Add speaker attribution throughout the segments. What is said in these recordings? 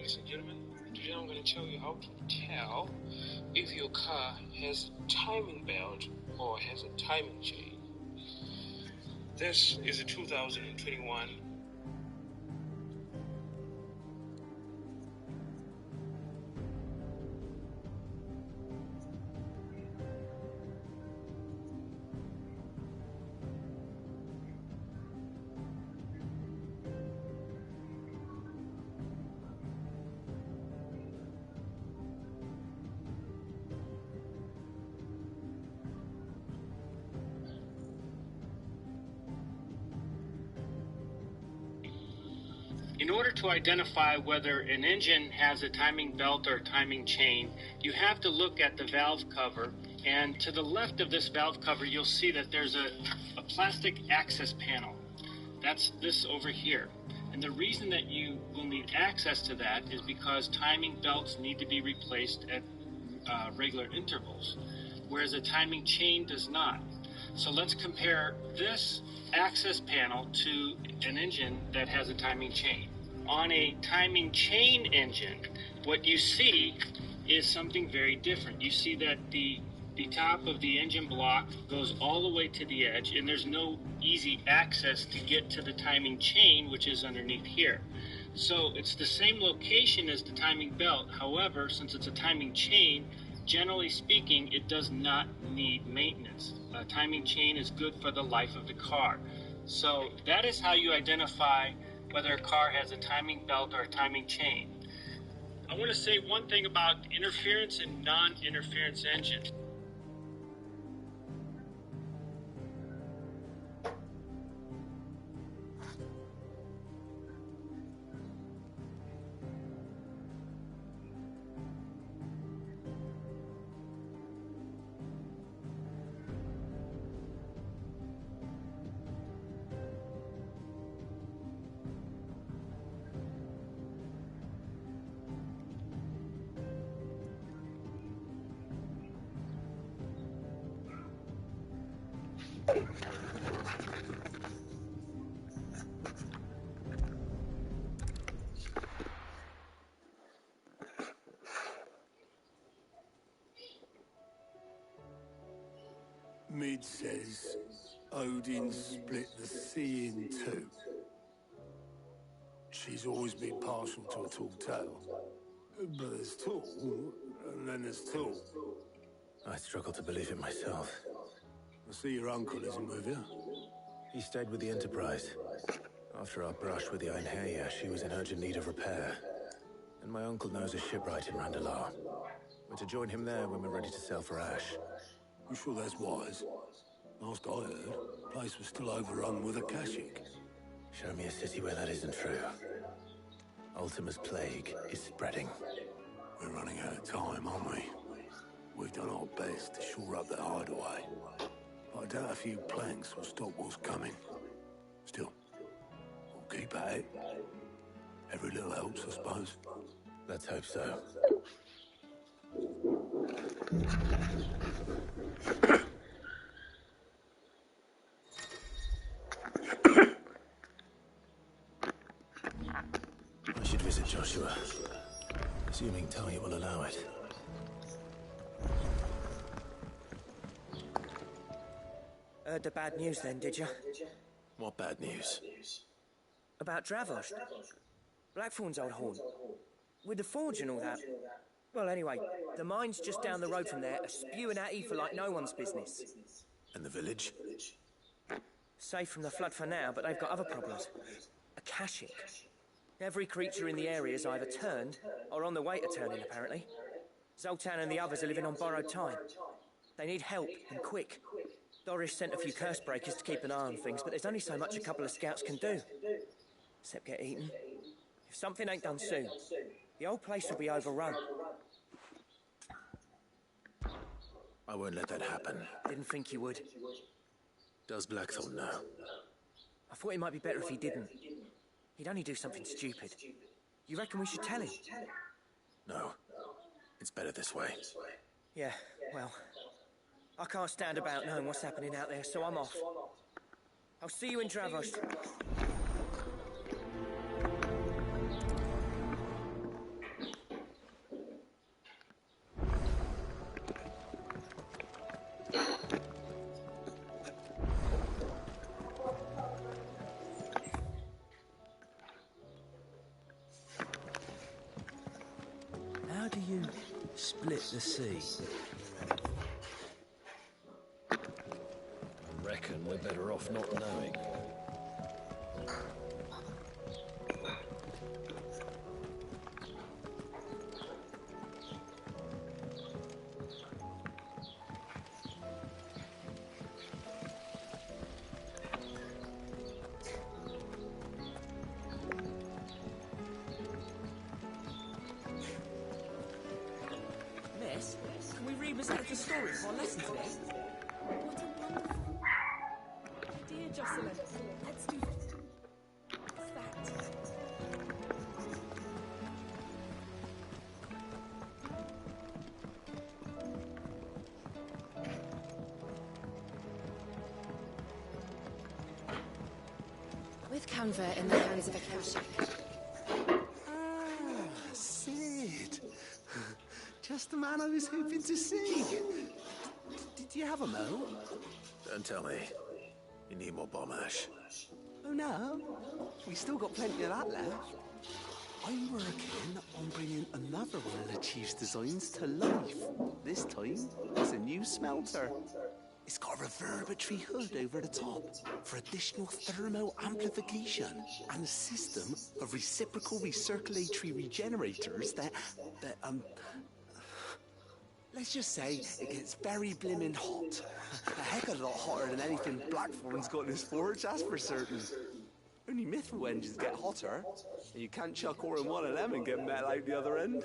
Speaker 1: Ladies and gentlemen, today I'm going to tell you how to tell if your car has a timing belt or has a timing chain. This is a 2021 In order to identify whether an engine has a timing belt or a timing chain, you have to look at the valve cover, and to the left of this valve cover you'll see that there's a plastic access panel. That's this over here. And the reason that you will need access to that is because timing belts need to be replaced at regular intervals, whereas a timing chain does not. So let's compare this access panel to an engine that has a timing chain. On a timing chain engine, what you see is something very different. You see that the top of the engine block goes all the way to the edge, and there's no easy access to get to the timing chain, which is underneath here. So it's the same location as the timing belt. However, since it's a timing chain, generally speaking, it does not need maintenance. A timing chain is good for the life of the car. So that is how you identify whether a car has a timing belt or a timing chain. I want to say one thing about interference and non-interference engines.
Speaker 2: Mid says Odin split the sea in two. She's always been partial to a tall tale. But there's tall, and then there's tall.
Speaker 3: I struggle to believe it myself.
Speaker 2: I see your uncle isn't with you.
Speaker 3: He stayed with the Enterprise. After our brush with the Einherja, she was in urgent need of repair. And my uncle knows a shipwright in Randalar. We're to join him there when we're ready to sail for Ash.
Speaker 2: You sure that's wise? Last I heard, the place was still overrun with Akashic.
Speaker 3: Show me a city where that isn't true. Ultima's plague is spreading.
Speaker 2: We're running out of time, aren't we? We've done our best to shore up that hideaway. But I doubt a few planks will stop what's coming. Still, we'll keep at it. Every little helps, I suppose.
Speaker 3: Let's hope so. I should visit Joshua, assuming Talia will allow it.
Speaker 4: Heard the bad news then, did you?
Speaker 3: What bad news?
Speaker 4: About Dravost. Blackthorn's old haunt. With the forge and all that. Well, anyway, the mine's just down the road from there are spewing out ether like no one's business.
Speaker 3: And the village?
Speaker 4: Safe from the flood for now, but they've got other problems. Akashic. Every creature in the area is either turned or on the way to turning, apparently. Zoltan and the others are living on borrowed time. They need help, and quick. Doris sent a few curse breakers to keep an eye on things, but there's only so much a couple of scouts can do. Except get eaten. If something ain't done soon, the old place will be overrun.
Speaker 3: I won't let that happen.
Speaker 4: Didn't think you would.
Speaker 3: Does Blackthorn know?
Speaker 4: I thought it might be better if he didn't. He'd only do something stupid. You reckon we should tell him?
Speaker 3: No. It's better this way.
Speaker 4: Yeah, well, I can't stand about knowing what's happening out there, so I'm off. I'll see you in Dravost.
Speaker 3: Split the sea. I reckon we're better off not knowing.
Speaker 4: Miss, can we revisit the story for our lesson today?
Speaker 5: What a wonderful... Dear Jocelyn, let's do that. With Canva in the hands of Akashic.
Speaker 2: Ah, Sid. Just the man I was hoping to see. Did you have a mo?
Speaker 3: Don't tell me. You need more bomb ash.
Speaker 2: Oh no, we still got plenty of that left. I'm working on bringing another one of the Chief's designs to life. This time, it's a new smelter. It's got a reverberatory hood over the top for additional thermal amplification and a system of reciprocal recirculatory regenerators that let's just say it gets very blimmin' hot. A heck of a lot hotter than anything Blackthorn's got in his forge, that's for certain. Only Mithril engines get hotter, and you can't chuck ore in one of them and get metal out the other end.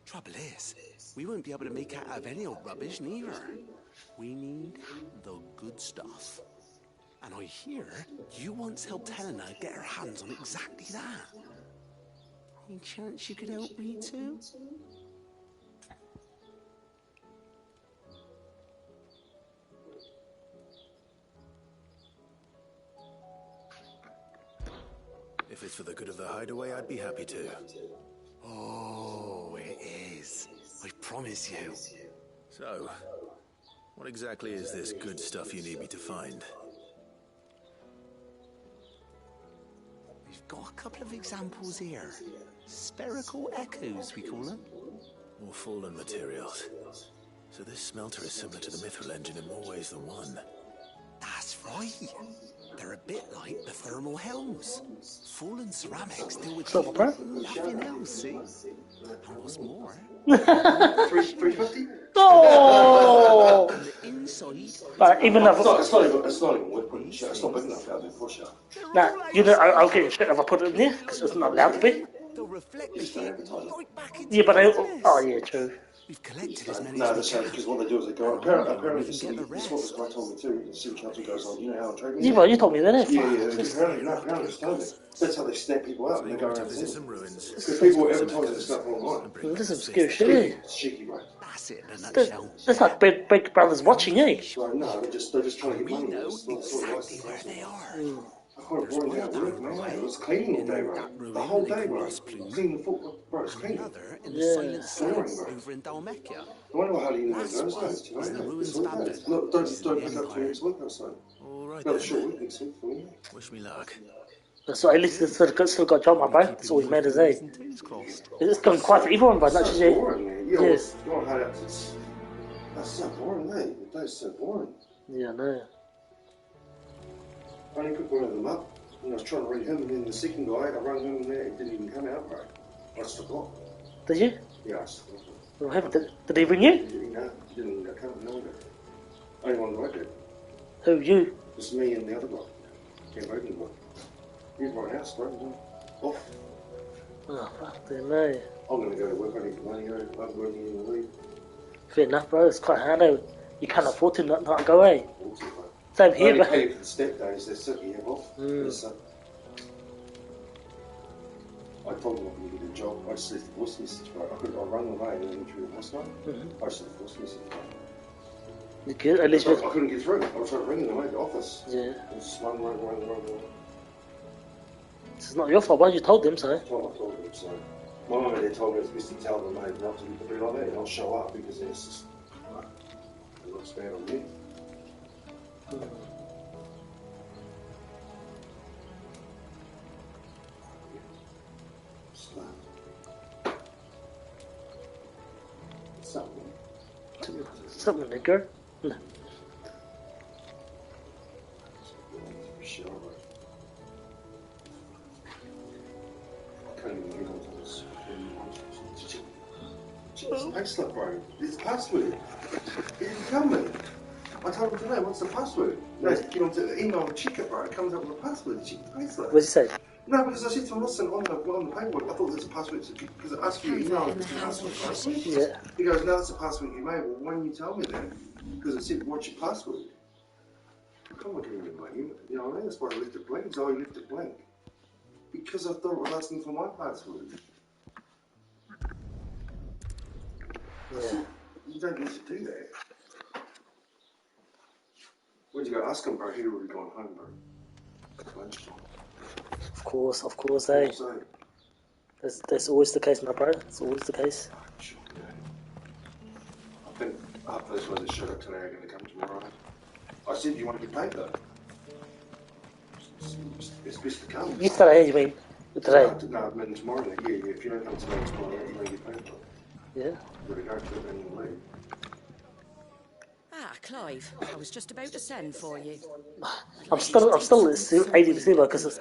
Speaker 2: Trouble is, we won't be able to make out of any old rubbish neither. We need the good stuff. And I hear you once helped Helena get her hands on exactly that. Any chance you could help me too?
Speaker 3: If it's for the good of the hideaway, I'd be happy to.
Speaker 2: Oh, it is. I promise you.
Speaker 3: So, what exactly is this good stuff you need me to find?
Speaker 2: We've got a couple of examples here. Spherical echoes, we call them.
Speaker 3: More fallen materials. So this smelter is similar to the Mithril engine in more ways than one.
Speaker 2: That's right. They're a bit like the thermal helms. Fallen ceramics deal with
Speaker 6: So, bro?
Speaker 2: nothing else, see? And what's more,
Speaker 7: 350?
Speaker 6: Oh!
Speaker 2: on the inside,
Speaker 6: Like, even if
Speaker 7: It's not even worth putting shit. It's not big enough to have a pusher.
Speaker 6: nah, you know, I'll get your shit if I put it in there because it's not allowed to be.
Speaker 2: they'll reflect the heat right back into
Speaker 6: Yeah, but
Speaker 2: the glass.
Speaker 6: oh yeah, true.
Speaker 2: We've collected as many
Speaker 7: No,
Speaker 2: as we
Speaker 7: that's right,
Speaker 2: can.
Speaker 7: because what they do is they go on. Apparently the city, that's what this guy told me too. The city council goes on. You know how I'm trading?
Speaker 6: Yeah, but you told me that. Eh?
Speaker 7: Yeah, apparently it's done. That's how they snap people out
Speaker 3: So
Speaker 7: and
Speaker 3: you
Speaker 7: they go
Speaker 3: want to
Speaker 7: around
Speaker 3: visit
Speaker 7: seeing
Speaker 3: some
Speaker 7: them.
Speaker 3: ruins.
Speaker 7: Because people advertise this stuff online.
Speaker 6: This is obscure shit, eh?
Speaker 7: It's cheeky, right?
Speaker 2: That's it in a nutshell.
Speaker 6: That's like Big Brothers watching, eh?
Speaker 7: So no, they're just trying to get
Speaker 2: We
Speaker 7: money.
Speaker 2: know
Speaker 7: It's not sort of
Speaker 2: exactly where they are.
Speaker 7: I can't bring out work, man. It was cleaning all day, bro. The whole day, bro. Clean the foot, bro. It's clean.
Speaker 2: Another in the
Speaker 6: Yeah.
Speaker 2: silent sites over in Dalmekia.
Speaker 7: I wonder what Halley knows
Speaker 2: That's
Speaker 7: those
Speaker 2: why
Speaker 7: days, you
Speaker 2: it's the
Speaker 7: know?
Speaker 2: ruins
Speaker 7: It's all
Speaker 2: founded.
Speaker 7: days. Look, don't
Speaker 2: This is the
Speaker 7: pick up 2
Speaker 2: Empire.
Speaker 7: weeks' work outside.
Speaker 3: All right
Speaker 7: Got a
Speaker 3: then.
Speaker 7: short week next week for you.
Speaker 3: Wish me luck.
Speaker 6: So at least it's still got a job, my bro. That's all he made, eh?
Speaker 2: Toes crossed.
Speaker 6: It's going quite for everyone, but not just
Speaker 7: So
Speaker 6: you.
Speaker 7: boring, man. You know,
Speaker 6: Yes.
Speaker 7: you want to hide out. That's so boring, mate. The day's so boring.
Speaker 6: Yeah, no.
Speaker 7: I only put one of them up. And I was trying to ring him, and then the second guy, I rang him, and he didn't even come out, bro. I just forgot.
Speaker 6: Did you?
Speaker 7: Yeah, I just forgot.
Speaker 6: Well, did he ring you?
Speaker 7: He didn't come, no. Only one guy did.
Speaker 6: Who, you?
Speaker 7: It's me and the other guy. Came over and he's right now, bro. Off.
Speaker 6: Oh, fuck, then, no.
Speaker 7: I'm going to go to work. I need the money. I'm working in the week.
Speaker 6: Fair enough, bro. It's quite hard, though. You can't afford to not go away. Same here,
Speaker 7: I
Speaker 6: but...
Speaker 7: only pay for the step days. They certainly have off. I told them I couldn't get a job. I just left the voice message, bro. I run away and then through the voicemail. I just left the voice message, bro.
Speaker 6: You good? At least
Speaker 7: I couldn't get through. I was trying to ring them at the office.
Speaker 6: Yeah.
Speaker 7: It was just run.
Speaker 6: It's not your fault, but you told them so.
Speaker 7: I told them so. My mum had told me it's best to tell them, mate, not to be like that and not show up because it's just, it looks bad on me.
Speaker 6: up, nigger.
Speaker 7: Shit, all right. I can't even read on this. It's a payslip, bro. It's the password. He didn't tell me. I told him today, what's the password? No, get onto the email and check it, bro. It comes up with a password. Check the payslip.
Speaker 6: What did you say?
Speaker 7: No, because I said to him, listen, on the paperwork, I thought there's a password because it asks you your email.
Speaker 5: In the hands of a password.
Speaker 6: Yeah.
Speaker 7: He goes, no, that's the password you made. Well, why didn't you tell me that? Because it said, what's your password? I can't give you my email. You know what I mean? That's why I left it blank. So I left it blank. Because I thought it was asking for my password.
Speaker 6: Yeah.
Speaker 7: You don't need to do that. Where'd you go? Ask him, bro. He'd already gone home, bro. Lunchtime.
Speaker 6: Of course, eh?
Speaker 7: So,
Speaker 6: That's always the case, my bro. It's always the case.
Speaker 7: sure, yeah. I think half those ones that showed up today are going to come tomorrow. I said, you want to get paid though? It's best to come.
Speaker 6: Yesterday, you mean? Today?
Speaker 7: No, I mean tomorrow. Yeah, if you don't come today, tomorrow, you don't get paid.
Speaker 6: Yeah.
Speaker 7: You've got to go to it and you'll leave.
Speaker 5: Ah, Clive. I was just about to send for you.
Speaker 6: I'm still 80% because it's.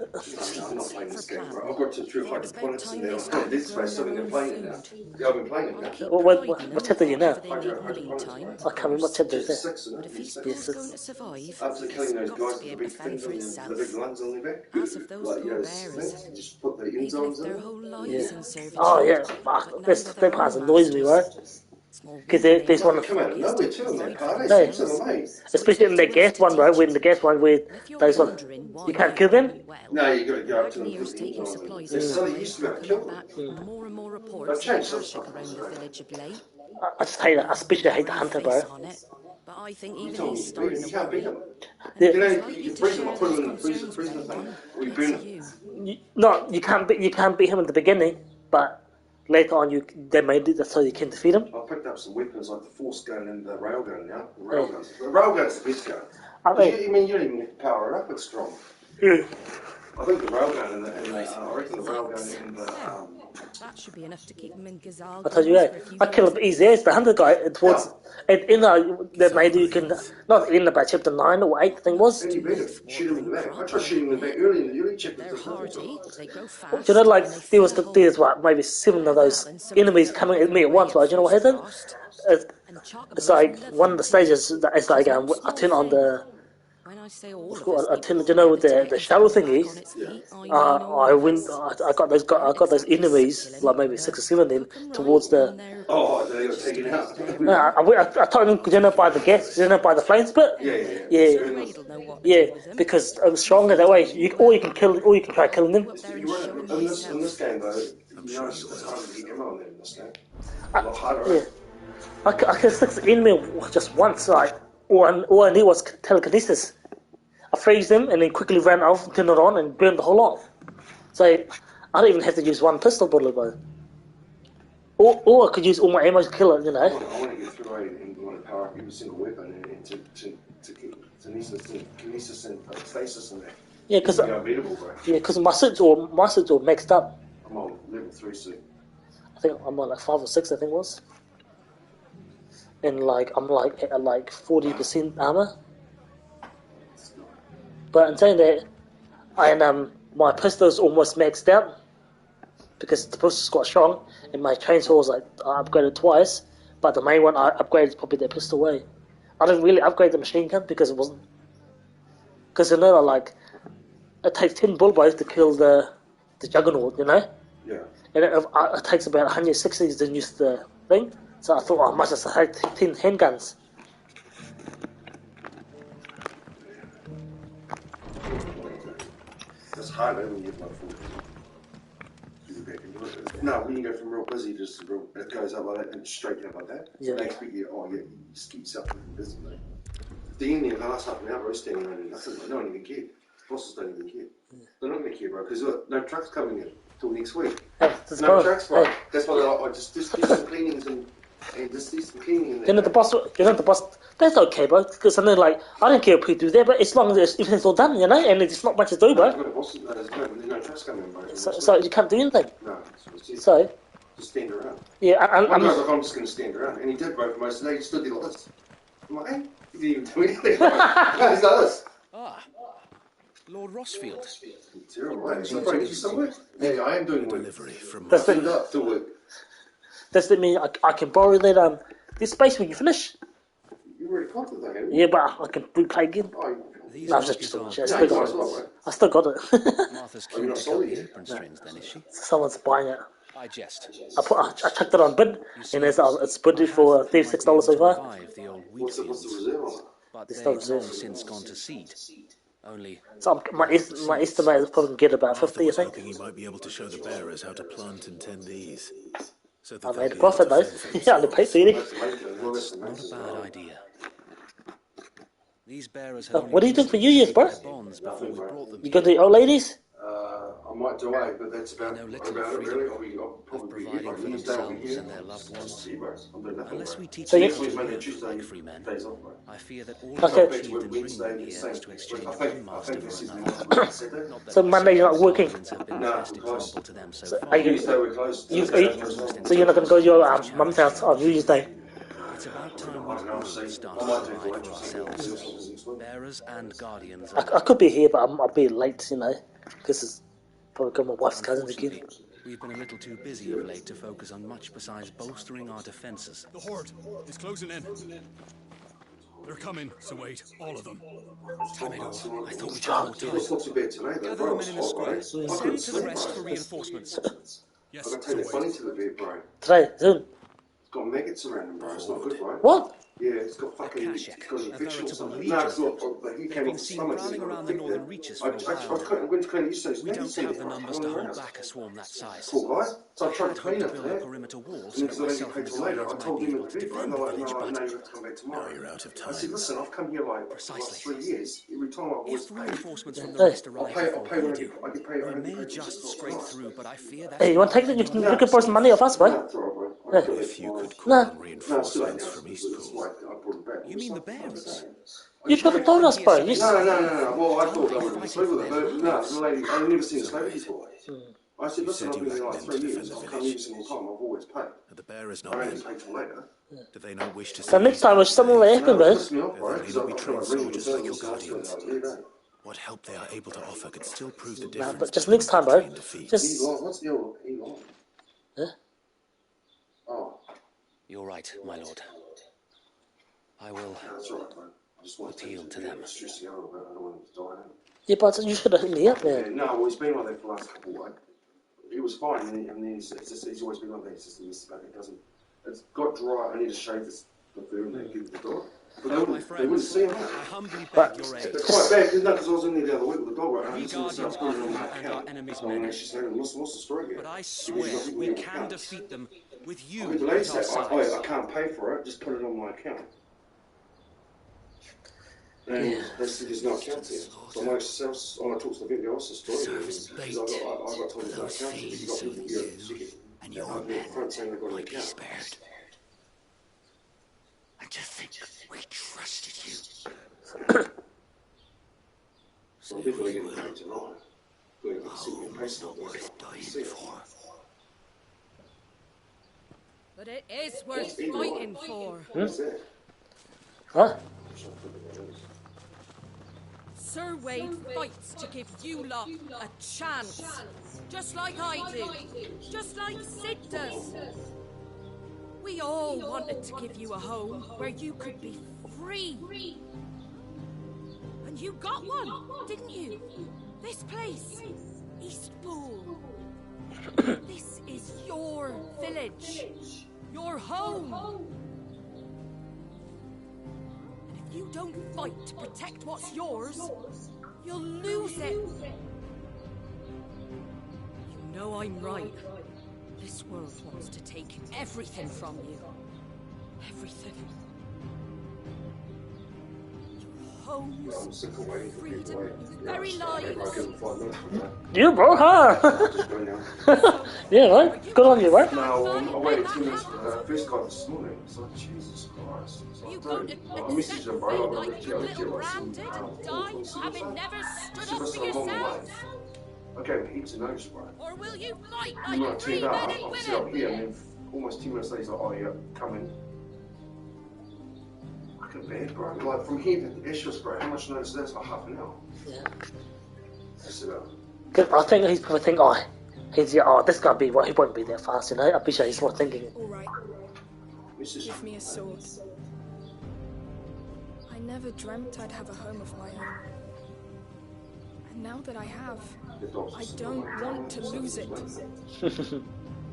Speaker 7: No, I'm not playing this game, bro. I've got 2 or 5 opponents in there. I'm playing this space, so they're playing it now. Yeah, I've been playing it now.
Speaker 6: What chapter are you now?
Speaker 5: They need in the meantime.
Speaker 6: I can't remember what chapter is
Speaker 7: Just
Speaker 6: that.
Speaker 7: 6, isn't
Speaker 5: But
Speaker 7: it?
Speaker 5: if he's
Speaker 6: Yes,
Speaker 5: still
Speaker 6: it's-
Speaker 5: going to survive,
Speaker 7: After
Speaker 5: he's
Speaker 7: killing those
Speaker 5: got
Speaker 7: guys
Speaker 5: to be
Speaker 7: with the
Speaker 5: able to
Speaker 7: big
Speaker 5: fend
Speaker 7: things
Speaker 5: for
Speaker 7: and
Speaker 5: himself.
Speaker 7: the big lungs on their back.
Speaker 5: As of those
Speaker 7: Like,
Speaker 5: poor
Speaker 7: things,
Speaker 5: bearers,
Speaker 7: just put the
Speaker 5: they've
Speaker 7: enzymes
Speaker 5: lived
Speaker 7: in
Speaker 5: their
Speaker 7: it.
Speaker 5: whole lives
Speaker 6: Yeah.
Speaker 5: in servitude.
Speaker 6: Oh yeah,
Speaker 5: but now
Speaker 6: that
Speaker 5: they're their
Speaker 6: part
Speaker 5: own
Speaker 6: annoys me, right?
Speaker 5: masters. Small
Speaker 6: Because
Speaker 5: wonder
Speaker 6: there's
Speaker 5: they
Speaker 6: one,
Speaker 5: have
Speaker 7: Come out of nowhere too on that part,
Speaker 6: Hey.
Speaker 7: eh? Six of them, eh?
Speaker 6: especially in the gas one, right? When the gas one with
Speaker 5: And if you're
Speaker 6: those one,
Speaker 5: wondering why
Speaker 6: you can't kill them.
Speaker 5: well,
Speaker 7: No, you got to go up to them.
Speaker 5: Buccaneers taking supplies
Speaker 7: There's
Speaker 5: that
Speaker 7: something
Speaker 5: way
Speaker 7: used to be able to
Speaker 5: are
Speaker 7: kill
Speaker 5: coming
Speaker 7: them.
Speaker 5: back more and more
Speaker 7: They've
Speaker 5: reports of
Speaker 7: changed some
Speaker 5: Akashic
Speaker 7: stuff.
Speaker 5: around the village of late.
Speaker 6: I just hate that. I especially hate the
Speaker 5: Brave
Speaker 6: hunter, bro.
Speaker 5: face on it, but I think
Speaker 7: You
Speaker 5: even
Speaker 7: told me
Speaker 5: he's
Speaker 7: you beat
Speaker 5: starting
Speaker 7: them.
Speaker 5: to
Speaker 7: You can't beat
Speaker 5: worry.
Speaker 7: them.
Speaker 6: Yeah.
Speaker 5: And
Speaker 7: You know,
Speaker 5: he's
Speaker 7: you
Speaker 5: likely
Speaker 7: can
Speaker 5: to
Speaker 7: freeze them
Speaker 5: share
Speaker 7: or put
Speaker 5: those
Speaker 7: them in the freezer
Speaker 5: concerns with
Speaker 7: thing.
Speaker 5: anyone,
Speaker 7: We
Speaker 5: like
Speaker 7: burn
Speaker 5: to
Speaker 7: them.
Speaker 5: you.
Speaker 6: No, you can't beat him in the beginning, but later on they made it so you can defeat him.
Speaker 7: I picked up some weapons like the force gun and the railgun now. The railgun's the best gun.
Speaker 6: I
Speaker 7: 'Cause
Speaker 6: think.
Speaker 7: you don't even have to power it up, it's strong.
Speaker 6: Yeah.
Speaker 7: I think the railgun and I reckon the railgun and
Speaker 5: That should be enough to keep him in Gazal
Speaker 6: I told you,
Speaker 5: grounds
Speaker 6: hey,
Speaker 5: for a few
Speaker 6: I kill
Speaker 5: days
Speaker 6: him
Speaker 5: at
Speaker 6: easy.
Speaker 5: least.
Speaker 6: It's the hunter guy towards, and in they made you can not in about chapter 9 or 8, I think it was.
Speaker 7: and you beat him. Shoot him in the back. I tried shooting him in the back early in the early chapters.
Speaker 5: They're hardy, they grow fast,
Speaker 6: Do you know, like
Speaker 5: and they
Speaker 6: there
Speaker 5: fill
Speaker 6: was
Speaker 5: a hole.
Speaker 6: there's what maybe 7 of those
Speaker 5: And something
Speaker 6: enemies
Speaker 5: that
Speaker 6: coming
Speaker 5: went
Speaker 6: at me at
Speaker 5: their way
Speaker 6: once. Right? Do you know what
Speaker 5: first
Speaker 6: happened?
Speaker 5: frost. And
Speaker 6: It's
Speaker 5: Chocobo's
Speaker 6: like
Speaker 5: lovely
Speaker 6: one of the
Speaker 5: too.
Speaker 6: stages. It's like
Speaker 5: She's no
Speaker 6: I
Speaker 5: small
Speaker 6: turn on
Speaker 5: thing.
Speaker 6: the
Speaker 5: When I say all
Speaker 6: what's
Speaker 5: of
Speaker 6: it called,
Speaker 5: us
Speaker 6: I
Speaker 5: need
Speaker 6: turn,
Speaker 5: to
Speaker 6: do you know
Speaker 5: prepare
Speaker 6: with
Speaker 5: the
Speaker 6: the
Speaker 5: turkeys to
Speaker 6: shower
Speaker 5: come back
Speaker 6: thingy.
Speaker 5: on its feet, I mean all
Speaker 6: I
Speaker 5: of
Speaker 6: went.
Speaker 5: us.
Speaker 6: I got those. I got those
Speaker 5: Exactly
Speaker 6: enemies,
Speaker 5: succulent,
Speaker 6: like maybe 6 or 7 of them,
Speaker 5: cook 'em
Speaker 6: towards
Speaker 5: right
Speaker 6: the.
Speaker 5: and they're
Speaker 7: Oh, they got
Speaker 5: just
Speaker 7: taken
Speaker 5: about
Speaker 7: out.
Speaker 5: there.
Speaker 6: I told them, you know, by the gas, you know, by the flames bit.
Speaker 7: Yeah.
Speaker 5: So
Speaker 7: Burn them.
Speaker 5: Raid'll know what to
Speaker 6: Yeah,
Speaker 5: do with them.
Speaker 6: because I'm stronger that way. Or you can kill, or you can try killing them.
Speaker 5: Go up there and
Speaker 7: You
Speaker 5: show
Speaker 7: won't,
Speaker 5: him
Speaker 7: in this
Speaker 5: myself.
Speaker 7: game though, you know it's harder to get ammo in this game. A lot harder.
Speaker 6: Yeah, I can stick the enemy just once, like all I need was telekinesis. I freeze them and then quickly ran off, turn it on, and burn the whole lot. So I don't even have to use one pistol bullet, though. Or I could use all my ammo to kill it, you know.
Speaker 7: I want to get through and you want to power up every single weapon and to kinesis and stasis and that.
Speaker 6: Yeah,
Speaker 7: It's
Speaker 6: because
Speaker 7: unbeatable, bro.
Speaker 6: my suits all maxed up.
Speaker 7: I'm on level 3 suit.
Speaker 6: I think I'm on like 5 or 6. I think it was. And like I'm like at like 40% armor. But in saying that, my pistol's almost maxed out because the pistol's quite strong, and my chainsaw's like I upgraded twice. But the main one I upgraded probably the pistol way. I didn't really upgrade the machine gun because it wasn't. Because you know, like it takes 10 bullboys to kill the juggernaut, you know.
Speaker 7: Yeah.
Speaker 6: And it takes about 160 to use the thing. So I thought I must have had 10 handguns.
Speaker 7: It's harder when you have like 4 No, when you go from real busy to real, it goes up like that and straight down like that.
Speaker 6: Yeah.
Speaker 7: They expect you, you just keep yourself looking busy, mate. The ending of the last half an hour, I was standing around and nothing, like, no one even cared. Bosses don't even care. They're not going to care, bro, because no trucks coming in till next week.
Speaker 6: Hey,
Speaker 7: No trucks, bro.
Speaker 6: Hey.
Speaker 7: That's why they're like, just do some cleanings and just do some cleaning in there.
Speaker 6: You know the boss. That's okay, bro. Because I know, like, I don't care if we do that, but as long as everything's all done, you know, and there's not much to do, bro.
Speaker 7: There's no trucks coming in, bro.
Speaker 6: So you can't do anything.
Speaker 7: No,
Speaker 6: So
Speaker 7: Just stand around.
Speaker 6: Yeah,
Speaker 7: I'm just going to stand around. And he did, bro, for most of the day. He stood there like this. I'm like, hey, he didn't even do anything. He's like this.
Speaker 8: Ah, Lord Rossfield.
Speaker 7: Terrible, right? So, bro, you somewhere? Yeah, I am doing work.
Speaker 3: Delivery from
Speaker 6: Does that mean I can borrow that this space when you finish?
Speaker 7: You already got it, though, haven't you?
Speaker 6: Yeah, but I can replay again.
Speaker 8: These
Speaker 6: No,
Speaker 8: are
Speaker 6: I'm just
Speaker 8: bizarre.
Speaker 6: I still got it. I still got it.
Speaker 8: Martha's keen to cut the apron strings, then, is she?
Speaker 6: Someone's buying it.
Speaker 8: I jest.
Speaker 6: I chucked it on bid, and it's bidded for $36 so far.
Speaker 8: The old wheat
Speaker 7: What's the reserve on it?
Speaker 8: but
Speaker 6: It's
Speaker 8: they've
Speaker 6: not
Speaker 8: long
Speaker 6: reserve.
Speaker 8: since gone to seed. Only
Speaker 6: So my estimate is probably get about 50, I
Speaker 3: was
Speaker 6: think.
Speaker 3: hoping he might be able to show the bearers how to plant and tend these. So that
Speaker 6: I
Speaker 3: they'll
Speaker 6: made
Speaker 3: be
Speaker 6: a profit
Speaker 3: able
Speaker 6: though.
Speaker 3: to fend for
Speaker 6: Yeah, I only paid 30.
Speaker 8: that's not a bad idea. These bearers had only
Speaker 6: What are you doing for New
Speaker 8: recently
Speaker 6: Year's, bro?
Speaker 8: paid their bonds before we brought them
Speaker 6: You got the old ladies?
Speaker 7: I might do it, but that's about
Speaker 8: know little
Speaker 7: it,
Speaker 8: freedom
Speaker 7: really. I'll
Speaker 8: of
Speaker 7: probably be
Speaker 8: providing for
Speaker 7: Wednesday, I'll be
Speaker 8: themselves
Speaker 7: here.
Speaker 8: and their loved ones.
Speaker 7: See, bro. I'm doing nothing,
Speaker 8: Unless
Speaker 7: bro.
Speaker 8: we teach
Speaker 6: So
Speaker 8: them
Speaker 6: you-
Speaker 8: how
Speaker 7: Next
Speaker 8: to
Speaker 7: Monday,
Speaker 8: live
Speaker 7: Tuesday,
Speaker 8: like free men,
Speaker 7: days off, bro.
Speaker 8: I fear that all
Speaker 6: Okay.
Speaker 8: we've achieved in bringing
Speaker 7: Wednesday,
Speaker 8: them here is to exchange
Speaker 7: I
Speaker 8: one
Speaker 7: think
Speaker 8: master for
Speaker 7: this is
Speaker 8: another.
Speaker 7: Saturday.
Speaker 8: Not that
Speaker 6: So Monday you're not
Speaker 8: Satan's
Speaker 6: working?
Speaker 8: guardians have been
Speaker 7: No,
Speaker 8: the best
Speaker 7: I'm close.
Speaker 8: example to them so
Speaker 6: So
Speaker 8: far.
Speaker 6: are you,
Speaker 7: Tuesday we're closed.
Speaker 6: you,
Speaker 7: Thursday,
Speaker 6: are you,
Speaker 7: we're closed.
Speaker 6: so you're not going to go to your mum's house on New Year's Day?
Speaker 8: It's about time we
Speaker 7: I know,
Speaker 8: all
Speaker 7: see.
Speaker 8: start
Speaker 7: I
Speaker 8: to
Speaker 7: might do
Speaker 8: provide
Speaker 7: lunch
Speaker 8: for
Speaker 7: or something.
Speaker 8: ourselves. Bearers and guardians
Speaker 6: I
Speaker 8: alike.
Speaker 6: could be here, but I'll be late, you know, because it's probably got my wife's cousins again.
Speaker 8: Unfortunately, we've been a little too busy of late to focus on much besides bolstering our defenses.
Speaker 9: The horde is closing in. They're coming, so wait, all of them.
Speaker 8: Damn it all. I thought we
Speaker 6: John,
Speaker 8: had more time.
Speaker 7: It's not too bad today, though,
Speaker 8: Gather
Speaker 7: bro.
Speaker 8: the
Speaker 7: It's
Speaker 8: men in the
Speaker 7: hot,
Speaker 8: square.
Speaker 7: bro. I
Speaker 8: Send
Speaker 7: couldn't
Speaker 8: to the
Speaker 7: sleep,
Speaker 8: rest
Speaker 7: bro.
Speaker 8: for reinforcements.
Speaker 9: Yes,
Speaker 7: I got to
Speaker 9: so
Speaker 7: take the
Speaker 9: wait.
Speaker 7: bunny to the vet, bro.
Speaker 6: Today, soon.
Speaker 7: It's got maggots around him, bro. It's not good, bro.
Speaker 6: What?
Speaker 7: Yeah, it's got fucking
Speaker 8: Kashak,
Speaker 7: it's got an
Speaker 8: a
Speaker 7: infection or
Speaker 8: veritable
Speaker 7: something.
Speaker 8: legion
Speaker 7: No, it's
Speaker 8: of
Speaker 7: not. He
Speaker 8: They've
Speaker 7: came
Speaker 8: been
Speaker 7: off the
Speaker 8: seen
Speaker 7: stomach.
Speaker 8: prowling around the northern reaches for a while.
Speaker 7: I went to clean it yesterday.
Speaker 8: We don't have the numbers to hold back a swarm that size.
Speaker 7: Cool, guy. So I tried
Speaker 8: I'd
Speaker 7: to
Speaker 8: hoped
Speaker 7: clean
Speaker 8: to
Speaker 7: it
Speaker 8: build a
Speaker 7: there.
Speaker 8: perimeter wall
Speaker 7: And
Speaker 8: so that
Speaker 7: then
Speaker 8: myself and
Speaker 7: later,
Speaker 8: the
Speaker 7: I
Speaker 8: guardians
Speaker 7: told
Speaker 8: might be
Speaker 7: him
Speaker 8: able
Speaker 7: at
Speaker 8: to
Speaker 7: the vet,
Speaker 8: defend
Speaker 7: bro,
Speaker 8: the village,
Speaker 7: no,
Speaker 8: but
Speaker 7: you have to come back tomorrow.
Speaker 3: Now you're out of
Speaker 7: I said,
Speaker 3: time.
Speaker 7: listen, I've come here like for the last 3 years. Every time I've always
Speaker 8: if
Speaker 7: paid.
Speaker 8: reinforcements from the rest arrive
Speaker 7: I'll
Speaker 8: before
Speaker 7: pay
Speaker 8: we
Speaker 7: when
Speaker 8: do,
Speaker 7: I can pay.
Speaker 8: we may just scrape through, but I fear that's
Speaker 6: Hey, you want to take that? You can borrow some money off us, bro.
Speaker 7: No, it's all right, bro.
Speaker 6: Yeah.
Speaker 3: If you could
Speaker 6: No.
Speaker 3: call in reinforcements from
Speaker 7: That's
Speaker 3: Eastpool.
Speaker 7: why I brought it back.
Speaker 8: You mean the bearers?
Speaker 6: You should have told us, bro. You
Speaker 7: No. Well, I thought that would have been sleep with it, but no, the lady, I've never seen a sleep before. I said, listen, I've
Speaker 3: you
Speaker 7: been here
Speaker 3: had
Speaker 7: like
Speaker 3: men
Speaker 7: 3
Speaker 3: to
Speaker 7: years.
Speaker 3: defend the
Speaker 7: I've come
Speaker 3: village.
Speaker 7: every single time. I've always paid.
Speaker 3: Are the bearers
Speaker 7: I
Speaker 3: not
Speaker 7: don't
Speaker 3: men?
Speaker 7: even pay till later.
Speaker 3: Do they not wish to see
Speaker 6: So next time, if something will happen,
Speaker 7: No, it
Speaker 6: bro.
Speaker 7: pissed me off, bro.
Speaker 3: They
Speaker 7: Because
Speaker 3: will
Speaker 7: I
Speaker 3: be
Speaker 7: feel
Speaker 3: trained
Speaker 7: like really
Speaker 3: soldiers like your
Speaker 7: concerned
Speaker 3: guardians.
Speaker 7: myself, every day.
Speaker 3: What help they are able to offer could still prove the
Speaker 6: Nah,
Speaker 3: difference
Speaker 6: but just
Speaker 3: between
Speaker 6: next time,
Speaker 3: victory
Speaker 6: bro.
Speaker 3: and defeat.
Speaker 6: Just
Speaker 7: Elon, what's the old Elon?
Speaker 6: Huh?
Speaker 7: Oh,
Speaker 8: You're right, my lord. I will.
Speaker 7: that's all right, bro. I just want
Speaker 8: Appeal to
Speaker 7: be
Speaker 8: them.
Speaker 7: stressed out about it. I don't want him to die.
Speaker 6: yeah, but you should have hit me up,
Speaker 7: Yeah,
Speaker 6: man.
Speaker 7: no, well, he's been like that for the last couple of weeks. He was fine, and then he's always been like that. He's just a mess about it. It doesn't. It's got dry. I need to shave this the fur and then give it the dog. But
Speaker 8: My
Speaker 7: they wouldn't
Speaker 8: friends,
Speaker 7: see him.
Speaker 8: I humbly
Speaker 6: But-
Speaker 8: beg your aid.
Speaker 7: It's quite bad, because I was in there the other week with the dog, right? And I
Speaker 8: We
Speaker 7: listened to
Speaker 8: guardians
Speaker 7: stuff going
Speaker 8: are
Speaker 7: on in
Speaker 8: here
Speaker 7: my
Speaker 8: and our
Speaker 7: account.
Speaker 8: enemies
Speaker 7: And
Speaker 8: many.
Speaker 7: actually saying, what's the story again?
Speaker 8: But I swear we can defeat them with you
Speaker 7: The
Speaker 8: at
Speaker 7: lady
Speaker 8: our
Speaker 7: said,
Speaker 8: sides.
Speaker 7: I can't pay for it, just put it on my account. And they said there's no account here. So I talked to the video, what's the story?
Speaker 3: Serves
Speaker 7: Because I got told there's no account here. You got people here sick.
Speaker 3: And your men
Speaker 7: Front saying they've got an
Speaker 3: might be
Speaker 7: account.
Speaker 3: spared. And to think we trusted you.
Speaker 7: So people are getting paid tonight. Doing like sitting in place
Speaker 3: Not worth dying
Speaker 7: see it.
Speaker 3: for.
Speaker 5: But it is worth fighting for.
Speaker 7: What's that?
Speaker 6: Huh?
Speaker 5: Sir Wade fights to give you lot a chance. Just like I do. Just like Sid does. We all wanted to give you a home where you could be free. And you got one, didn't you? This place, Eastpool. This is your village. Your home. And if you don't fight to protect what's yours, you'll lose it. You know I'm right. This world wants to take everything from you. Everything. Your homes,
Speaker 7: I'm sick of waiting for people.
Speaker 5: freedom, your very lives.
Speaker 7: Maybe I'll give them 5 minutes for that.
Speaker 6: You, bro, huh?
Speaker 7: Just go now.
Speaker 6: yeah, right? Good on you, right?
Speaker 7: No, I waited 2 minutes for the first guy this morning. It's like, Jesus Christ. So
Speaker 5: You
Speaker 7: I
Speaker 5: got
Speaker 7: don't.
Speaker 5: to
Speaker 7: I messaged
Speaker 5: accept
Speaker 7: him, bro.
Speaker 5: fate like your little Bram did and die, having never stood up for yourselves.
Speaker 7: I I gave him heaps of notice, bro.
Speaker 5: Or will you fight
Speaker 7: And when I
Speaker 5: like three
Speaker 7: turned up,
Speaker 5: men and
Speaker 7: obviously up
Speaker 5: women?
Speaker 7: here, and then almost 2 minutes later, he's like, oh yeah, coming. I couldn't bear it, bro. Like, from here to Ishwas, bro, how much notice is that? It's like half an hour.
Speaker 6: Yeah.
Speaker 7: That's it.
Speaker 6: I think he's probably thinking, oh, this gonna be what he won't be that fast, you know. I'm pretty sure he's more thinking.
Speaker 10: All right. Give me a sword. I never dreamt I'd have a home of my own. And now that I have, I don't want to lose it.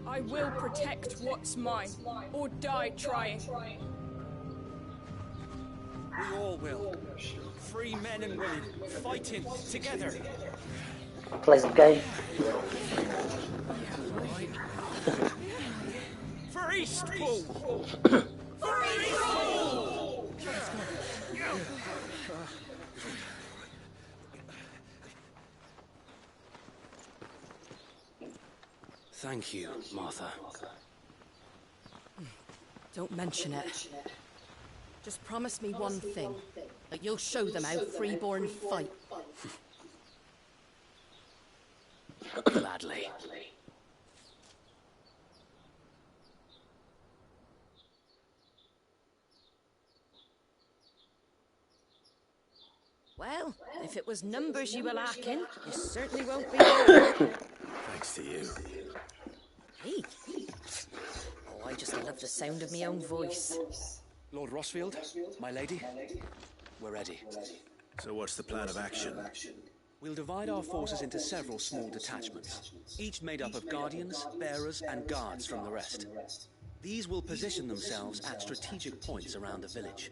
Speaker 10: I will protect what's mine, or die trying.
Speaker 8: We all will. Free men and women, fighting together.
Speaker 6: Play some game.
Speaker 8: For Eastpool! For Eastpool! Thank you, Martha.
Speaker 5: Don't mention it. Just promise me one thing. That you'll show them how freeborn fight.
Speaker 8: Gladly.
Speaker 5: Well, if it was numbers you were lacking, you certainly won't be there.
Speaker 3: Thanks to you.
Speaker 5: Hey. Oh, I just love the sound of my own voice.
Speaker 8: Lord Rossfield, my lady, we're ready.
Speaker 3: So what's the plan of action?
Speaker 8: We'll divide our forces into several small detachments, each made up of guardians, bearers, and guards from the rest. These will position themselves at strategic points around the village.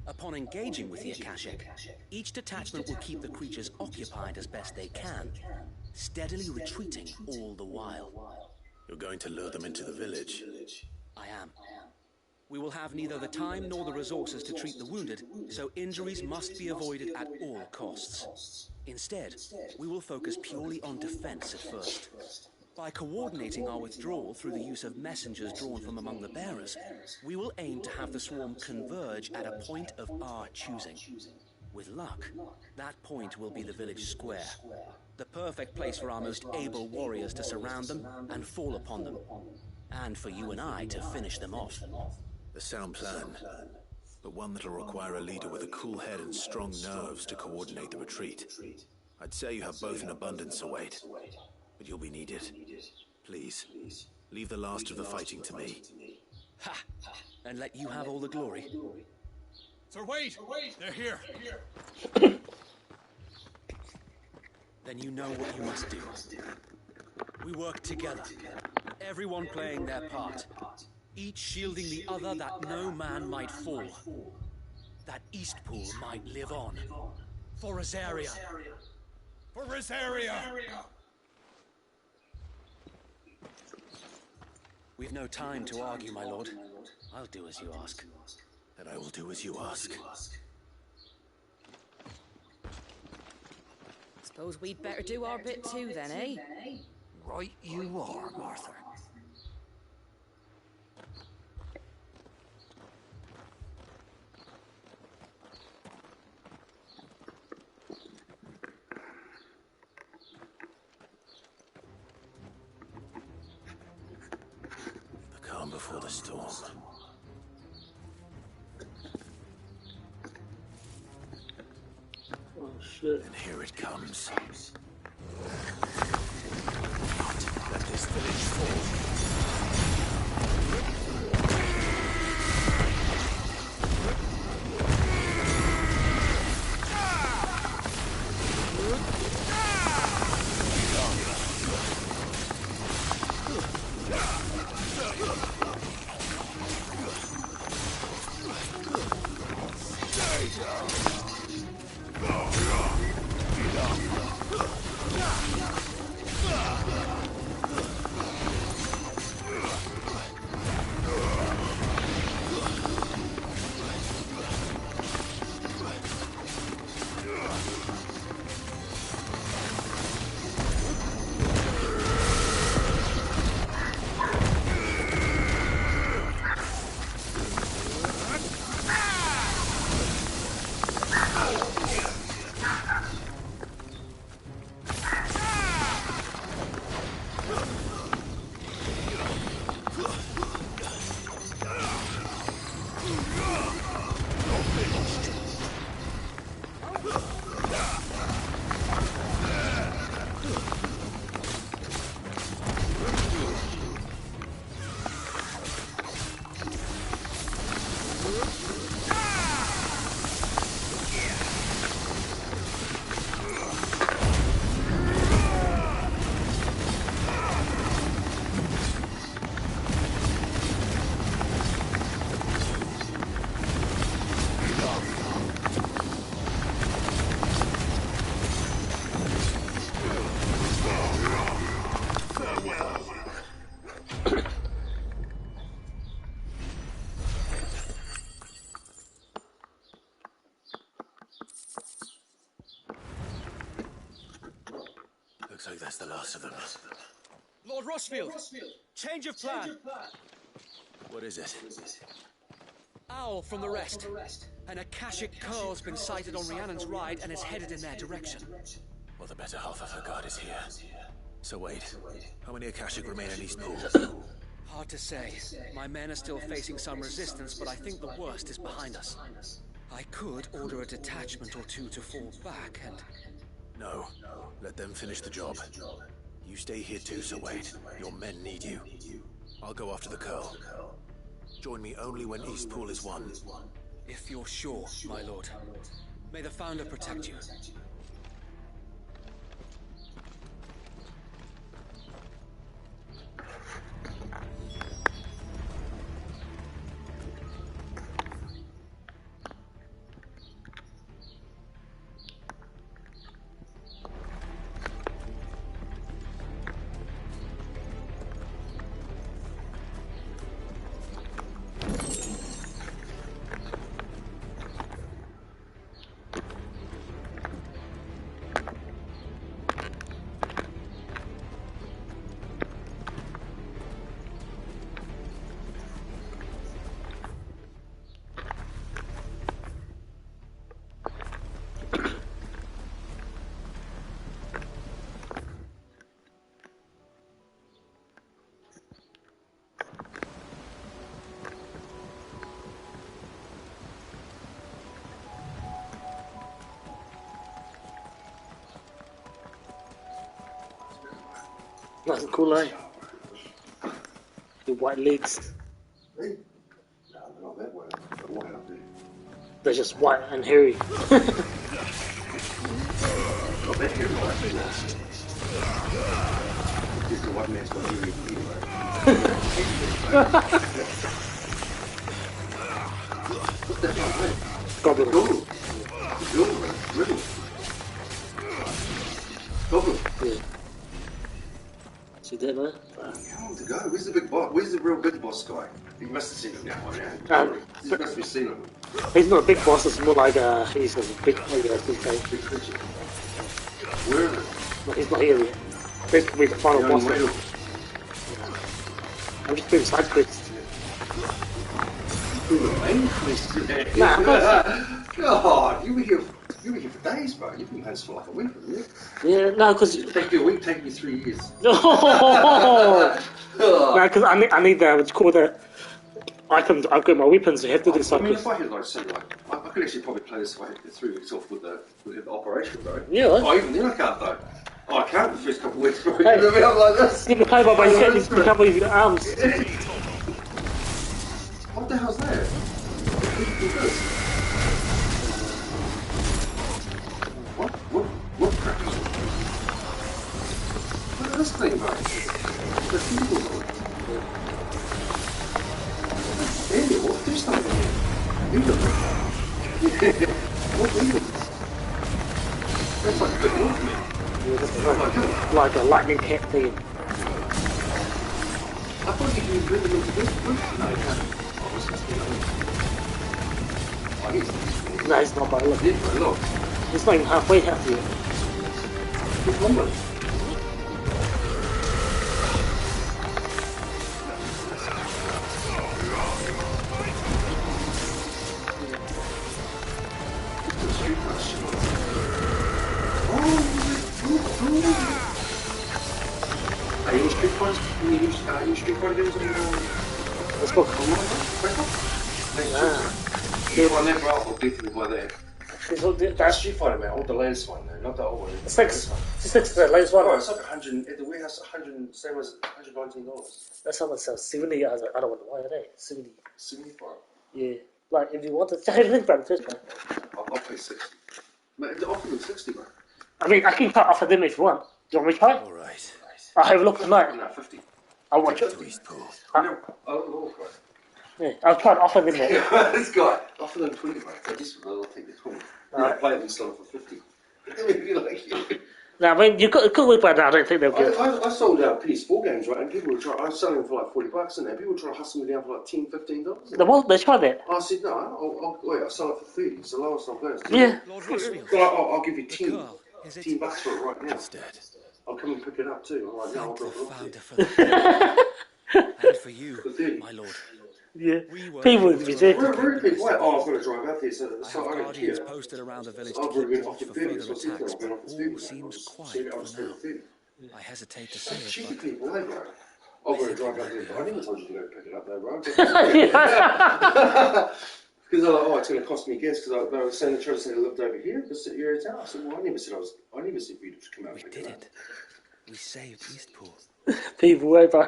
Speaker 8: Upon engaging with the Akashic, each detachment will keep the creatures occupied as best they can, steadily retreating all the while.
Speaker 3: You're going to lure them into the village?
Speaker 8: I am. We will have neither the time nor the resources to treat the wounded, so injuries must be avoided at all costs. Instead, we will focus purely on defense at first. By coordinating our withdrawal through the use of messengers drawn from among the bearers, we will aim to have the swarm converge at a point of our choosing. With luck, that point will be the village square, the perfect place for our most able warriors to surround them and fall upon them, and for you and I to finish them off.
Speaker 3: A sound plan, but one that'll require a leader with a cool head and strong nerves to coordinate the retreat. I'd say you have both in abundance, Await, but you'll be needed. Please, leave the last of the fighting to me.
Speaker 8: Ha! And let you have all the glory.
Speaker 9: Sir Wade! They're here!
Speaker 8: Then you know what you must do. We work together, everyone playing their part, each shielding the other that no man might fall, that Eastpool might live on. For Rosaria!
Speaker 9: For Rosaria!
Speaker 8: We've no time to argue, my lord. I'll do as you ask.
Speaker 3: And I will do as you ask.
Speaker 5: Suppose we'd better do our bit too then, eh?
Speaker 2: Right you are, Martha.
Speaker 3: The calm before the storm.
Speaker 6: Oh shit.
Speaker 3: And here it comes. Not let this village fall. Looks like that's the last of them.
Speaker 8: Lord Rossfield, change of plan.
Speaker 3: What is it?
Speaker 8: Owl from the rest. An Akashic Curl's been sighted on Rhiannon's ride and is headed in their direction.
Speaker 3: Well, the better half of her guard is here. So wait, how many Akashic remain in East Pool?
Speaker 8: Hard to say. My men are still facing some resistance, but I think the worst is behind us. I could order a detachment or two to fall back and...
Speaker 3: No, let them finish the job. You stay here too, so wait. Your men need you. I'll go after the Curl. Join me only when East Pool is won.
Speaker 8: If you're sure, my lord. May the Founder protect you.
Speaker 6: Nice and cool, eh? The white legs.
Speaker 7: Hey? No, they're not that white. They're white up there.
Speaker 6: They're just white and hairy.
Speaker 7: Not that hairy, white. Just the white man's got hairy feet, What the hell, mate?
Speaker 6: Goblin.
Speaker 7: Goblin. Goblin. Riddle. Goblin.
Speaker 6: Yeah. See that, man?
Speaker 7: How long to go? Where's the big boss? Where's the real big boss guy? You must have seen him now, man. You must have seen him.
Speaker 6: He's not a big boss, it's more like he's a big,
Speaker 7: Big creature. Where is it?
Speaker 6: no, he's not here yet. This will be the final boss.
Speaker 7: Wait.
Speaker 6: I'm just doing side quests.
Speaker 7: Nah, I'm not. God, you were here for days, bro. You've been host for like a week, haven't you?
Speaker 6: Yeah, no, because...
Speaker 7: It'll take you a week, take you 3 years.
Speaker 6: No, because I need what you call that. I can upgrade my weapons. I have to do side
Speaker 7: I mean,
Speaker 6: quests.
Speaker 7: if I had like, say, like, I could actually probably play this if I had 3 weeks off with the operation, bro.
Speaker 6: Yeah.
Speaker 7: Oh, even then I can't though. Oh, I can't the first couple of weeks, bro.
Speaker 6: Hey.
Speaker 7: You know, I'm like this.
Speaker 6: You can play by you can't move your arms.
Speaker 7: What the hell's that? What is this? What crap is it? Look at this thing, bro. The people. Andy, what? Do something here. You look. What is it? That's like a big wolf, man.
Speaker 6: Yeah, this is like a lightning cat thing.
Speaker 7: I thought you could really look at this. No, you can't. Oh, what's this thing? Oh, he's
Speaker 6: No, it's not by look.
Speaker 7: yeah, bro, look.
Speaker 6: It's not even halfway happy yet.
Speaker 7: What's wrong with it? Are you in Street Fighter? Can you use Street Fighter games on your
Speaker 6: Let's go.
Speaker 7: online?
Speaker 6: Yeah.
Speaker 7: One there, bro. I'll definitely buy that. That's Street Fighter, man. All the latest one, though, not the old one.
Speaker 6: It's like the latest one.
Speaker 7: Oh, it's like 100 at the warehouse. 100, same as $119.
Speaker 6: That's how much sells 70. I don't know why are they 70.
Speaker 7: 75.
Speaker 6: Yeah. Like if you want to think about it first, man.
Speaker 7: I'll pay 60. Man, they're offering 60, bro.
Speaker 6: I mean, I can offer them if you want. Do you want me to try?
Speaker 3: All right.
Speaker 6: I'll have a look tonight.
Speaker 7: No, 50.
Speaker 6: I'll watch it.
Speaker 3: To East Pool.
Speaker 7: Oh,
Speaker 6: Yeah, I'll try and offer them that.
Speaker 7: this guy. Offer them 20, bro. I guess I'll take the 20. Yeah, play it and sell it for 50.
Speaker 6: No, I mean, you could work by now. I don't think they'll get it.
Speaker 7: I sold PS4 games, right? And people were trying. I was selling them for like $40, and people were trying to hustle me down for like $10, $15.
Speaker 6: They try that.
Speaker 7: I said no. I'll sell it for 30. It's the lowest I'll go.
Speaker 6: Yeah.
Speaker 8: Lord Rossfield,
Speaker 7: I'll give you
Speaker 8: the
Speaker 7: 10.
Speaker 8: Curl, is it?
Speaker 7: $10 for it right now.
Speaker 3: It's dead.
Speaker 7: I'll come and pick it up too. All right, now I'll
Speaker 8: Thank the
Speaker 7: drop it off.
Speaker 8: founder for the and for you, my lord.
Speaker 6: Yeah.
Speaker 8: We were
Speaker 6: People
Speaker 8: able
Speaker 6: would be
Speaker 8: to
Speaker 6: there.
Speaker 7: Where are people at? Oh, I've got to drive out there. So
Speaker 8: I
Speaker 7: I
Speaker 8: have
Speaker 7: got
Speaker 8: guardians
Speaker 7: here.
Speaker 8: posted around the village
Speaker 7: I've
Speaker 8: to
Speaker 7: already
Speaker 8: keep
Speaker 7: been off
Speaker 8: watch
Speaker 7: the
Speaker 8: for
Speaker 7: 30,
Speaker 8: further
Speaker 7: so
Speaker 8: attacks,
Speaker 7: I've been
Speaker 8: but
Speaker 7: off the
Speaker 8: all
Speaker 7: 30.
Speaker 8: seems
Speaker 7: So
Speaker 8: quiet
Speaker 7: I was
Speaker 8: for now.
Speaker 7: 30.
Speaker 8: I hesitate to say it,
Speaker 7: Cheeky
Speaker 8: but
Speaker 7: people, eh, bro? I've got to drive out there. I never told you to go pick it up, though, bro. Because they're like, oh, it's going to cost me gas because they were saying the church said they lived over here, opposite your town. I said, well, I never said for you to come out and
Speaker 8: we
Speaker 7: pick
Speaker 8: did
Speaker 7: it up.
Speaker 8: it. We saved Eastpool.
Speaker 6: People, eh, bro?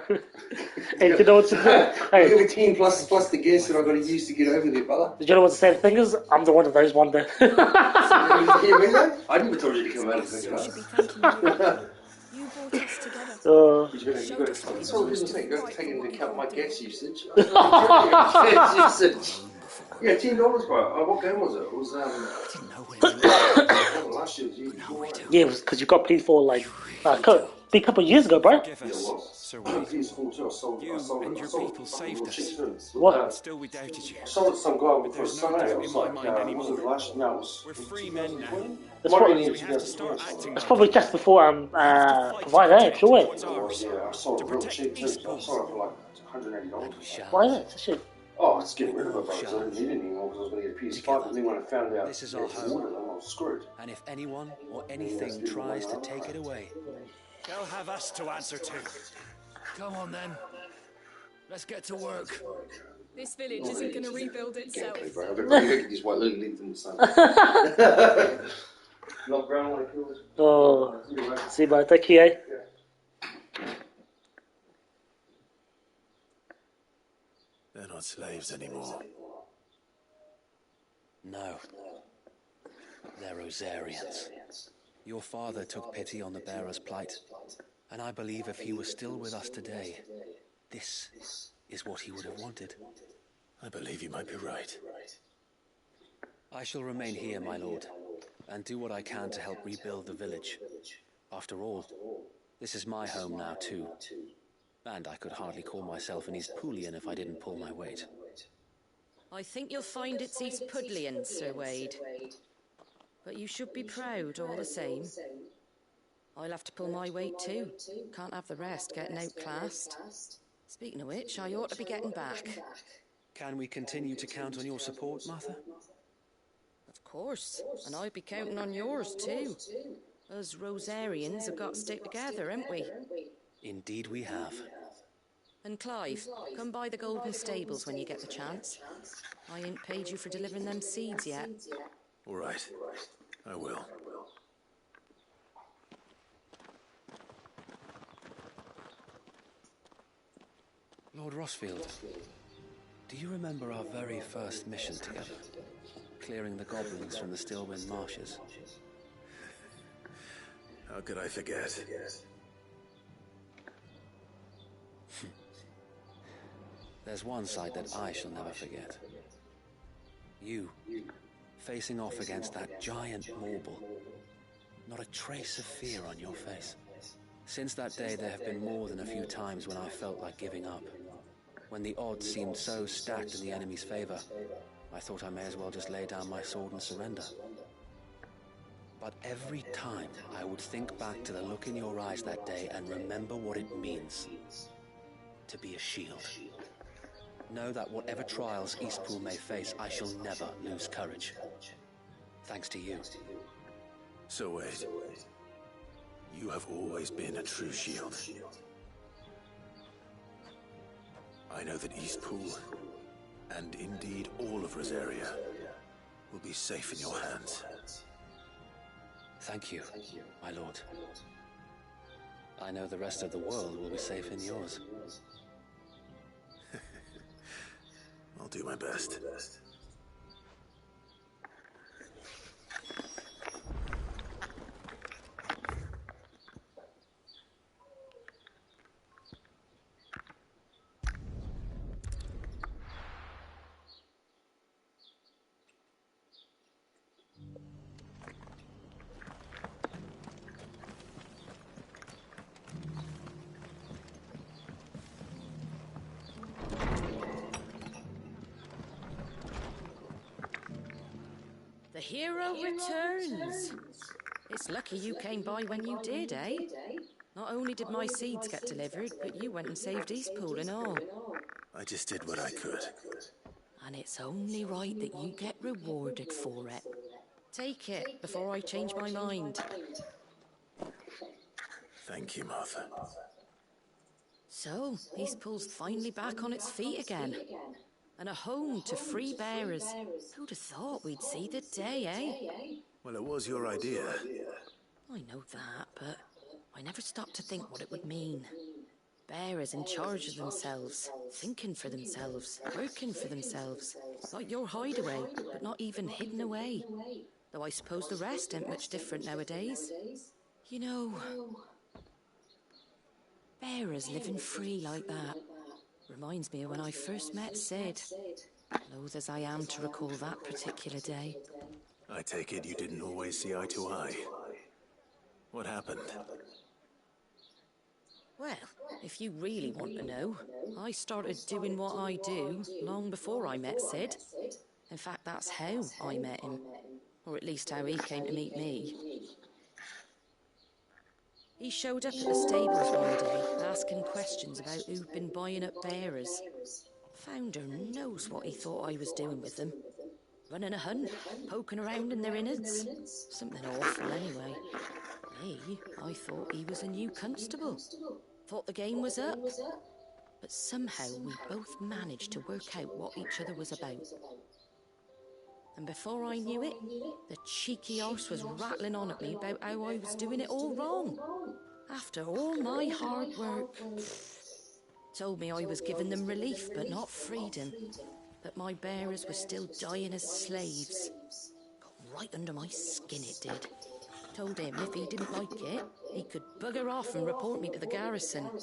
Speaker 6: Hey, do you know what to do? Hey,
Speaker 7: 15 plus the gas that I've got to use to get over there, brother.
Speaker 6: do you know what the sad thing is? I'm the one of those one day.
Speaker 7: You hear me, though? I never told you to come out and pick it
Speaker 10: You
Speaker 7: up.
Speaker 10: should be thanking you. You brought us together.
Speaker 7: Showed us what
Speaker 10: it means to
Speaker 7: take
Speaker 10: fight
Speaker 7: take
Speaker 10: for
Speaker 7: into
Speaker 10: what we
Speaker 7: account my
Speaker 10: hold dear.
Speaker 7: gas usage. Gas usage. Yeah, $10, bro. What game was it? It was
Speaker 8: I didn't know when it was.
Speaker 7: last year's.
Speaker 8: Now we do.
Speaker 6: Yeah, because you got PS4 like a couple of years ago, bro.
Speaker 8: Forgive
Speaker 7: Yeah, it
Speaker 8: us,
Speaker 7: was.
Speaker 8: Sir Wade.
Speaker 7: PS4 too. I sold
Speaker 8: You
Speaker 7: it.
Speaker 8: and your people saved us.
Speaker 6: What?
Speaker 8: Still, we doubted you.
Speaker 7: I sold it to some guy for a
Speaker 8: there's no
Speaker 7: Sunday.
Speaker 8: doubt
Speaker 7: It
Speaker 8: in
Speaker 7: was
Speaker 8: my
Speaker 7: like,
Speaker 8: mind
Speaker 7: was
Speaker 8: anymore.
Speaker 7: it last? No, it was.
Speaker 8: We're free men now.
Speaker 6: That's what-
Speaker 8: So we have to start acting.
Speaker 6: It's probably just before Provide, eh? I'm sure.
Speaker 8: What's ours?
Speaker 7: Yeah, I sold it real
Speaker 8: protect
Speaker 7: cheap too.
Speaker 8: Eastpool.
Speaker 7: I sold it for like $180.
Speaker 8: We shall.
Speaker 6: Why is it? Shit.
Speaker 7: Oh, it's getting rid of it, bro. Because I didn't need it anymore because I was going to get a PS5. And then when I found out
Speaker 8: This is our
Speaker 7: it's
Speaker 8: home.
Speaker 7: ordered, I was screwed.
Speaker 8: And if anyone or anything tries to take it away,
Speaker 9: They'll have us to answer to. Come on then. Let's get to work.
Speaker 10: This village isn't going to rebuild itself.
Speaker 7: Gameplay, bro. I better get these white little leaves in the sun. Not brown like yours.
Speaker 6: Oh, see, bro. Thank you, eh?
Speaker 3: They're not slaves anymore.
Speaker 8: no. They're Rosarians. Your father took pity on the bearer's plight, and I believe if he was still with us today, this is what he would have wanted.
Speaker 3: I believe you might be right.
Speaker 8: I shall remain here, my lord, and do what I can to help rebuild the village. After all, this is my home now too, and I could hardly call myself an Eastpoolian if I didn't pull my weight.
Speaker 5: I think you'll find it's Eastpudlian, Sir Wade. But you should be proud all the same. I'll have to pull my weight too. Can't have the rest getting outclassed. Speaking of which, I ought to be getting back.
Speaker 8: Can we continue to count on your support, Martha?
Speaker 5: Of course, and I'll be counting on yours too. Us Rosarians have got to stick together, haven't we?
Speaker 8: Indeed we have.
Speaker 5: And Clive, come by the Golden Stables when you get the chance. I ain't paid you for delivering them seeds yet.
Speaker 3: All right. I will.
Speaker 8: Lord Rossfield, do you remember our very first mission together? Clearing the goblins from the Stillwind marshes?
Speaker 3: How could I forget?
Speaker 8: There's one sight that I shall never forget. You, facing off against that giant Morble. Not a trace of fear on your face. Since that day, there have been more than a few times when I felt like giving up. When the odds seemed so stacked in the enemy's favor, I thought I may as well just lay down my sword and surrender. But every time, I would think back to the look in your eyes that day and remember what it means to be a shield. Know that whatever trials Eastpool may face, I shall never lose courage. Thanks to you.
Speaker 3: So Wade, you have always been a true shield. I know that Eastpool, and indeed all of Rosaria, will be safe in your hands.
Speaker 8: Thank you, my lord. I know the rest of the world will be safe in yours.
Speaker 3: I'll do my best.
Speaker 5: The hero returns. It's It's lucky you came by when you did, eh? Not only did my seeds get delivered, but you went and saved Eastpool and all.
Speaker 3: I just did what I could.
Speaker 5: And it's only right that you get rewarded for it. Take it before I change my mind.
Speaker 3: Thank you, Martha.
Speaker 5: So, Eastpool's finally back on its feet again. And a home to free bearers. Who'd have thought we'd see the day, eh?
Speaker 3: Well, it was your idea.
Speaker 5: I know that, but I never stopped to think what it would mean. Bearers in charge of themselves, thinking for themselves, working for themselves. Like your hideaway, but not even hidden away. Though I suppose the rest ain't much different nowadays. You know, bearers living free like that reminds me of when I first met Sid. Loath as I am to recall that particular day.
Speaker 3: I take it you didn't always see eye to eye. What happened?
Speaker 5: Well, if you really want to know, I started doing what I do long before I met Sid. In fact, that's how I met him. Or at least how he came to meet me. He showed up at the stables one day, asking questions about who'd been buying up bearers. Founder knows what he thought I was doing with them. Running a hunt, poking around in their innards. Something awful anyway. Me, I thought he was a new constable. Thought the game was up. But somehow we both managed to work out what each other was about. And before I knew it, the cheeky horse was rattling on at me about how I was doing it all wrong. After all my hard work. Told me I was giving them relief, but not freedom. That my bearers were still dying as slaves. Got right under my skin, it did. Told him if he didn't like it, he could bugger off and report me to the garrison. And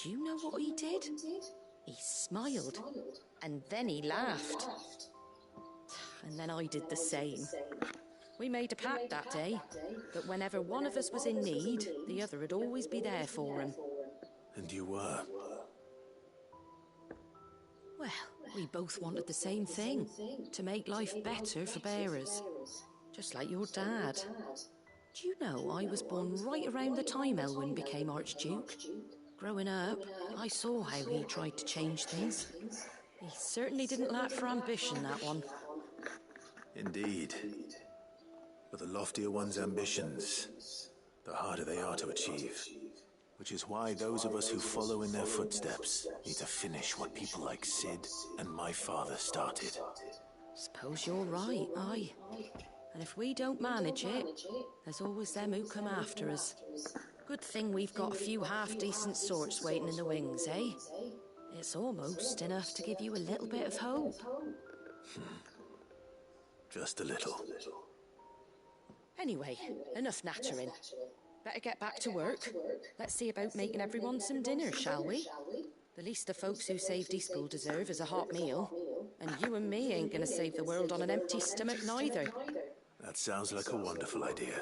Speaker 5: do you know what he did? He smiled, and then he laughed. And then I did the same. We made a pact that day, that whenever one of us was in need, the other would always be there for him.
Speaker 3: And you were?
Speaker 5: Well, we both wanted the same thing, to make life better for bearers. Just like your dad. Do you know I was born right around the time Elwyn became Archduke? Growing up, I saw how he tried to change things. He certainly didn't lack for ambition, that one.
Speaker 3: Indeed. But the loftier one's ambitions, the harder they are to achieve. Which is why those of us who follow in their footsteps need to finish what people like Sid and my father started.
Speaker 5: Suppose you're right, aye. And if we don't manage it, there's always them who come after us. Good thing we've got a few half-decent sorts waiting in the wings, eh? It's almost enough to give you a little bit of hope.
Speaker 3: Just a little.
Speaker 5: Anyway, enough nattering. Better get back to work. Let's see about making everyone some dinner, shall we? The least the folks who saved Eastpool deserve is a hot meal. And you and me ain't gonna save the world on an empty stomach neither.
Speaker 3: That sounds like a wonderful idea.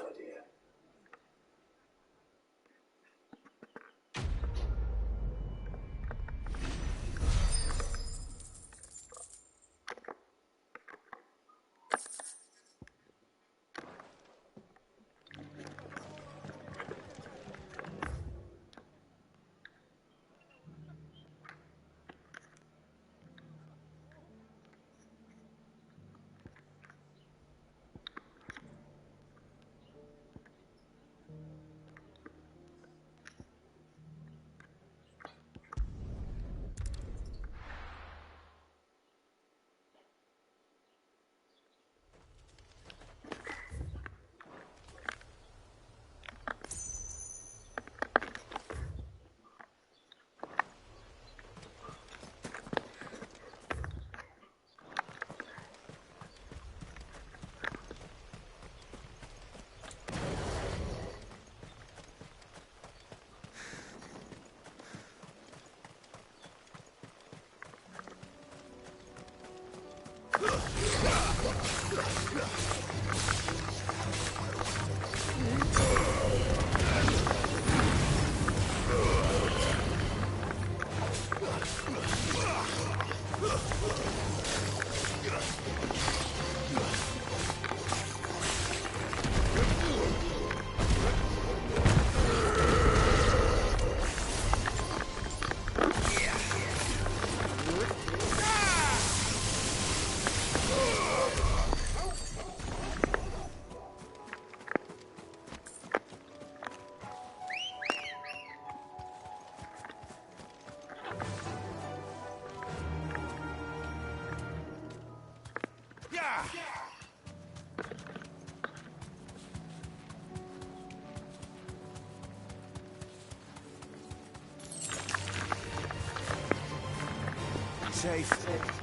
Speaker 3: safe.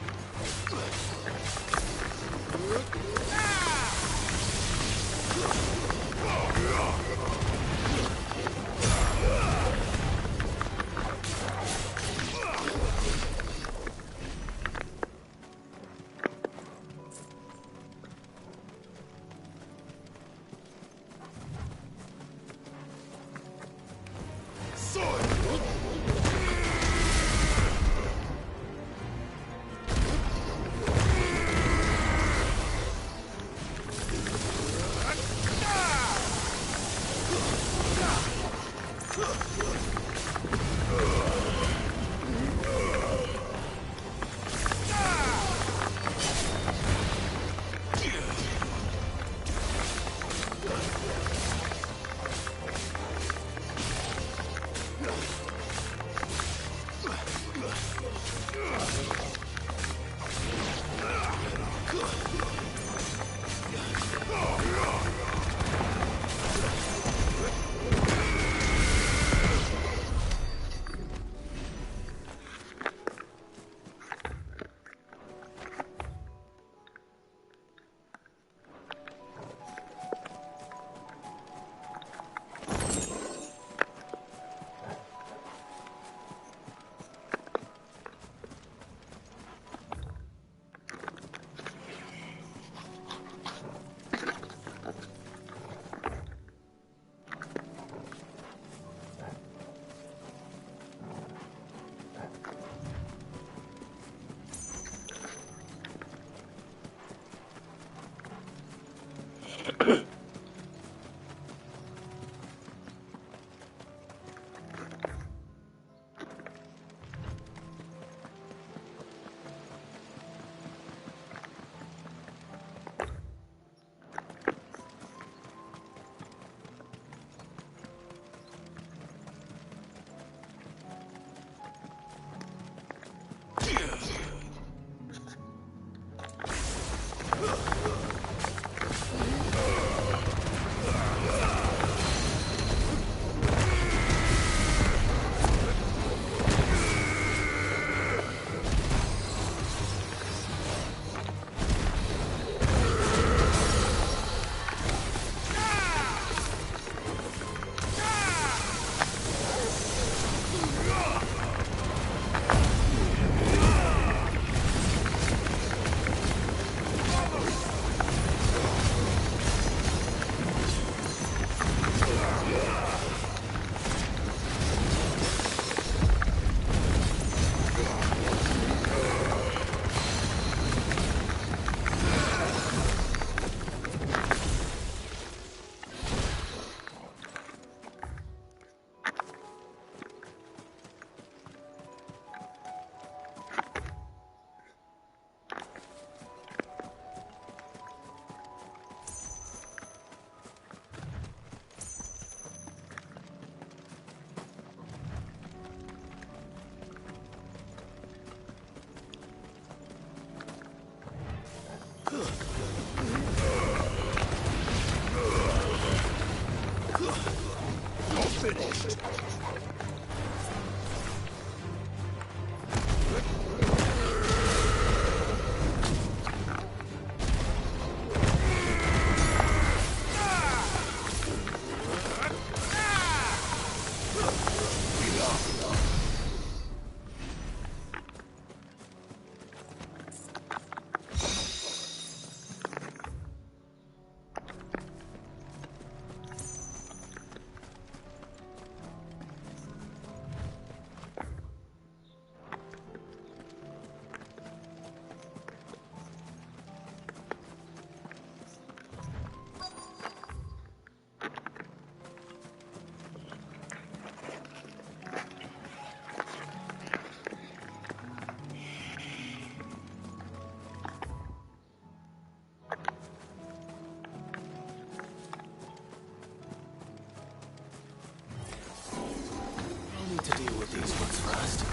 Speaker 3: To deal with these ones first.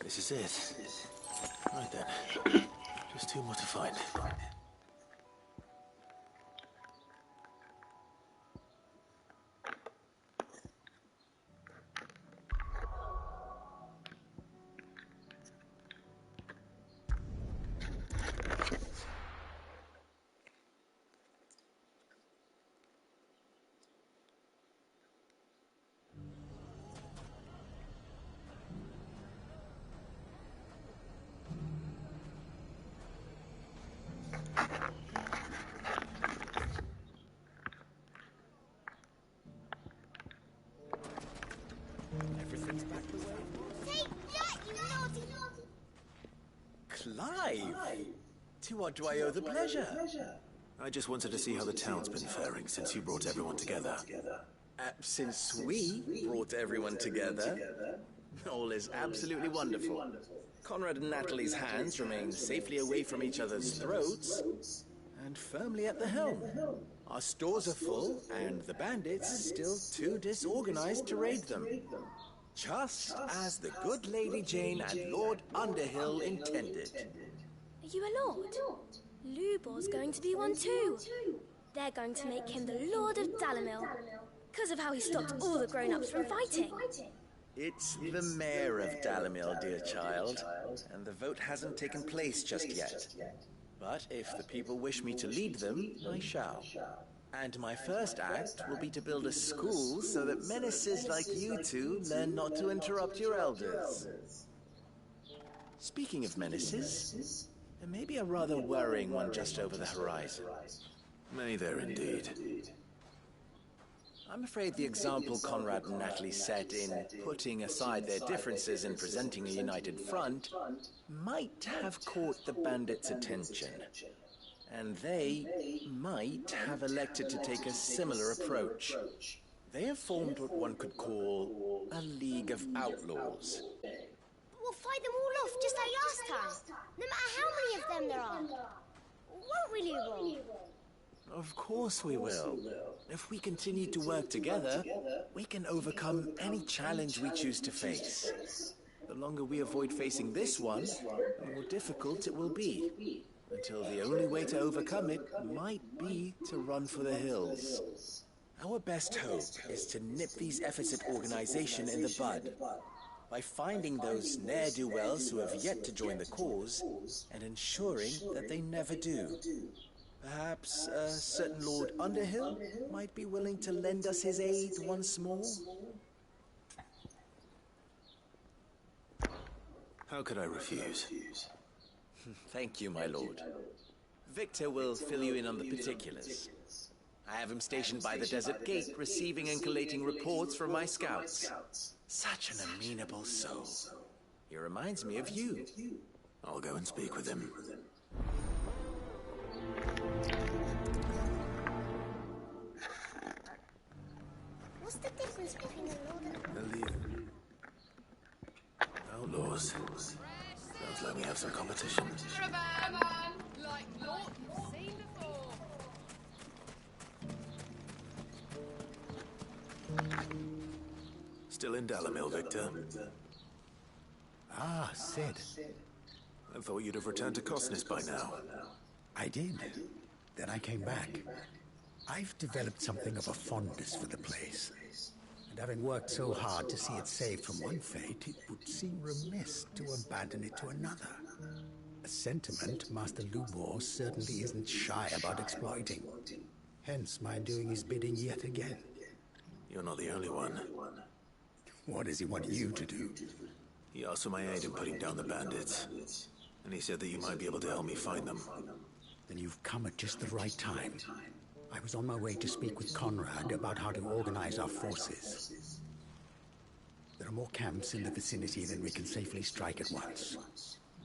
Speaker 3: This is it. Right then. Just two more to find.
Speaker 4: Everything's back the way.
Speaker 11: Take that, you naughty...
Speaker 3: Clive! To what do I owe the pleasure? I just wanted to see how the town's been faring since you brought everyone together.
Speaker 12: Since we brought everyone together, all is absolutely wonderful. Conrad and Natalie's hands remain safely away from each other's throats and firmly at the helm. Our stores are full, and the bandits still too disorganized to raid them. Just as the good Lady Jane and Lord Underhill intended.
Speaker 11: Are you a lord? Lubor's going to be one too. They're going to make him the Lord of Dalamil, because of how he stopped all the grown-ups from fighting.
Speaker 12: It's the mayor of Dalamil, dear child, and the vote hasn't taken place just yet. But if the people wish me to lead them, I shall. And my first act will be to build a school so that menaces like you two learn not to interrupt your elders. Speaking of menaces, there may be a rather worrying one just over the horizon.
Speaker 3: May there indeed.
Speaker 12: I'm afraid the example Conrad and Natalie set in putting aside their differences and presenting a united front might have caught the bandits' attention. And they might have elected to take a similar approach. They have formed what one could call a League of Outlaws.
Speaker 11: We'll fight them all off just like last time, no matter how many of them there are. Won't we, Lubor?
Speaker 12: Of course we will. If we continue to work together, we can overcome any challenge we choose to face. The longer we avoid facing this one, the more difficult it will be. Until the only way to overcome it might be to run for the hills. Our best hope is to nip these efforts at organization in the bud by finding those ne'er-do-wells who have yet to join the cause and ensuring that they never do. Perhaps a certain Lord Underhill might be willing to lend us his aid once more?
Speaker 3: How could I refuse?
Speaker 12: Thank you, my lord. Victor will fill you in on the particulars. I have him stationed by the desert gate, receiving and collating reports from my scouts. Such an amenable soul. He reminds me of you.
Speaker 3: I'll go and speak with him.
Speaker 11: What's the difference between a lord and
Speaker 3: The League. Outlaws. Sounds like we have some competition.
Speaker 5: Caravan, like naught you've seen before.
Speaker 3: Still in Dalamil, Victor?
Speaker 13: Ah, Sid.
Speaker 3: I thought you'd have returned to Cosnis by now.
Speaker 13: I did. Then I came back. I've developed something of a fondness for the place. And having worked so hard to see it saved from one fate, it would seem remiss to abandon it to another. A sentiment Master Lubor certainly isn't shy about exploiting. Hence my doing his bidding yet again.
Speaker 3: You're not the only one.
Speaker 13: What does he want you to do?
Speaker 3: He asked for my aid in putting down the bandits. And he said that you might be able to help me find them.
Speaker 13: Then you've come at just the right time. I was on my way to speak with Conrad about how to organize our forces. There are more camps in the vicinity than we can safely strike at once.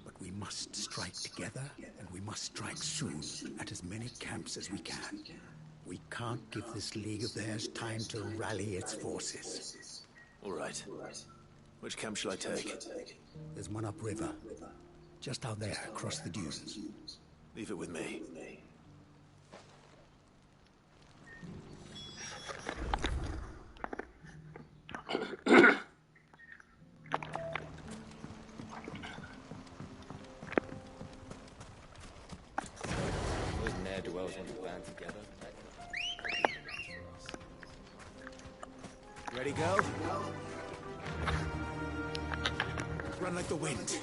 Speaker 13: But we must strike together, and we must strike soon at as many camps as we can. We can't give this league of theirs time to rally its forces.
Speaker 3: All right. Which camp shall I take?
Speaker 13: There's one upriver. Just out there, across the dunes.
Speaker 3: Leave it with me.
Speaker 4: was when we band together.
Speaker 12: Ready, go? Run like the wind.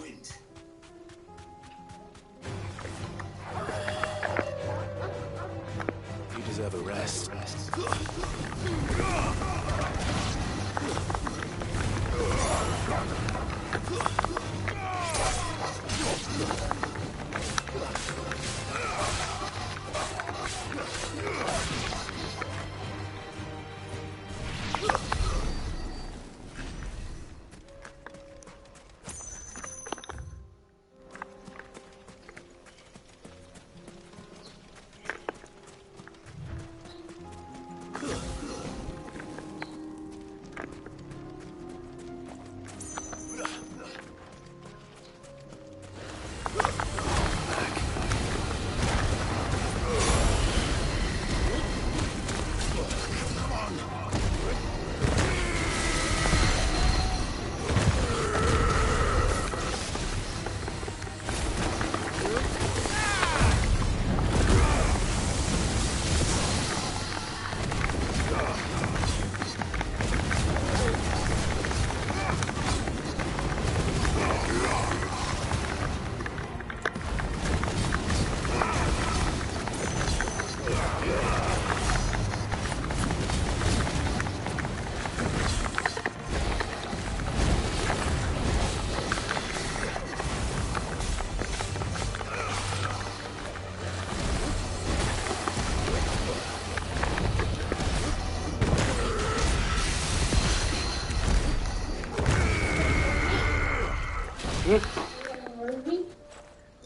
Speaker 3: You deserve a rest.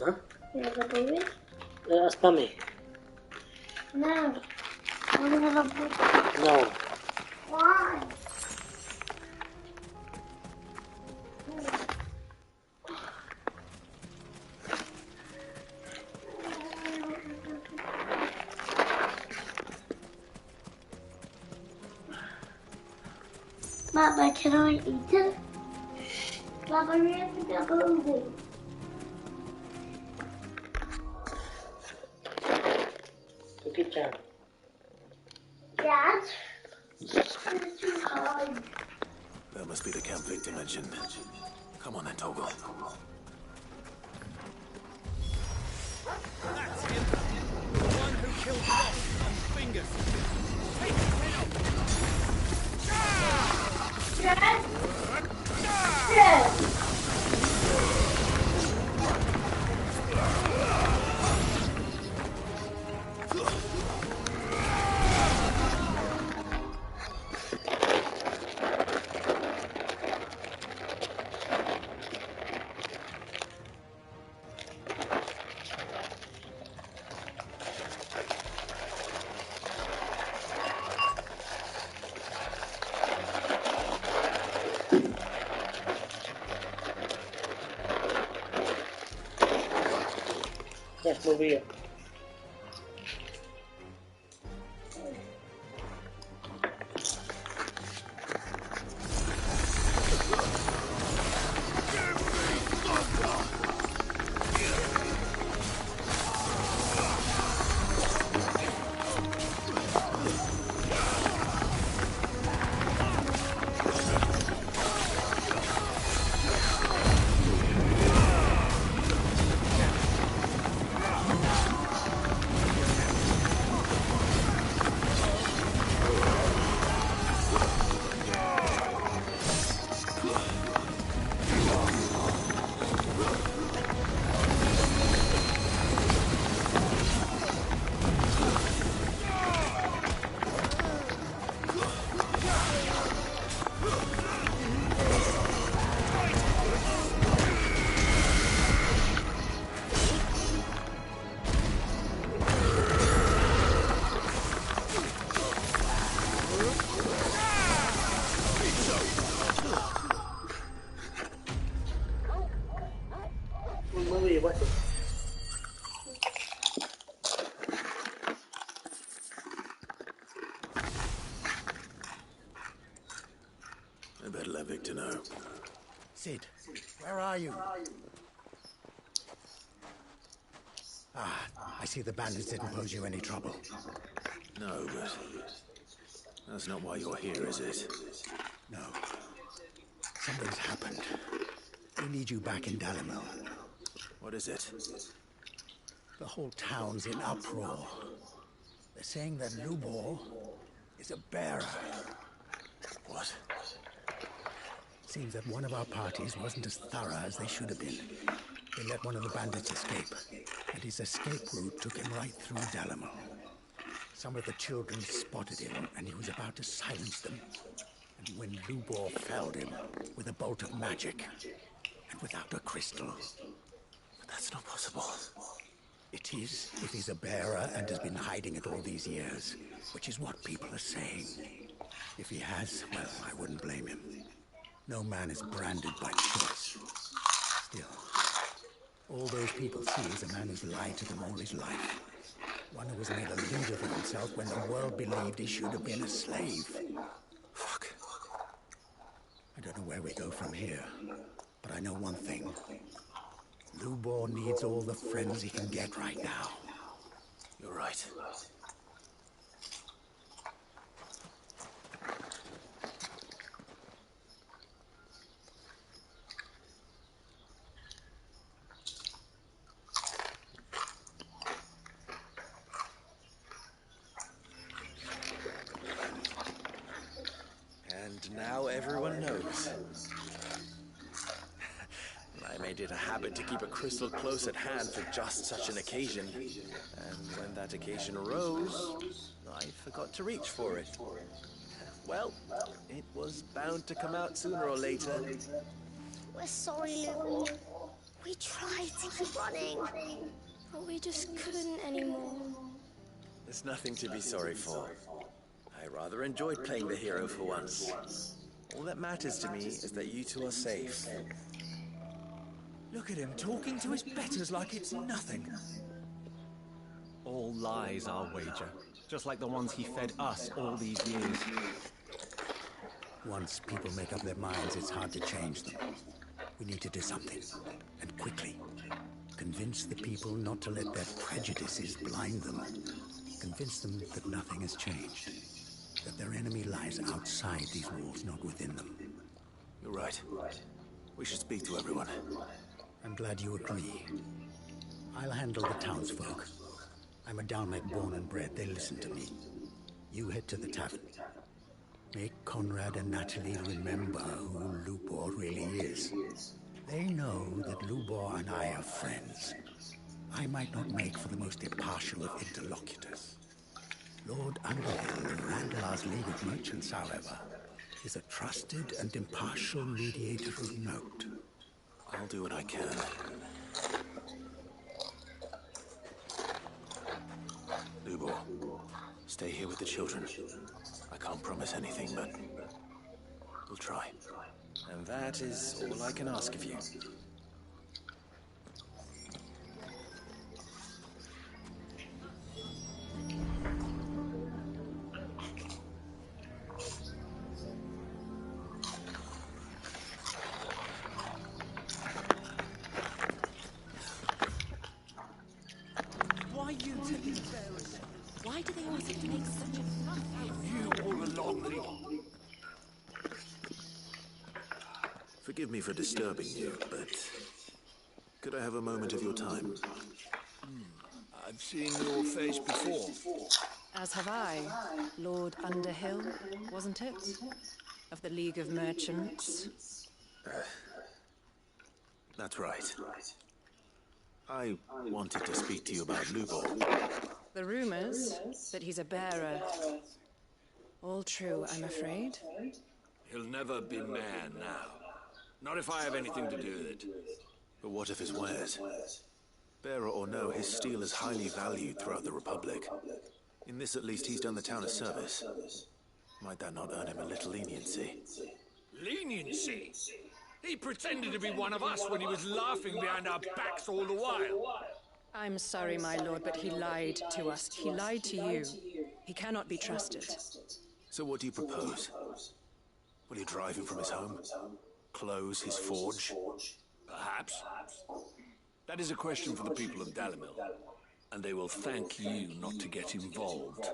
Speaker 6: Huh?
Speaker 11: You have a movie?
Speaker 6: That's mummy.
Speaker 11: No. I want to have a movie.
Speaker 6: No.
Speaker 11: Why? Mama, can I eat it? Mama, we have to get a movie.
Speaker 6: Cookie jam.
Speaker 11: Dad? It's too hard.
Speaker 3: That must be the camp Victor mentioned. Come on then, Toggle.
Speaker 9: That's him. The one who killed Ross and Fingers. Take him out.
Speaker 11: Dad? Dad?
Speaker 6: Yes, over here. What?
Speaker 3: I better let Victor know.
Speaker 13: Sid, where are you? Ah, I see the bandits didn't pose you any trouble.
Speaker 3: No, but that's not why you're here, is it?
Speaker 13: No. Something's happened. We need you back in Dalimil.
Speaker 3: What is it?
Speaker 13: The whole town's in uproar. They're saying that Lubor is a bearer.
Speaker 3: What?
Speaker 13: Seems that one of our parties wasn't as thorough as they should have been. They let one of the bandits escape, and his escape route took him right through Dalimil. Some of the children spotted him, and he was about to silence them. And when Lubor felled him with a bolt of magic, and without a crystal.
Speaker 3: But that's not possible.
Speaker 13: It is if he's a bearer and has been hiding it all these years, which is what people are saying. If he has, well, I wouldn't blame him. No man is branded by choice. Still, all those people see is a man who's lied to them all his life. One who has made a leader for himself when the world believed he should have been a slave.
Speaker 3: Fuck.
Speaker 13: I don't know where we go from here, but I know one thing. Lubor needs all the friends he can get right now.
Speaker 3: You're right.
Speaker 14: And now everyone knows. I made it a habit to keep a crystal close at hand for just such an occasion. And when that occasion arose, I forgot to reach for it. Well, it was bound to come out sooner or later.
Speaker 11: We're sorry, Lubor. We tried to keep running, but we just couldn't anymore.
Speaker 14: There's nothing to be sorry for. I rather enjoyed playing the hero for once. All that matters to me is that you two are safe.
Speaker 9: Look at him talking to his betters like it's nothing.
Speaker 15: All lies, I'll wager. Just like the ones he fed us all these years.
Speaker 13: Once people make up their minds, it's hard to change them. We need to do something, and quickly. Convince the people not to let their prejudices blind them. Convince them that nothing has changed. That their enemy lies outside these walls, not within them.
Speaker 3: You're right. We should speak to everyone.
Speaker 13: I'm glad you agree. I'll handle the townsfolk. I'm a Dalmec born and bred. They listen to me. You head to the tavern. Make Conrad and Natalie remember who Lubor really is. They know that Lubor and I are friends. I might not make for the most impartial of interlocutors. Lord Underhill of Randalar's League of Merchants, however, is a trusted and impartial mediator of note.
Speaker 3: I'll do what I can. Lubor, stay here with the children. I can't promise anything, but we'll try.
Speaker 14: And that is all I can ask of you.
Speaker 5: Why you taking the bearers? Why do they always have to make such a fuss out?
Speaker 9: You all along, Lee.
Speaker 3: Forgive me for disturbing you, but could I have a moment of your time?
Speaker 9: I've seen your face before.
Speaker 16: As have I. Lord Underhill, wasn't it? Of the League of Merchants.
Speaker 3: That's right. I wanted to speak to you about Lubor.
Speaker 16: The rumors that he's a bearer. All true, I'm afraid.
Speaker 9: He'll never be mayor now. Not if I have anything to do with it.
Speaker 3: But what of his wares? Bearer or no, his steel is highly valued throughout the Republic. In this, at least, he's done the town a service. Might that not earn him a little leniency?
Speaker 9: Leniency? He pretended to be one of us when he was laughing behind our backs all the while.
Speaker 16: I'm sorry, my lord, but he lied to us. He lied to you. He cannot be trusted.
Speaker 3: So what do you propose? Will you drive him from his home? Close his forge?
Speaker 9: Perhaps. That is a question for the people of Dalimil. And they will thank you not to get involved.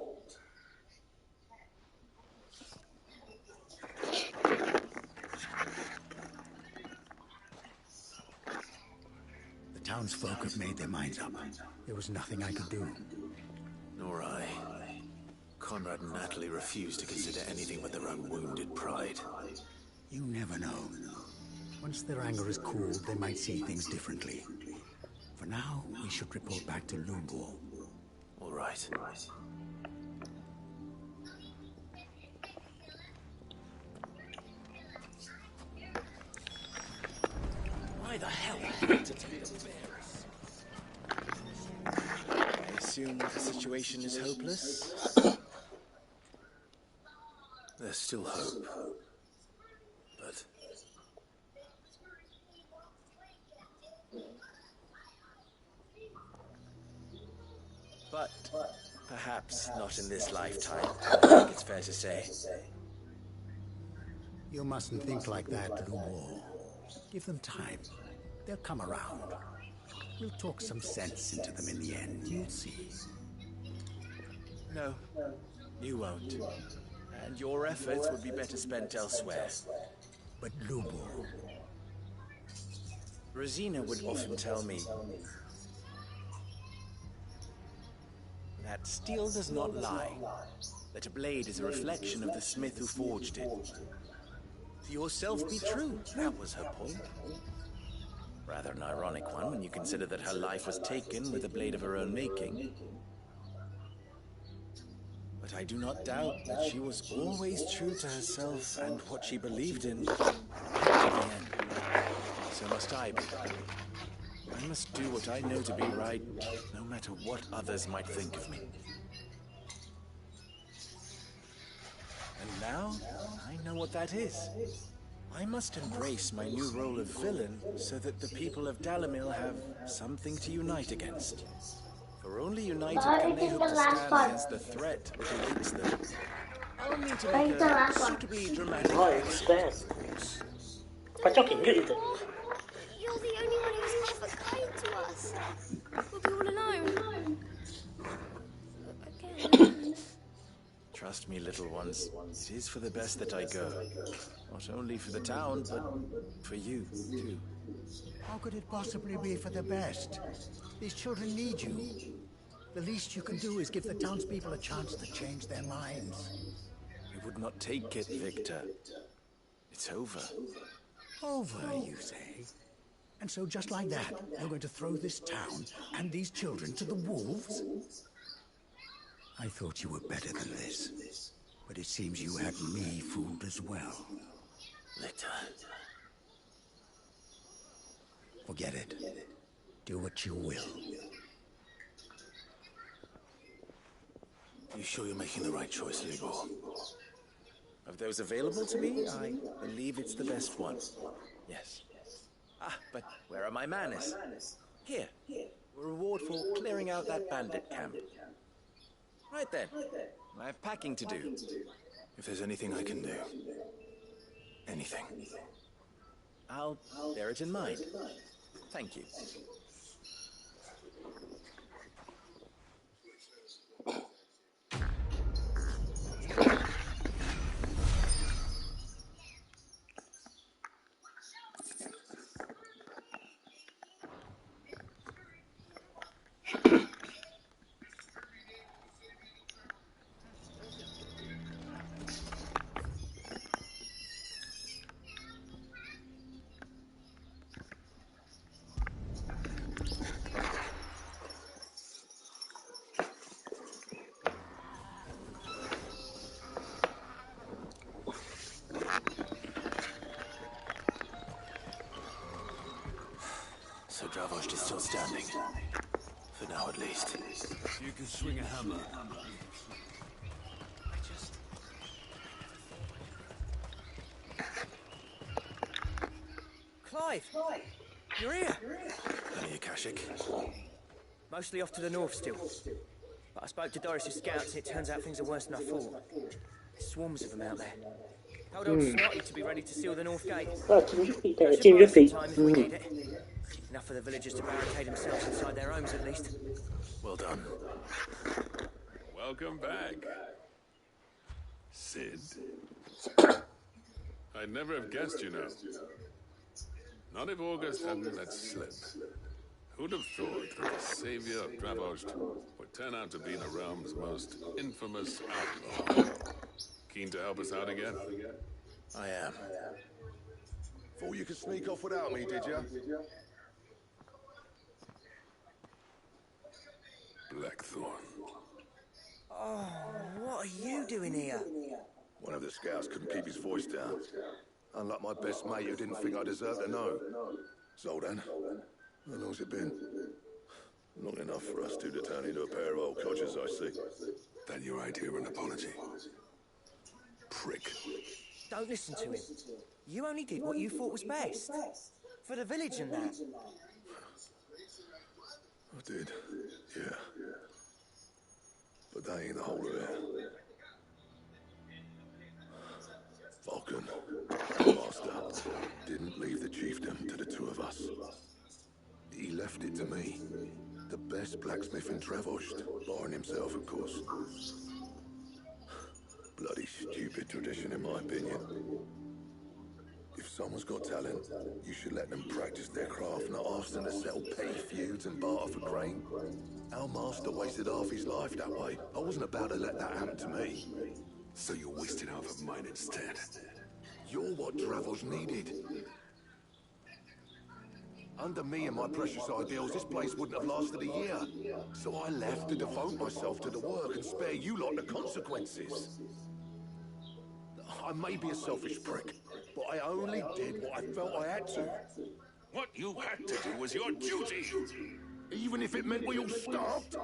Speaker 13: The townsfolk have made their minds up. There was nothing I could do.
Speaker 3: Nor I. Conrad and Natalie refused to consider anything but their own wounded pride.
Speaker 13: You never know. Once their anger is cooled, they might see things differently. For now, we should report back to Lubor.
Speaker 3: All right.
Speaker 14: Why the hell had to take the bearers? I assume the situation is hopeless?
Speaker 3: There's still hope. But...
Speaker 14: perhaps not in this lifetime, I think it's fair to say.
Speaker 13: You mustn't think like that, Lubor. Give them time. They'll come around. We'll talk some sense into them in the end, you'll see.
Speaker 14: No, you won't. And your efforts would be better spent elsewhere.
Speaker 13: But Lubor...
Speaker 14: Rosina would often tell me that steel does not lie, that a blade is a reflection of the smith who forged it. To yourself be true, that was her point. Rather an ironic one when you consider that her life was taken with a blade of her own making. But I do not doubt that she was always true to herself and what she believed in to the end. So must I be. I must do what I know to be right, no matter what others might think of me. And now, I know what that is. I must embrace my new role of villain so that the people of Dalamil have something to unite against. For only united can they hope to stand against the threat that awaits them. I'll need to make a suitably dramatic exit, of course.
Speaker 11: You're the only one who's ever kind to us. We'll be all alone. Again.
Speaker 14: Trust me, little ones, it is for the best that I go. Not only for the town, but for you, too.
Speaker 13: How could it possibly be for the best? These children need you. The least you can do is give the townspeople a chance to change their minds.
Speaker 14: I would not take it, Victor. It's over.
Speaker 13: Over, you say? And so just like that, you're going to throw this town and these children to the wolves? I thought you were better than this. But it seems you had me fooled as well.
Speaker 3: Victor.
Speaker 13: Forget it. Do what you will.
Speaker 3: You sure you're making the right choice, Lubor?
Speaker 14: Of those available to me, I believe it's the best one. Yes. Ah, but where are my manners? Here. A reward for clearing out that bandit camp. Right then. I have packing to do.
Speaker 3: If there's anything I can do. Anything.
Speaker 14: I'll bear it in mind. Thank you.
Speaker 3: So Dravost is still standing. For now, at least.
Speaker 9: You can swing a hammer.
Speaker 4: Clive! You're here!
Speaker 3: Any Akashic?
Speaker 4: Mostly off to the north still. But I spoke to Doris's scouts and it turns out things are worse than I thought. There's swarms of them out there. Told old Snotty to be ready to seal the north gate.
Speaker 6: Team Yuffie.
Speaker 4: Time if we need it. Enough for the villagers to barricade themselves inside their homes at least.
Speaker 3: Well done.
Speaker 17: Welcome back, Sid. I'd never have guessed, you know. Not if August hadn't let slip. Who'd have thought that the savior of Dravost would turn out to be the realm's most infamous outlaw? Keen to help us out again?
Speaker 3: I am.
Speaker 18: Thought you could sneak off without me, did you?
Speaker 17: Blackthorn.
Speaker 4: Oh, what are you doing here?
Speaker 18: One of the scouts couldn't keep his voice down. Unlike my best mate who didn't think I deserved to know. Zoltan, how long's it been? Long enough for us two to turn into a pair of old codgers, I see.
Speaker 17: Then your idea of an apology? Prick.
Speaker 4: Don't listen to him. You only did what you thought was best. For the village and that.
Speaker 18: I did, yeah. But that ain't the whole of it. Vulcan, the master, didn't leave the chiefdom to the two of us. He left it to me, the best blacksmith in Dravost, barring himself, of course. Bloody stupid tradition, in my opinion. If someone's got talent, you should let them practice their craft, not ask them to settle petty feuds and barter for grain. Our master wasted half his life that way. I wasn't about to let that happen to me.
Speaker 17: So you wasted half of mine instead.
Speaker 18: You're what Dravost needed. Under me and my precious ideals, this place wouldn't have lasted a year. So I left to devote myself to the work and spare you lot the consequences. I may be a selfish prick, but I only did what I felt I had to.
Speaker 9: What you had to do was your duty.
Speaker 18: Even if it meant we all starved?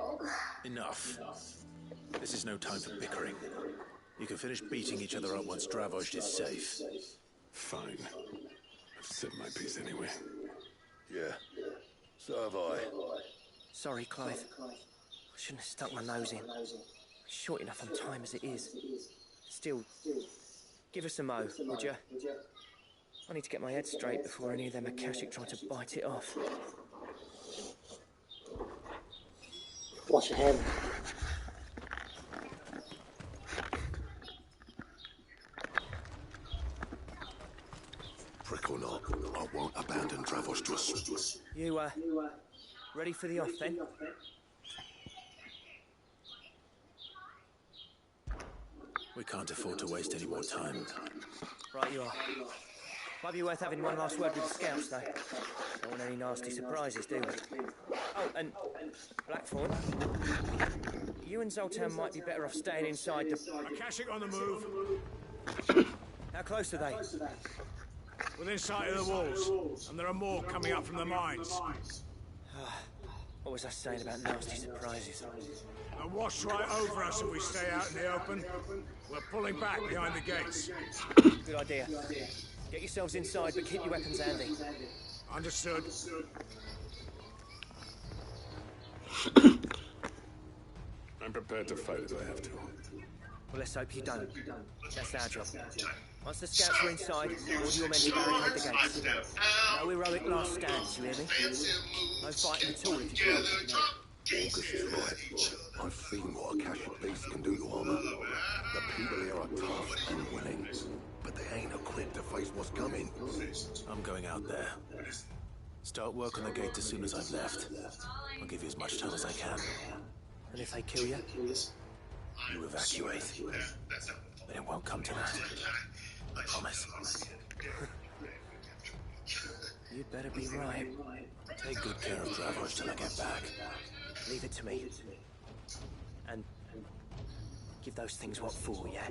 Speaker 3: Enough. This is no time for bickering. You can finish beating each other up once Dravost is safe.
Speaker 17: Fine. I've said my piece anyway.
Speaker 18: Yeah, so have I.
Speaker 4: Sorry, Clive. I shouldn't have stuck my nose in. Short enough on time as it is. Still, give us a mo, would you? I need to get my head straight before any of them Akashic try to bite it off.
Speaker 6: Wash your hand.
Speaker 18: Prick or not, I won't abandon Dravost to us.
Speaker 4: You, ready for the off, then?
Speaker 3: We can't afford to waste any more time.
Speaker 4: Right you are. Might be worth having one last word with the scouts, though. Don't want any nasty surprises, do we? Oh, and Blackthorn, you and Zoltan might be better off staying inside the...
Speaker 9: Akashic on the move.
Speaker 4: How close are they?
Speaker 9: Within sight of the walls, and there are more coming up from the mines.
Speaker 4: What was I saying about nasty surprises?
Speaker 9: They'll wash right over us if we stay out in the open. We're pulling back behind the gates.
Speaker 4: Good idea. Get yourselves inside, but keep your weapons handy.
Speaker 9: Understood.
Speaker 17: I'm prepared to fight if I have to.
Speaker 4: Well, let's hope you don't. That's our job. Once the scouts are inside, order your men to barricade the gates. No heroic last stands, you hear me? No fighting at all if you can.
Speaker 18: August is right. I've seen what Akashic beasts can do to armor. The people here are tough and willing, but they ain't equipped to face what's coming.
Speaker 3: I'm going out there. Start work on the gate as soon as I've left. I'll give you as much time as I can.
Speaker 4: And if they kill you?
Speaker 3: You evacuate. But it won't come to that. I promise.
Speaker 4: You'd better be right.
Speaker 3: Take good care of Dravost till I get back.
Speaker 4: Leave it to me. And give those things what for, yeah?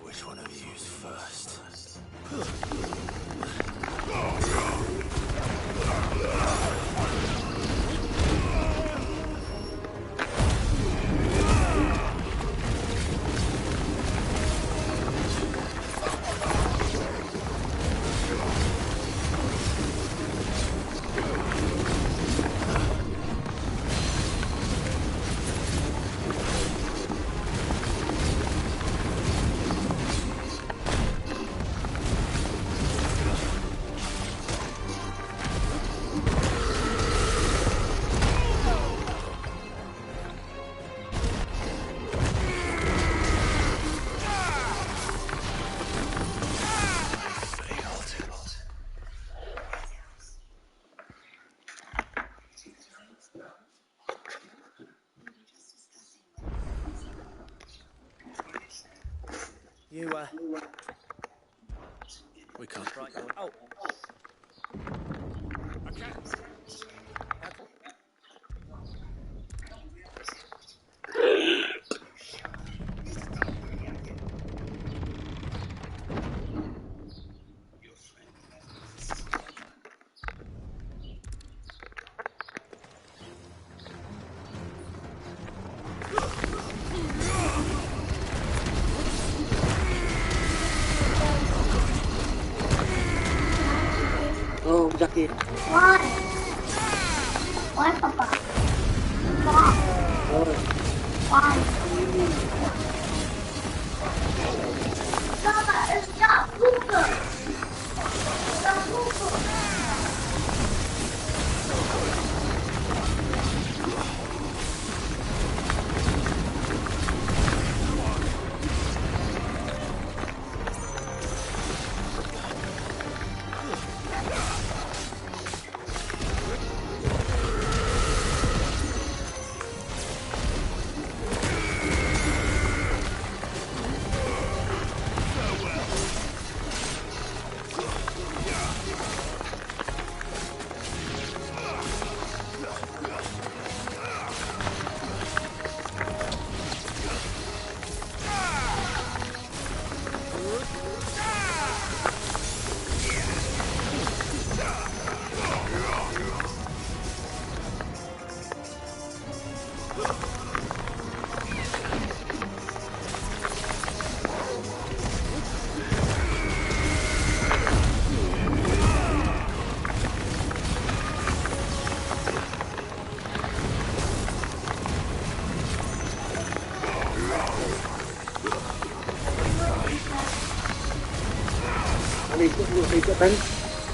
Speaker 3: Which one of you's first?
Speaker 8: We can't.
Speaker 4: Right. Oh.
Speaker 9: Okay.
Speaker 6: Oh, Jackie.
Speaker 19: Why? Why, Papa? Why? Why? Papa, it's not Luca. It's not Luca.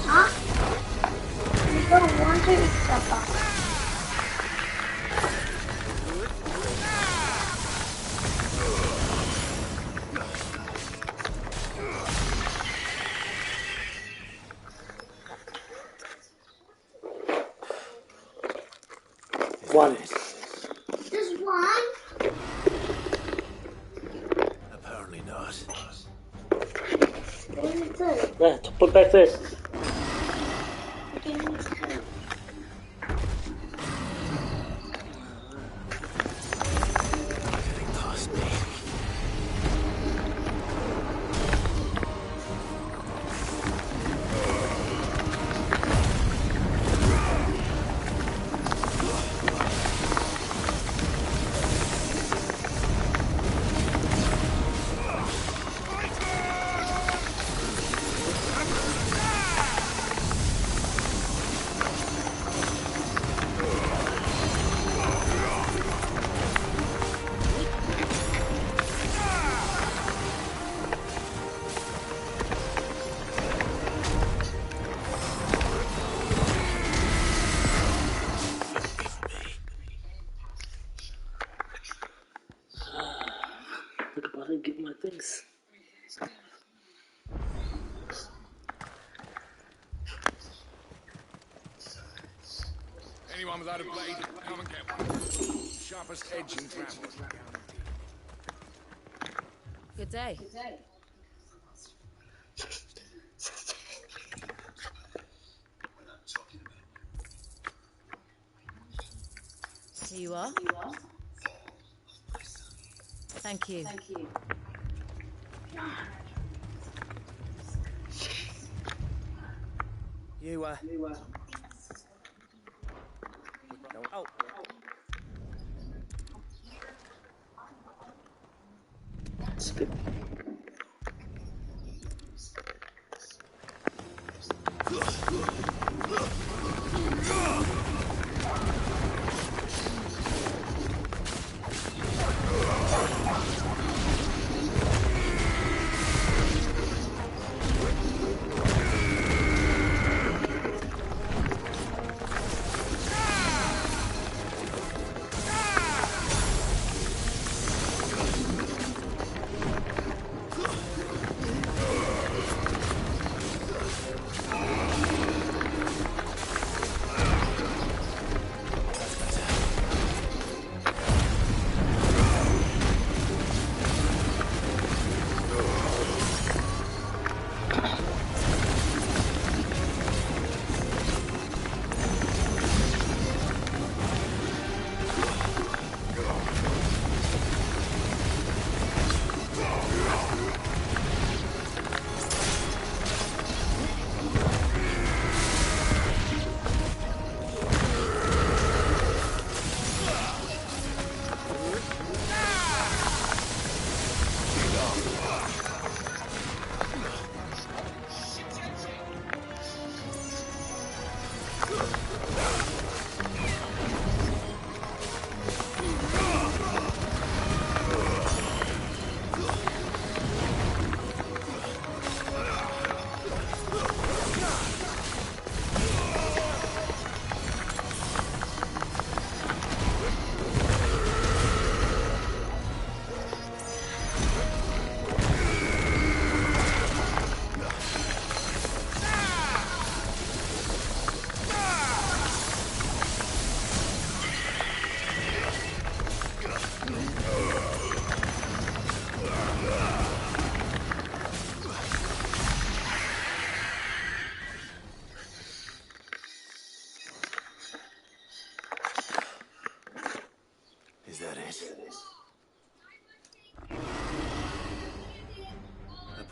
Speaker 19: Huh? You don't want to eat Papa.
Speaker 6: One.
Speaker 19: Just one?
Speaker 3: Apparently not.
Speaker 19: What is it?
Speaker 6: Yeah, put back first.
Speaker 19: What is it?
Speaker 6: Look about it, get my things.
Speaker 9: Anyone without a blade, come and get one. Sharpest edge in travel.
Speaker 5: Good day. Here you are. Thank you.
Speaker 4: You, Oh.
Speaker 6: Skip.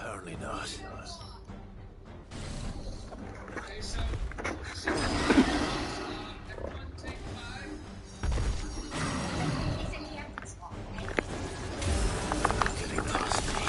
Speaker 3: Apparently not. Getting past me.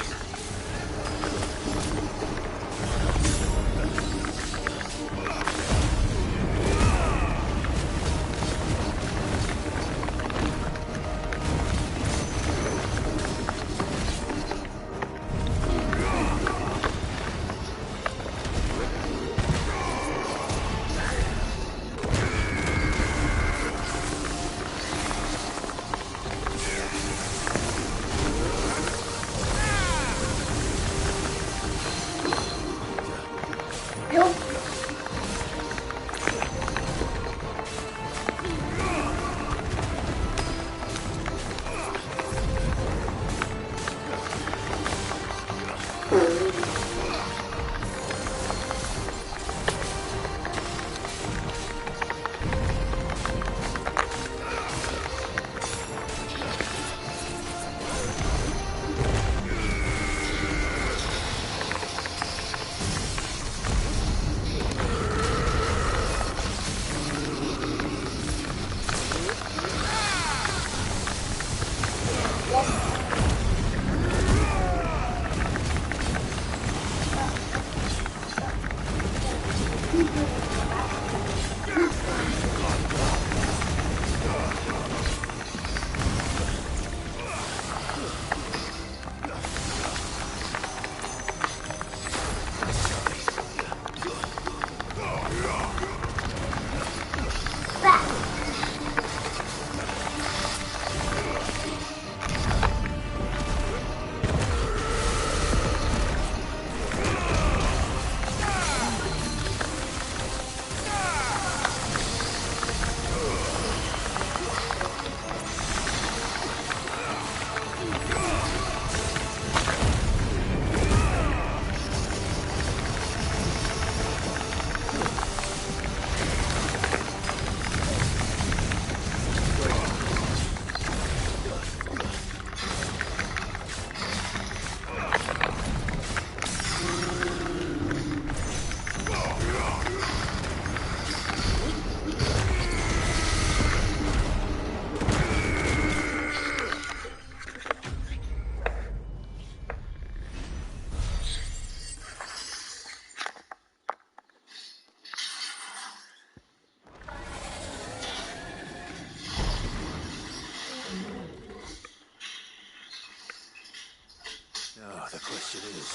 Speaker 3: Oh, the question is,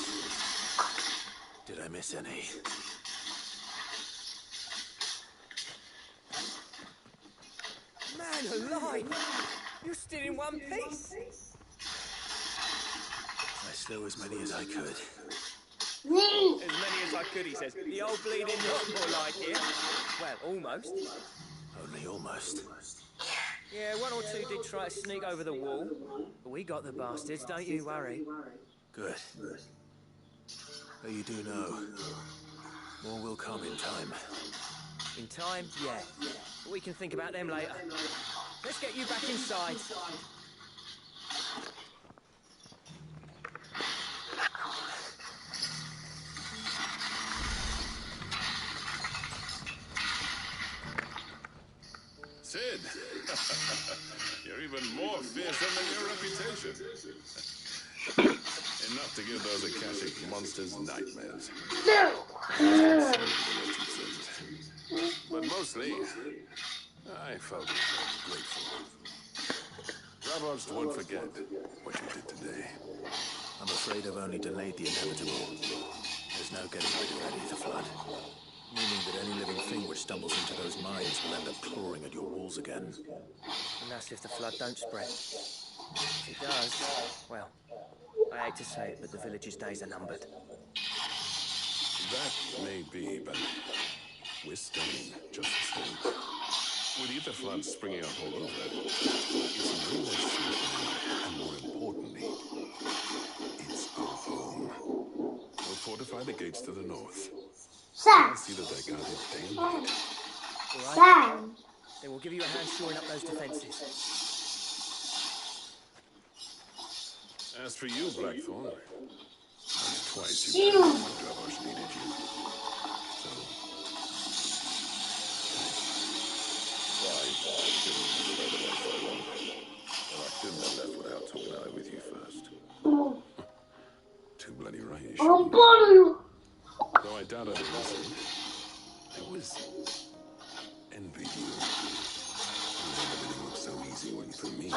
Speaker 3: did I miss any?
Speaker 4: Man alive! You're still in one piece!
Speaker 3: I slew as many as I could.
Speaker 4: As many as I could, he says. The old bleeding lot, more like it. Well, almost.
Speaker 3: Only almost.
Speaker 4: Yeah, one or two did try to sneak over the wall. But we got the bastards, don't you worry.
Speaker 3: Good. But you do know, more will come in time.
Speaker 4: In time, yeah. But we can think about them later. Let's get you back inside.
Speaker 17: Sid! You're even more fearsome than your reputation. Enough to give those Akashic monsters nightmares. But mostly, I felt grateful. Ravaged won't forget what you did today.
Speaker 3: I'm afraid I've only delayed the inevitable. There's no getting rid of any of the flood. Meaning that any living thing which stumbles into those mines will end up clawing at your walls again.
Speaker 4: And that's if the flood don't spread. If it does, well, I hate to say it, but the village's days are numbered.
Speaker 17: That may be, but we're staying just the same. With ether floods springing up all over, it's no less threatening, and more importantly, it's our home. We'll fortify the gates to the north. I'll see that they're guarded day and night.
Speaker 4: All right. Then we'll give you a hand shoring up those defenses.
Speaker 17: As for you, Blackthorn, next Twice you told me Dravosh needed you. So,
Speaker 18: I shouldn't have stayed away so long. And I shouldn't have left without talking it over with you first.
Speaker 17: too bloody right you
Speaker 19: I'll
Speaker 17: shouldn't.
Speaker 19: bother you.
Speaker 17: Though I doubt I'd listen. I always envied you. You made everything look so easy when for me, it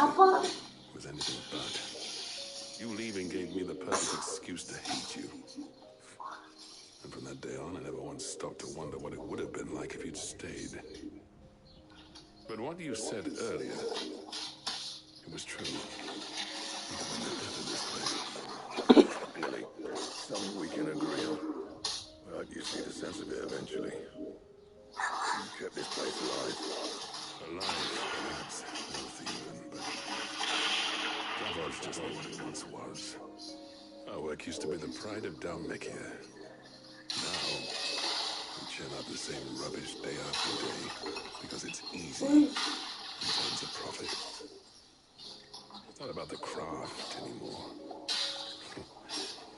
Speaker 17: was anything but. You leaving gave me the perfect excuse to hate you. And from that day on, I never once stopped to wonder what it would have been like if you'd stayed. But what you said earlier, it was true. Even when the death of this place.
Speaker 18: Billy, something we can agree on. I hope you see the sense of it eventually. You kept this place alive.
Speaker 17: Alive, perhaps. No thieving, but Dravosh just not what it once was. Our work used to be the pride of Dalmekia. Now, we churn out the same rubbish day after day because it's easy and turns a profit. It's not about the craft anymore. I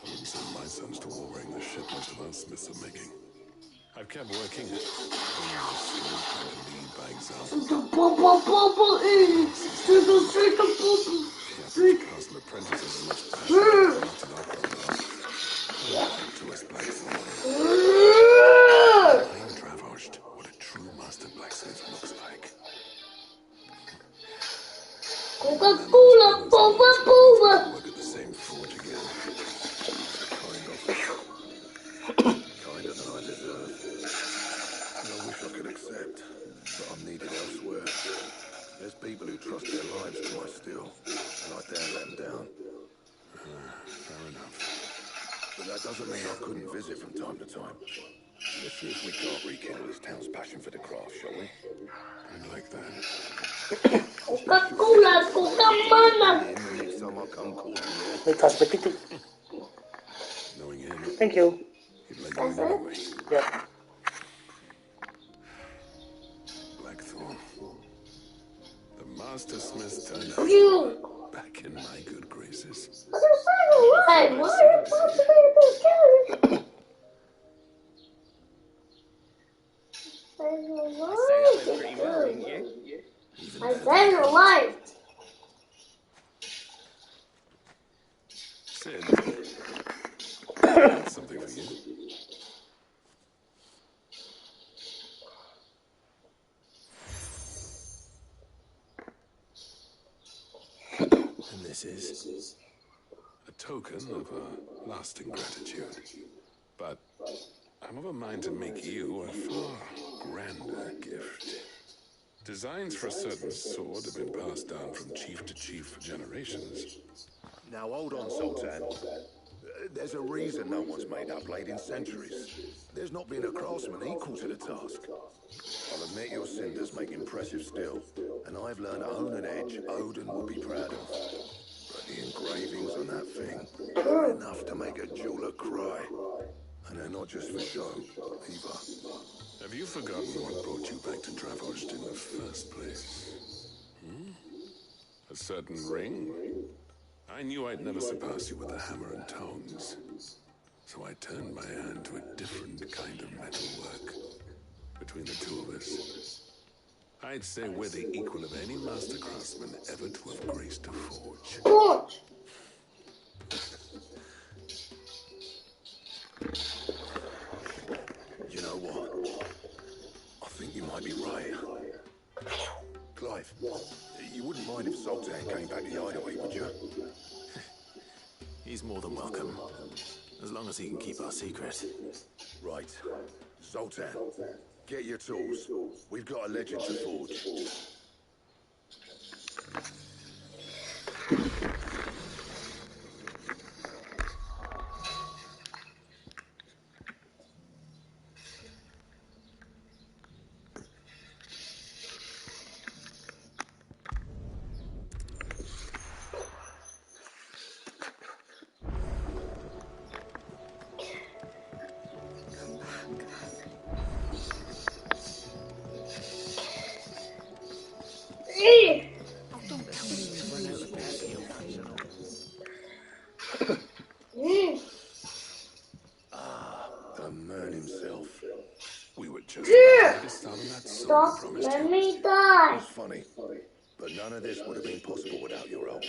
Speaker 17: wouldn't send my sons to war wearing the shit most of our smiths are making. I've kept working, honing my skills, trying to lead by example. The average castle apprentice has as much passion for craft as our craft. To us blacksmiths. I'm Dravosh, what a true master blacksmith looks like.
Speaker 19: Coca-Cola, Coca-Cola.
Speaker 17: Work at the same forge again.
Speaker 18: Kinder than I deserve. And I wish I could accept, but I'm needed elsewhere. There's people who trust their lives to my steel, and I daren't let them down.
Speaker 17: Fair enough.
Speaker 18: But that doesn't mean I couldn't visit from time to time. Let's see if we can't rekindle this town's passion for the craft, shall we?
Speaker 17: I'd like that.
Speaker 19: Coca-Cola, Coca-Cola.
Speaker 18: The next time I come calling there.
Speaker 6: Wait, touch the kitty.
Speaker 17: Knowing him.
Speaker 6: Thank you.
Speaker 17: He'd let you in anyway.
Speaker 6: Yeah.
Speaker 17: Blackthorn. The master smith turned back in my good graces.
Speaker 19: Why? Why are you supposed to be this character?
Speaker 4: I say that went pretty well, didn't you?
Speaker 19: I said you're lying.
Speaker 17: Sid, I got something for you.
Speaker 3: And this is?
Speaker 17: A token of a lasting gratitude. But I'm of a mind to make you a far grander gift. Designs for a certain sword have been passed down from chief to chief for generations.
Speaker 18: Now hold on, Sultan. There's a reason no one's made that blade in centuries. There's not been a craftsman equal to the task. I'll admit your cinders make impressive steel, and I've learned to hone an edge Odin would be proud of. But the engravings on that thing are enough to make a jeweler cry. And they're not just for show, either.
Speaker 17: Have you forgotten what brought you back to Dravosh in the first place? A certain ring? I knew I'd never surpass you with a hammer and tongs. So I turned my hand to a different kind of metal work. Between the two of us, I'd say we're the equal of any master craftsman ever to have graced a forge.
Speaker 18: You know what? I think you might be right. Clive, you wouldn't mind if Sultan came back to the hideaway, would you?
Speaker 3: He's more than welcome. As long as he can keep our secret.
Speaker 18: Right. Sultan, get your tools. We've got a legend to forge. man himself. We were just
Speaker 19: Here!
Speaker 18: about to start on that sword
Speaker 19: Stop,
Speaker 18: we promised
Speaker 19: let
Speaker 18: you.
Speaker 19: me die!
Speaker 18: It's funny, but none of this would have been possible without your help.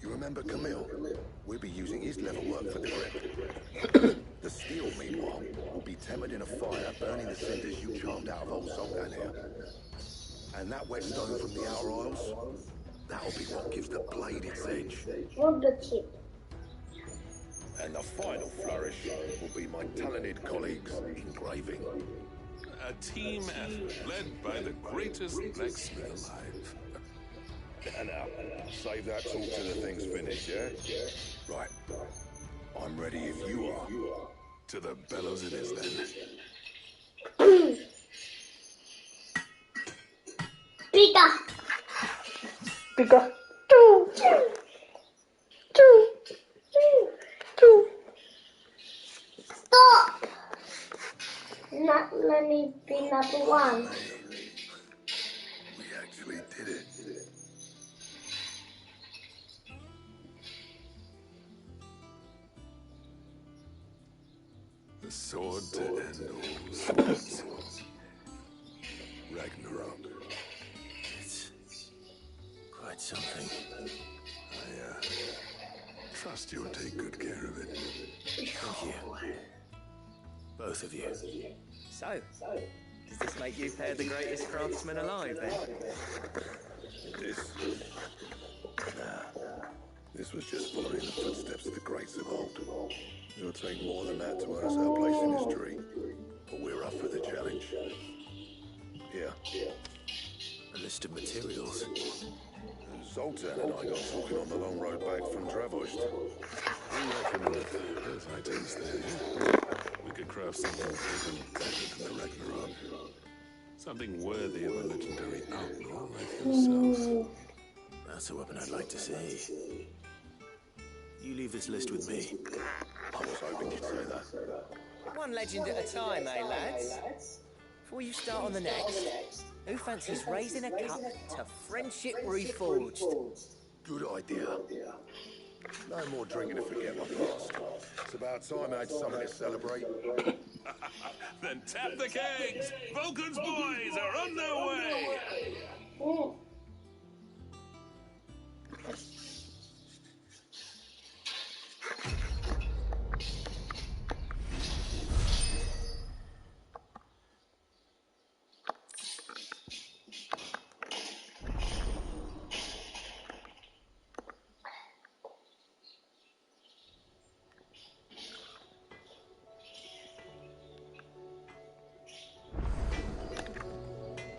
Speaker 18: You remember Camille? We'll be using his leather work for the grip. The steel, meanwhile, will be tempered in a fire, burning the cinders you charmed out of old Zoltan here. And that whetstone from the Outer Isles, that'll be what gives the blade its edge.
Speaker 19: What the tip?
Speaker 18: And the final flourish will be my talented colleagues engraving.
Speaker 17: A team effort led by the greatest blacksmith alive.
Speaker 18: Now, save that talk till the thing's finished, yeah? Right. I'm ready if you are.
Speaker 17: To the bellows it is then.
Speaker 19: Pika!
Speaker 6: Pika.
Speaker 19: Two! Two! Two! Stop! Not let me be number one.
Speaker 18: We actually did it.
Speaker 17: The sword to end all swords. Ragnarok.
Speaker 3: It's quite something.
Speaker 17: I trust you'll take good care of it.
Speaker 3: Thank you. Both of you.
Speaker 4: So, does this make you pair the greatest craftsman alive, then?
Speaker 18: This was just following the footsteps of the greats of old. It'll take more than that to earn us our place in history. But we're up for the challenge. Here.
Speaker 3: A list of materials.
Speaker 18: Zoltan and I got talking on the long road back from Dravost.
Speaker 17: I reckon with those items there, we could craft something even better than the Ragnarok. Something worthy of a legendary outlaw like yourself.
Speaker 3: That's a weapon I'd like to see. You leave this list with me.
Speaker 18: I was hoping you'd say that.
Speaker 4: One legend at a time, eh, lads? Before you start on the next, who fancies raising a cup to friendship reforged?
Speaker 18: Good idea. No more drinking to forget my past. It's about time I had something to celebrate.
Speaker 17: Then tap the kegs! Vulcan's boys are on their way!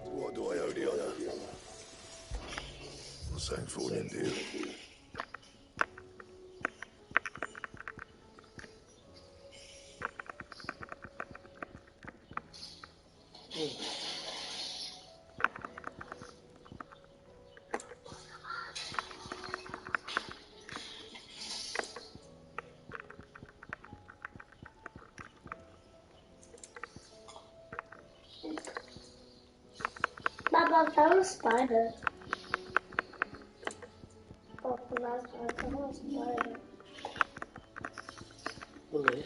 Speaker 18: What do I owe the honor? I'm saying for an Indian.
Speaker 19: Baba, found a spider. Oh, last time I found a spider.
Speaker 6: Really?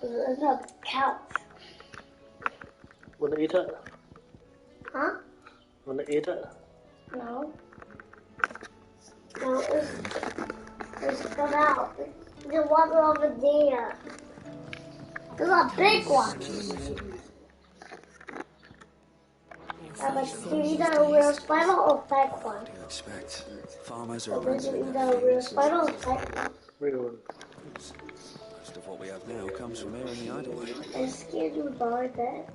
Speaker 19: It's a couch.
Speaker 6: Wanna eat it?
Speaker 19: Huh?
Speaker 6: Wanna eat it?
Speaker 19: No. No, it's come out. The one over there. There's a big one. But you either a real spider or a fake one.
Speaker 8: What do you expect? Farmers are
Speaker 19: But
Speaker 8: abandoned
Speaker 19: either
Speaker 8: their
Speaker 19: a real
Speaker 8: fields.
Speaker 19: spider or a fake one.
Speaker 6: Real one.
Speaker 8: Most of what we have now comes from here in the Idlewild.
Speaker 19: I'm scared to buy that.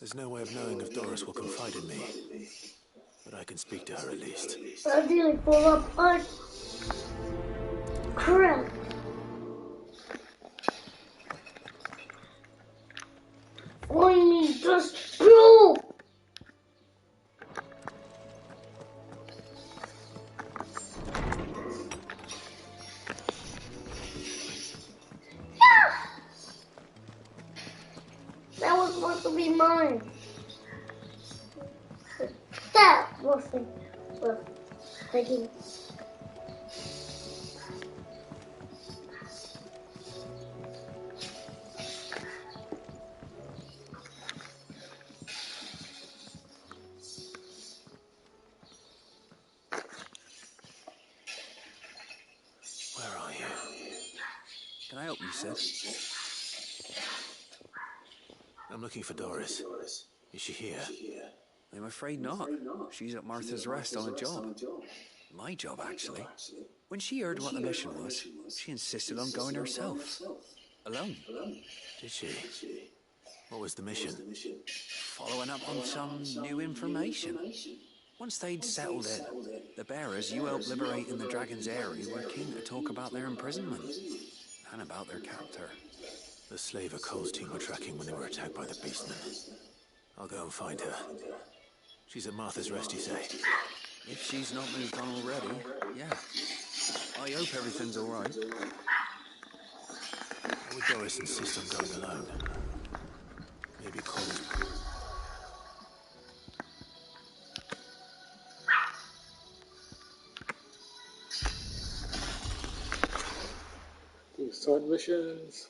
Speaker 3: There's no way of knowing if Doris will confide in me. But I can speak to her at least.
Speaker 19: I'm dealing full of crap. I need this blue. mine. That was thinking.
Speaker 3: Where are you?
Speaker 8: Can I help you, Sid?
Speaker 3: I'm looking for Doris. Is she here?
Speaker 8: I'm afraid not. She's at Martha's Rest on a job. My job, actually. When she heard what the mission was, she insisted on going herself. Alone.
Speaker 3: Did she? What was the mission?
Speaker 8: Following up on some new information. Once they'd settled in, the bearers you helped liberate in the Dragon's Eyrie were keen to talk about their imprisonment and about their captor.
Speaker 3: The slaver Cole's team were tracking when they were attacked by the beastmen. I'll go and find her. She's at Martha's Rest, you say?
Speaker 8: If she's not moved on already, yeah. I hope everything's all right.
Speaker 3: Why would Doris insist on going alone? Maybe Cole's...
Speaker 6: Do side missions.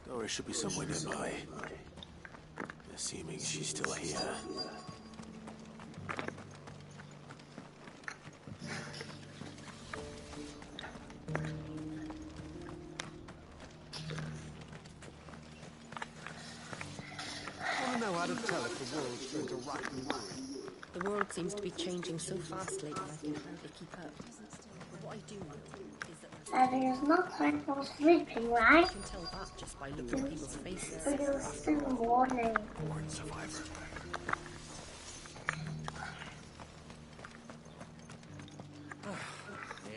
Speaker 3: Doris should be somewhere nearby. Assuming she's still here.
Speaker 15: I don't know how to tell if the world's going to rock and roll.
Speaker 16: The world seems to be changing so fast lately, I can hardly keep up. But what I do know is that
Speaker 19: There's no time for sleeping, right?
Speaker 16: I can tell that just by looking at people's faces.
Speaker 19: But it's still morning.
Speaker 3: Born survivor.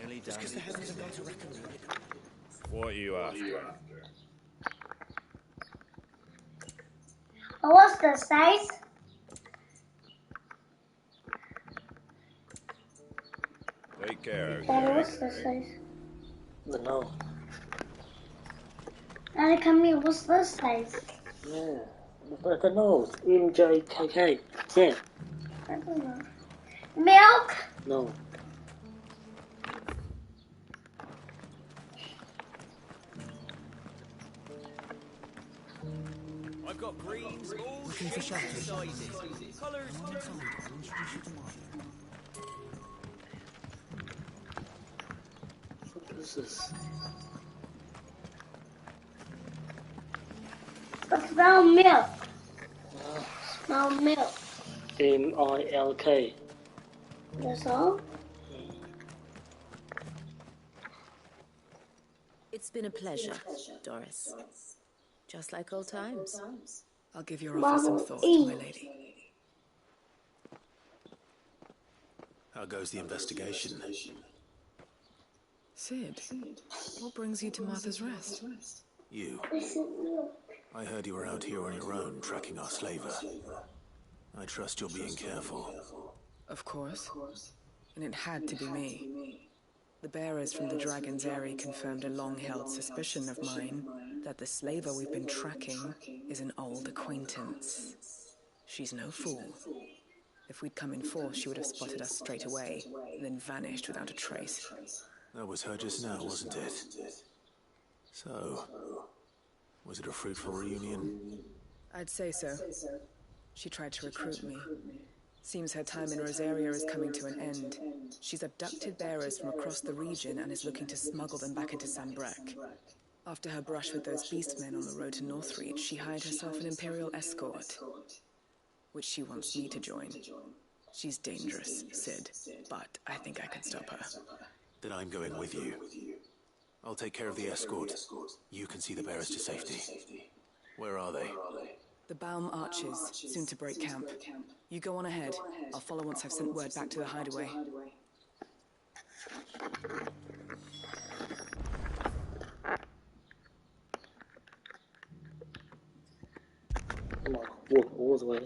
Speaker 8: Nearly done.
Speaker 4: Just because the heavens have gone to reckon.
Speaker 20: What are you after?
Speaker 19: What's the size?
Speaker 20: Take care.
Speaker 19: Daddy, what's the size?
Speaker 6: I don't know.
Speaker 19: Daddy, come here. What's the size?
Speaker 6: Yeah. I don't know. MJKK. That's it.
Speaker 19: I don't know. Milk?
Speaker 6: No.
Speaker 8: I've got greens, all
Speaker 4: Looking for
Speaker 8: shapes and
Speaker 4: shelter.
Speaker 8: sizes. Colours too.
Speaker 6: What is this?
Speaker 19: I smell milk. Smell milk.
Speaker 6: MILK.
Speaker 19: That's all?
Speaker 21: It's been a pleasure, Doris. Just like old times.
Speaker 16: I'll give your offer some thought, my lady.
Speaker 3: How goes the investigation?
Speaker 16: Sid, what brings you to Martha's Rest?
Speaker 3: You. I heard you were out here on your own, tracking our slaver. I trust you're being careful.
Speaker 16: Of course. And it had to be me. The bearers from the Dragon's Eyrie confirmed a long-held suspicion of mine that the slaver we've been tracking is an old acquaintance. She's no fool. If we'd come in force, she would have spotted us straight away, and then vanished without a trace.
Speaker 3: That was her just now, wasn't it? So, was it a fruitful reunion?
Speaker 16: I'd say so. She tried to recruit me. Seems her time in Rosaria is coming to an end. She's abducted bearers from across the region and is looking to smuggle them back into Sambrek. After her brush with those beastmen on the road to Northreach, she hired herself an Imperial escort, which she wants me to join. She's dangerous, Sid, but I think I can stop her.
Speaker 3: Then I'm going with you. I'll take care of the escort. You can see the bearers to safety. Where are they?
Speaker 16: The Baum Archers, soon to break camp. You go on ahead. I'll follow once I've sent word back to the hideaway.
Speaker 6: Come on, walk all the way.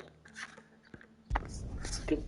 Speaker 6: Skip.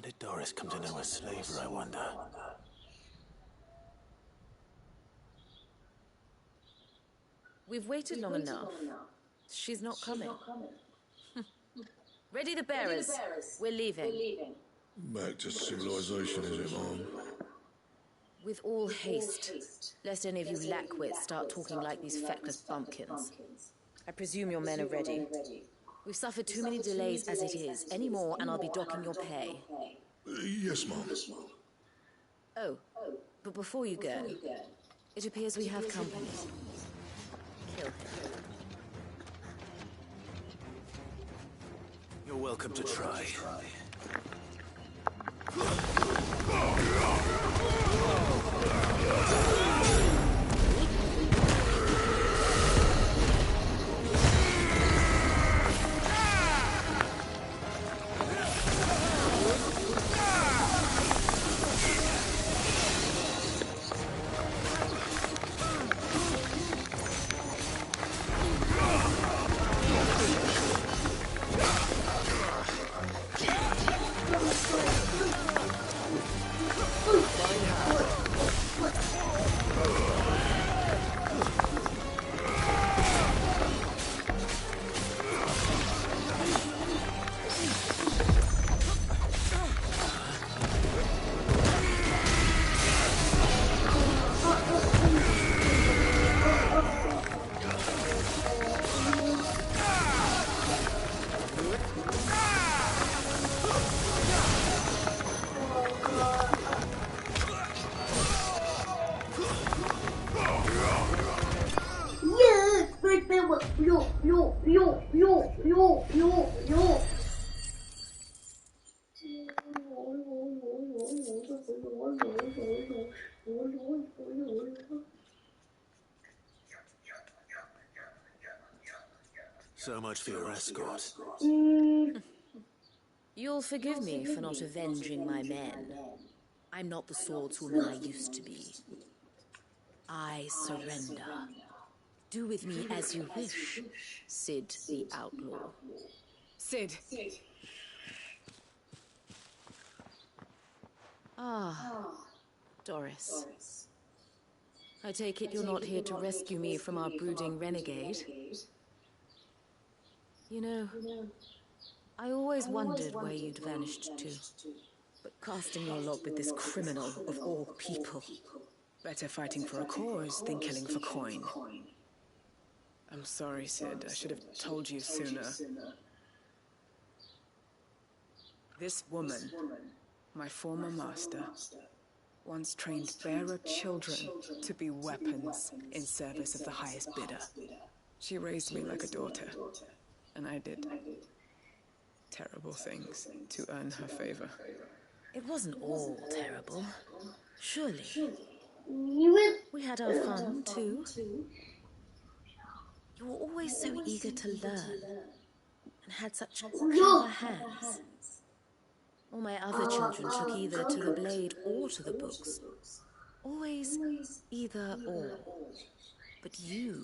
Speaker 3: did Doris come to know a slaver, I wonder?
Speaker 21: We've waited long enough. She's not coming. Ready the bearers. We're leaving.
Speaker 18: Back to civilization, is it, Mom?
Speaker 21: With all haste, lest any of you lackwits start talking like these feckless bumpkins. I presume your men are ready. We've suffered too many delays as it is. Any more and I'll be docking your pay.
Speaker 18: Yes, Mom.
Speaker 21: Oh, but before you go, it appears we have company. Kill him.
Speaker 3: You're welcome to try. So much for your escort.
Speaker 21: You'll forgive me for not avenging my men. I'm not the swordswoman I used to be. I surrender. Do with me as you wish, Sid the Outlaw.
Speaker 16: Sid.
Speaker 21: Ah, Doris. I take it you're not here to rescue me from our brooding renegade? You know, I always wondered where you'd vanished to. But casting your lot with this criminal of all people.
Speaker 16: Better fighting for a cause than killing for coin. I'm sorry, Sid. I should have told you sooner. This woman, my former master, once trained bearer children to be weapons in service of the highest bidder. She raised me like a daughter, and I did terrible things to earn her favor.
Speaker 21: It wasn't all terrible, surely. We had our fun, too. You were always so eager to learn, and had such clever hands. All my other children took either to the blade or to the books. Always either or. But you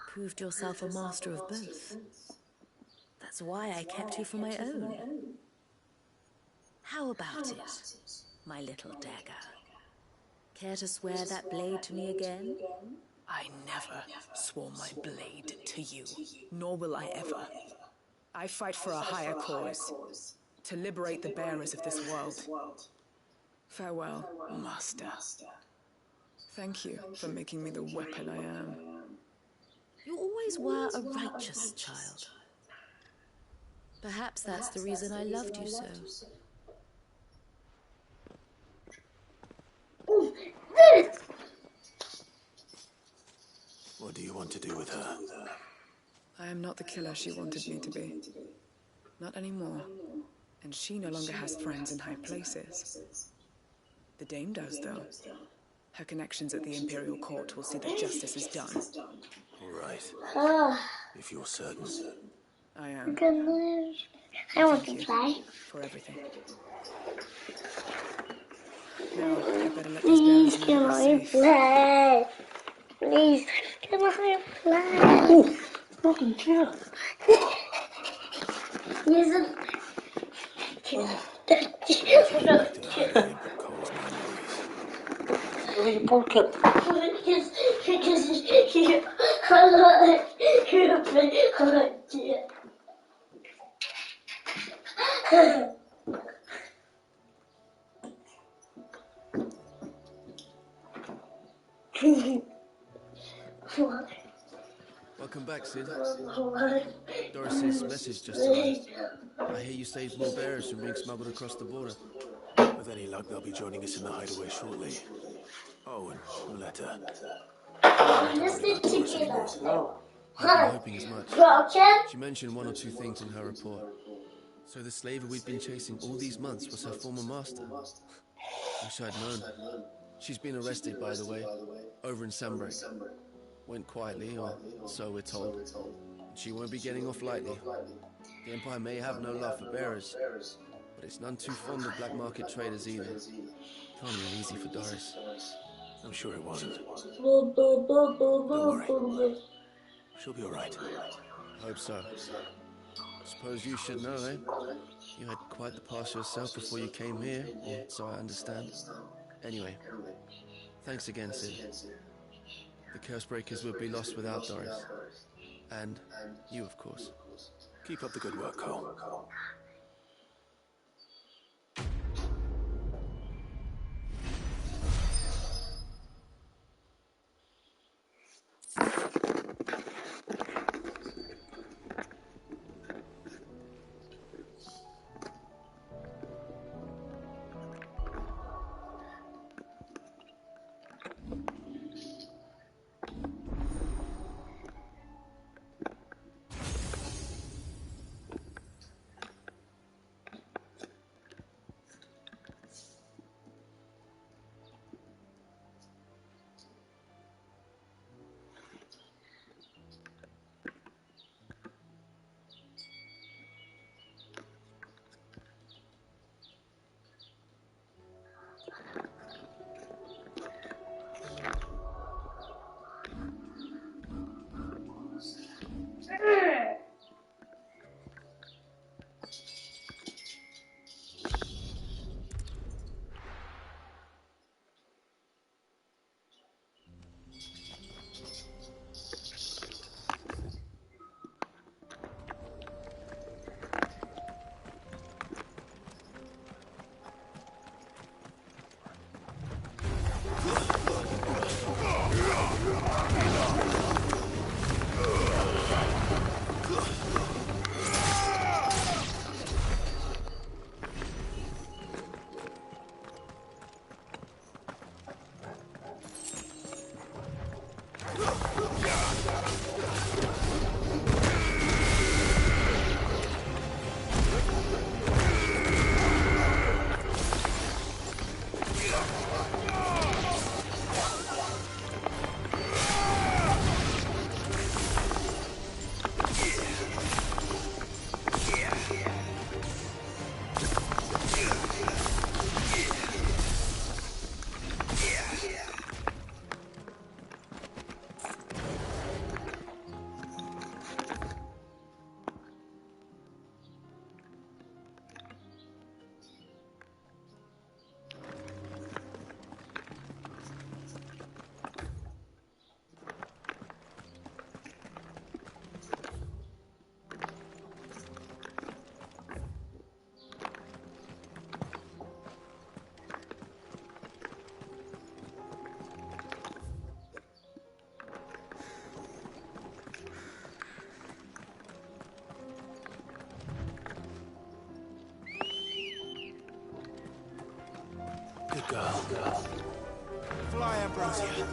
Speaker 21: proved yourself a master of both. That's why I kept you for my own. How about it, my little dagger? Care to swear that blade to me again?
Speaker 16: I never swore my blade to you, nor will I ever. I fight for a higher cause, to liberate the bearers of this world. Farewell, Master. Thank you for making me the weapon I am.
Speaker 21: You always were a righteous child. Perhaps that's the reason I loved you so.
Speaker 3: What do you want to do with her?
Speaker 16: I am not the killer she wanted me to be. Not anymore. And she no longer has friends in high places. The Dame does, though. Her connections at the Imperial Court will see that justice is done.
Speaker 3: All right. If you're certain.
Speaker 16: I am.
Speaker 19: I want to play.
Speaker 16: For everything. Now, I better let
Speaker 19: Please,
Speaker 16: these
Speaker 19: can
Speaker 16: bearers
Speaker 19: I
Speaker 16: safe.
Speaker 19: play? Please, can I play?
Speaker 6: Oh, fucking chill.
Speaker 19: Yes,
Speaker 3: If Back to the hideaway, but Cole's memories.
Speaker 6: Really broken.
Speaker 14: Welcome back, Sid. Doris's message just arrived. I hear you saved more bearers from being smuggled across the border.
Speaker 3: With any luck, they'll be joining us in the hideaway shortly. Oh, and a letter.
Speaker 19: I'm listening to you.
Speaker 6: No.
Speaker 14: I've been hoping as much. She mentioned one or two things in her report. So the slaver we'd been chasing all these months was her former master. Wish I'd known. She's been arrested, by the way, over in Sambrek. Went quietly, or so we're told. She won't be getting off lightly. The Empire may have no love for bearers, but it's none too fond of black market traders either. Can't have been easy for Doris.
Speaker 3: I'm sure it wasn't. Don't worry. She'll be all right.
Speaker 14: Hope so. Suppose you should know, eh? You had quite the past yourself before you came here, or so I understand. Anyway, thanks again, Sid. The Cursebreakers would be lost without Doris. And you, of course.
Speaker 3: Keep up the good work, Cole. Good girl.
Speaker 12: Fly, Ambrosia.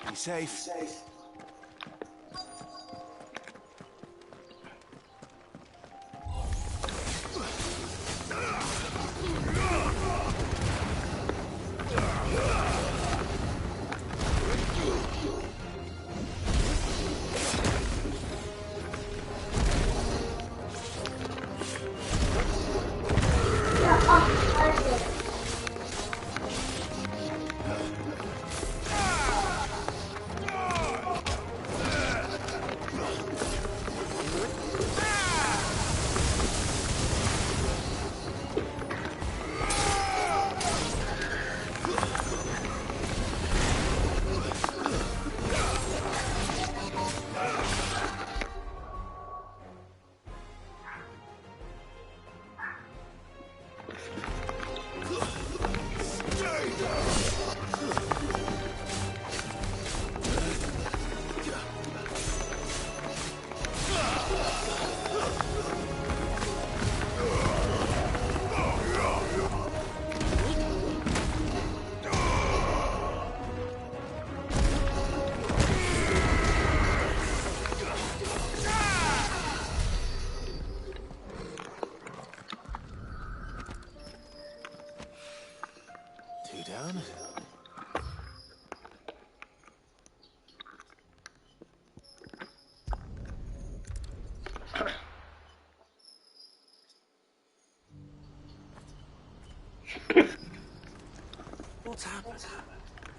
Speaker 12: Be safe.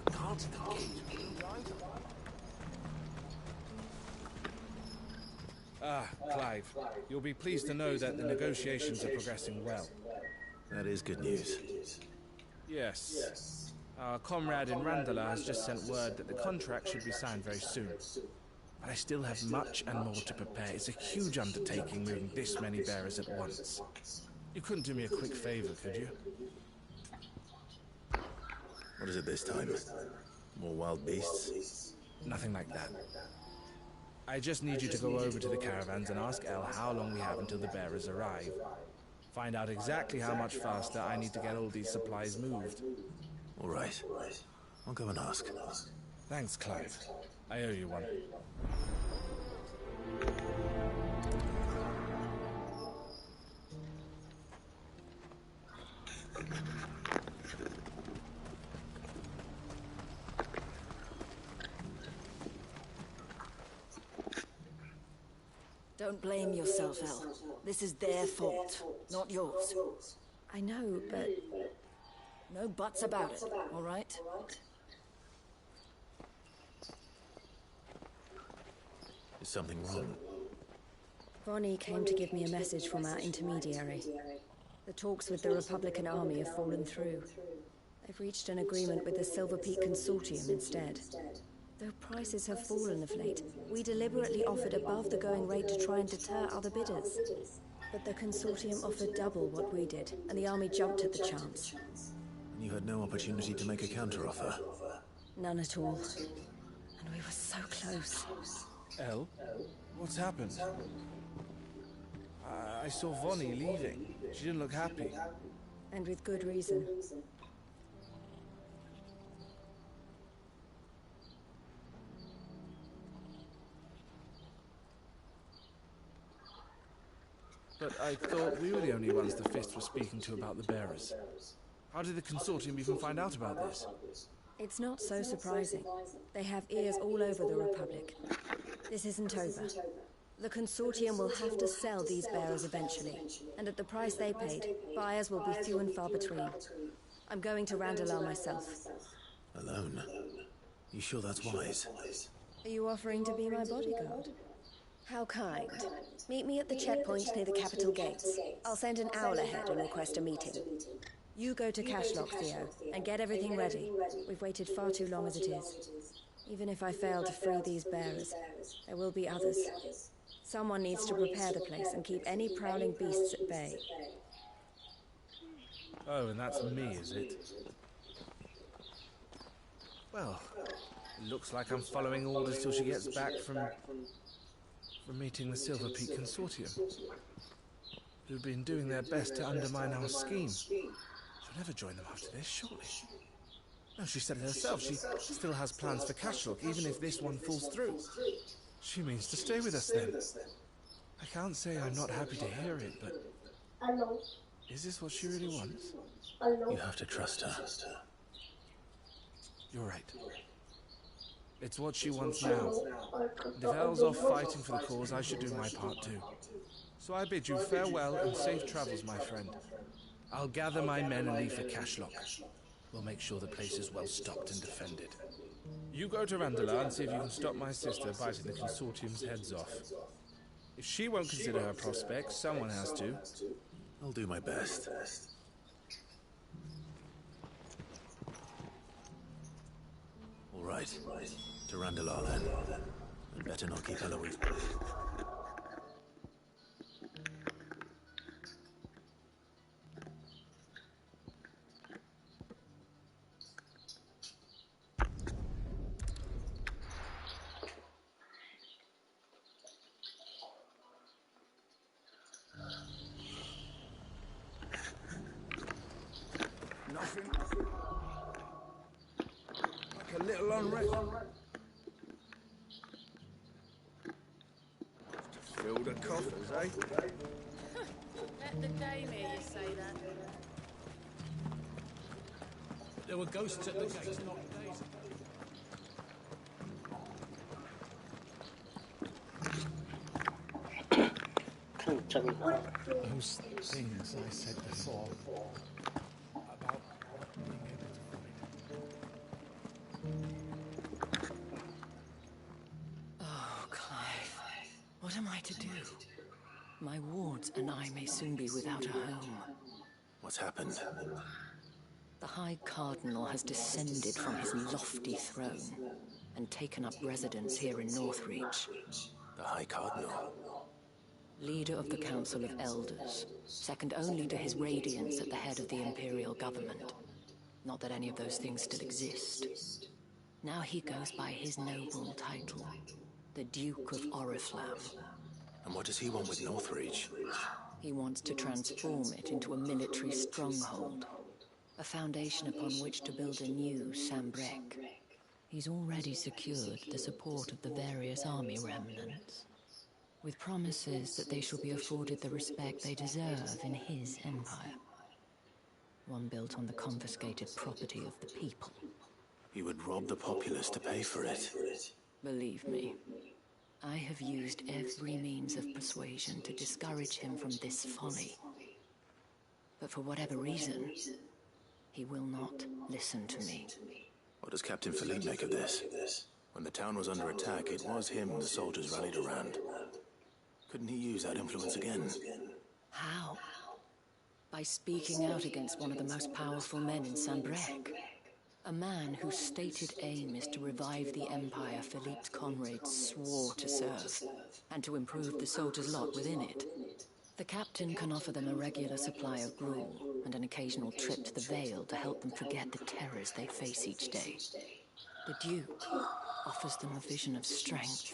Speaker 12: The guards at the gate wouldn't either.
Speaker 15: Clive, you'll be pleased to know that the negotiations are progressing well.
Speaker 3: That is good news.
Speaker 15: Yes. Our comrade in Randala has just sent word that the contract should be signed very soon. But I still have much and more to prepare. It's a huge undertaking moving this many bearers at once. You couldn't do me a quick favor, could you?
Speaker 3: What is it this time? More wild beasts?
Speaker 15: Nothing like that. I just need you to go over to the caravans and ask El how long we have until the bearers arrive. Find out exactly how much faster I need to get all these supplies moved.
Speaker 3: All right. I'll go and ask.
Speaker 15: Thanks, Clive. I owe you one.
Speaker 1: Don't blame yourself, El. This is their fault, not yours.
Speaker 21: I know, but...
Speaker 1: No buts about it, all right?
Speaker 3: Is something wrong?
Speaker 21: Vonnie came to give me a message from our intermediary. The talks with the Republican Army have fallen through. They've reached an agreement with the Silver Peak Consortium instead. Though prices have fallen of late, we deliberately offered above the going rate to try and deter other bidders. But the Consortium offered double what we did, and the Army jumped at the chance.
Speaker 3: And you had no opportunity to make a counteroffer?
Speaker 21: None at all. And we were so close.
Speaker 15: El? What's happened? I saw Vonnie leaving. She didn't look happy.
Speaker 21: And with good reason.
Speaker 15: But I thought we were the only ones the Fist were speaking to about the bearers. How did the Consortium even find out about this?
Speaker 21: It's not so surprising. They have ears all over the Republic. This isn't over. The Consortium will have to sell these bearers eventually, and at the price they paid, buyers will be few and far between. I'm going to Randalar myself.
Speaker 3: Alone? You sure that's wise?
Speaker 21: Are you offering to be my bodyguard? How kind. Meet me at the checkpoint near the capital gates. I'll send an owl ahead and request a meeting. You go to Cashlock, Theo, and get everything ready. We've waited far too long as it is. Even if I fail to free these bearers, there will be others. Someone needs to prepare the place and keep any prowling beasts at bay.
Speaker 15: Oh, and that's me, is it? Well, it looks like I'm following orders till she gets back from meeting the Silver Peak Consortium, who've been doing their best to undermine our scheme. She'll never join them after this, surely. No, she said it herself. She still has plans for Cashlock, even if this one falls through. She means to stay with us then. I can't say I'm not happy to hear it, but... Is this what she really wants?
Speaker 3: You have to trust her.
Speaker 15: You're right. It's what she wants now. And if El's off fighting for the cause, I should do my part too. So I bid you farewell and safe travels, my friend. I'll gather my men and leave for Cashlock. We'll make sure the place is well stocked and defended. You go to Randalar and see if you can stop my sister biting the Consortium's heads off. If she won't consider her prospects, someone has to.
Speaker 3: I'll do my best. All right. To Randalar then. And better not keep Eloise.
Speaker 12: Nothing. Like a little unrest. To fill the coffers, eh?
Speaker 5: Let the dame hear you say that.
Speaker 9: There were ghosts at the gates not days ago.
Speaker 15: Those things I said before about being able to find
Speaker 2: What am I to do? My wards and I may soon be without a home.
Speaker 3: What's happened?
Speaker 2: The High Cardinal has descended from his lofty throne and taken up residence here in Northreach.
Speaker 3: The High Cardinal?
Speaker 2: Leader of the Council of Elders, second only to his radiance at the head of the Imperial government. Not that any of those things still exist. Now he goes by his noble title, the Duke of Oriflamme.
Speaker 3: And what does he want with Northreach?
Speaker 2: He wants to transform it into a military stronghold, a foundation upon which to build a new Sambrec. He's already secured the support of the various army remnants, with promises that they shall be afforded the respect they deserve in his empire. One built on the confiscated property of the people.
Speaker 3: He would rob the populace to pay for it.
Speaker 2: Believe me, I have used every means of persuasion to discourage him from this folly. But for whatever reason, he will not listen to me.
Speaker 3: What does Captain Philippe make of this? When the town was under attack, it was him the soldiers rallied around. Couldn't he use that influence again?
Speaker 2: How? By speaking out against one of the most powerful men in Sambrec. A man whose stated aim is to revive the empire Philippe's comrades swore to serve, and to improve the soldiers' lot within it. The captain can offer them a regular supply of gruel, and an occasional trip to the Vale to help them forget the terrors they face each day. The Duke offers them a vision of strength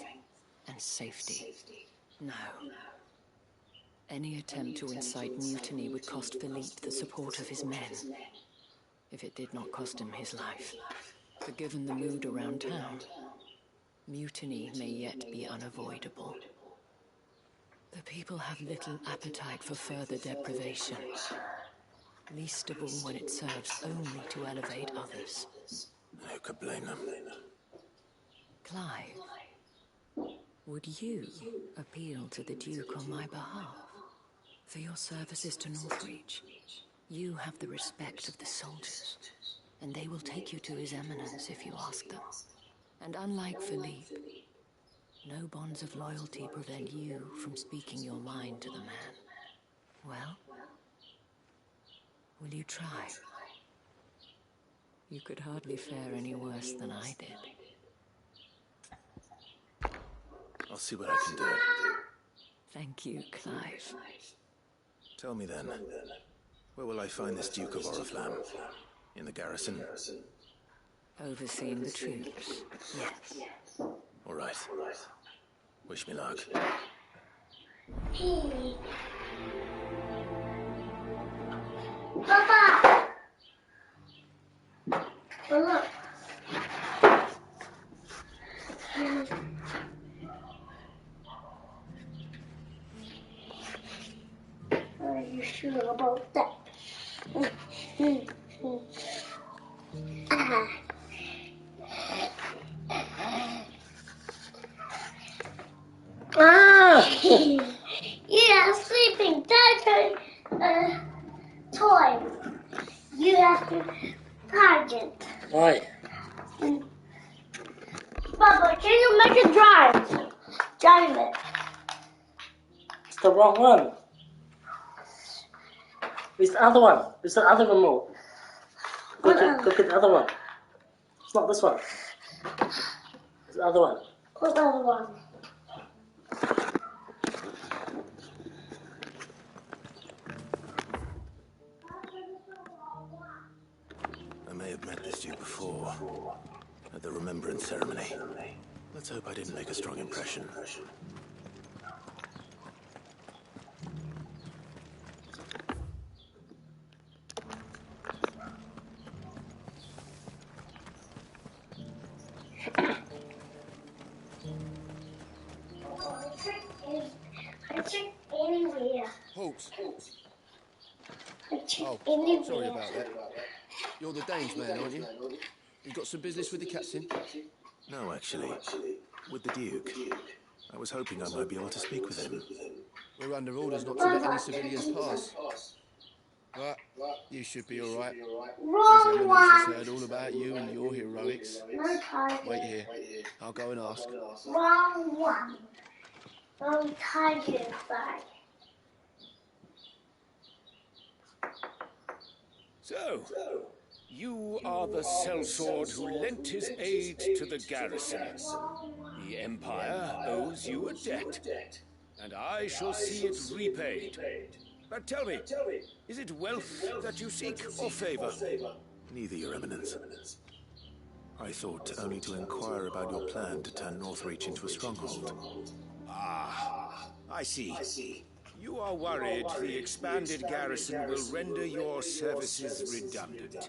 Speaker 2: and safety. No. Any attempt to incite mutiny would cost Philippe the support of his men, if it did not cost him his life. But given the mood around town, mutiny may yet be unavoidable. The people have little appetite for further deprivation, least of all when it serves only to elevate others.
Speaker 3: Who could blame them?
Speaker 2: Clive, would you appeal to the Duke on my behalf? For your services to Northreach, you have the respect of the soldiers, and they will take you to His Eminence if you ask them. And unlike Philippe, no bonds of loyalty prevent you from speaking your mind to the man. Well, will you try? You could hardly fare any worse than I did.
Speaker 3: I'll see what I can do.
Speaker 2: Thank you, Clive.
Speaker 3: Tell me then, where will I find this Duke of Oriflamme? In the garrison?
Speaker 2: Overseeing the troops, yes.
Speaker 3: All right. Wish me luck.
Speaker 19: Papa! Oh, look. Are you sure about that? Yeah, sleeping. That's a toy. You have to target.
Speaker 6: Why?
Speaker 19: Papa, can you make it drive? Drive it.
Speaker 6: It's the wrong one. It's the other one. It's the other remote. Go get the other one. It's not this one. It's the other one.
Speaker 19: What's the other one?
Speaker 3: I may have met this Duke before, at the Remembrance Ceremony. Let's hope I didn't make a strong impression.
Speaker 19: I checked anywhere.
Speaker 22: Halt.
Speaker 19: I checked
Speaker 22: Oh,
Speaker 19: anywhere.
Speaker 22: sorry about that. You're the Danes man, aren't you? You got some business with the captain?
Speaker 3: No, actually. With the Duke. I was hoping I might be able to speak with him.
Speaker 22: We're under orders not to let any civilians pass. But you should be all right.
Speaker 19: Wrong
Speaker 22: His Eminence
Speaker 19: one.
Speaker 22: has heard all about you and your heroics.
Speaker 19: No target.
Speaker 22: Wait here. I'll go and ask.
Speaker 19: Wrong one. I'm tired, bye.
Speaker 9: So, you are the sellsword who lent his aid to the garrison. The Empire owes you a debt, and I shall see it repaid. But tell me, is it wealth that you seek, or favor?
Speaker 3: Neither, Your Eminence. I thought only to inquire about your plan to turn Northreach into a stronghold.
Speaker 9: Ah, I see. You are worried the expanded garrison will render your services redundant.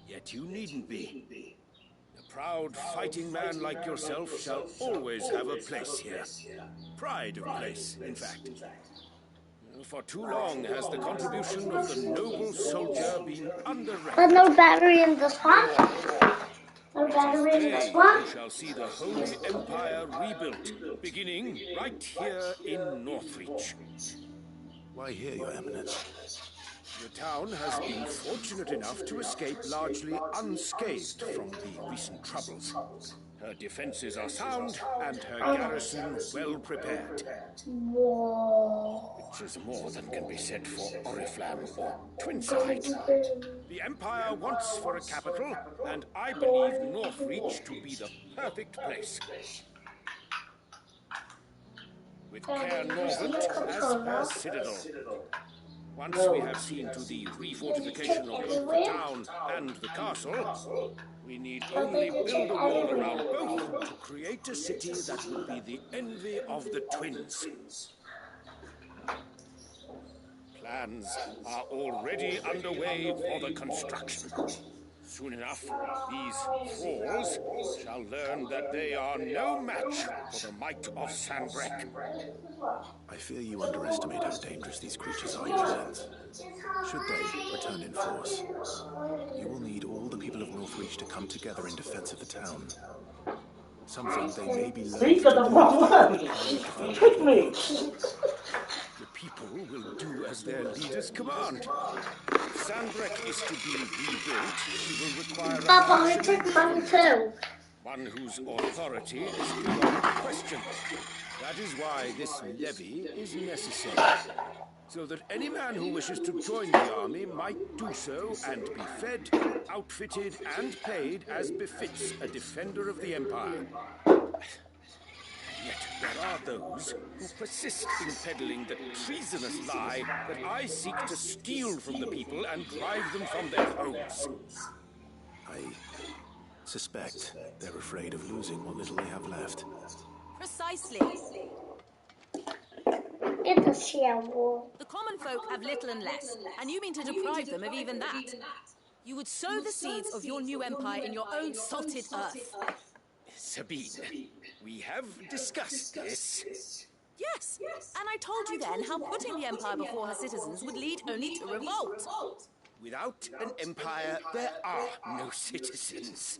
Speaker 9: Yet you needn't be. A proud fighting man like yourself shall always have a place here. Pride of place, in fact. For too long has the contribution of the noble soldier been underrated.
Speaker 19: There's no battery in this one. No battery in this one.
Speaker 9: You shall see the Holy Empire rebuilt, beginning right here in Northreach.
Speaker 3: Why here, Your Eminence?
Speaker 9: The town has been fortunate enough to escape largely unscathed from the recent troubles. Her defenses are sound, and her garrison well prepared.
Speaker 19: Whoa.
Speaker 9: Which is more than can be said for Oriflamme or Twinside. The Empire wants for a capital, and I believe Northreach to be the perfect place. With Caer Norvent as her citadel. Once we have seen to the refortification of both the town and the castle, we need only build a wall around both to create a city that will be the envy of the twins. Plans are already underway for the construction. Soon enough, these thralls shall learn that they are no match for the might of Sanbreque.
Speaker 3: I fear you underestimate how dangerous these creatures are, Your Eminence. Should they return in force, you will need all the people of Northreach to come together in defense of the town. Something they may be loath to
Speaker 6: Speak of the wrong one! Trick me!
Speaker 9: The people will do as their leaders command. If Sanbreque is to be rebuilt, she will require a
Speaker 19: Papa, I
Speaker 9: functioning
Speaker 19: took money
Speaker 9: government.
Speaker 19: too.
Speaker 9: One whose authority is beyond question. That is why this levy is necessary. So that any man who wishes to join the army might do so and be fed, outfitted, and paid as befits a defender of the Empire. Yet there are those who persist in peddling the treasonous lie that I seek to steal from the people and drive them from their homes.
Speaker 3: I suspect they're afraid of losing what little they have left.
Speaker 5: Precisely.
Speaker 19: Get the shovel.
Speaker 5: The common folk have little and less, and you mean to deprive them of even that. You would sow the seeds of your new empire in your own salted earth.
Speaker 9: Sabine, we have discussed this.
Speaker 5: Yes, and I told you then how putting the empire before her citizens would lead only to revolt.
Speaker 9: Without an empire, there are no citizens.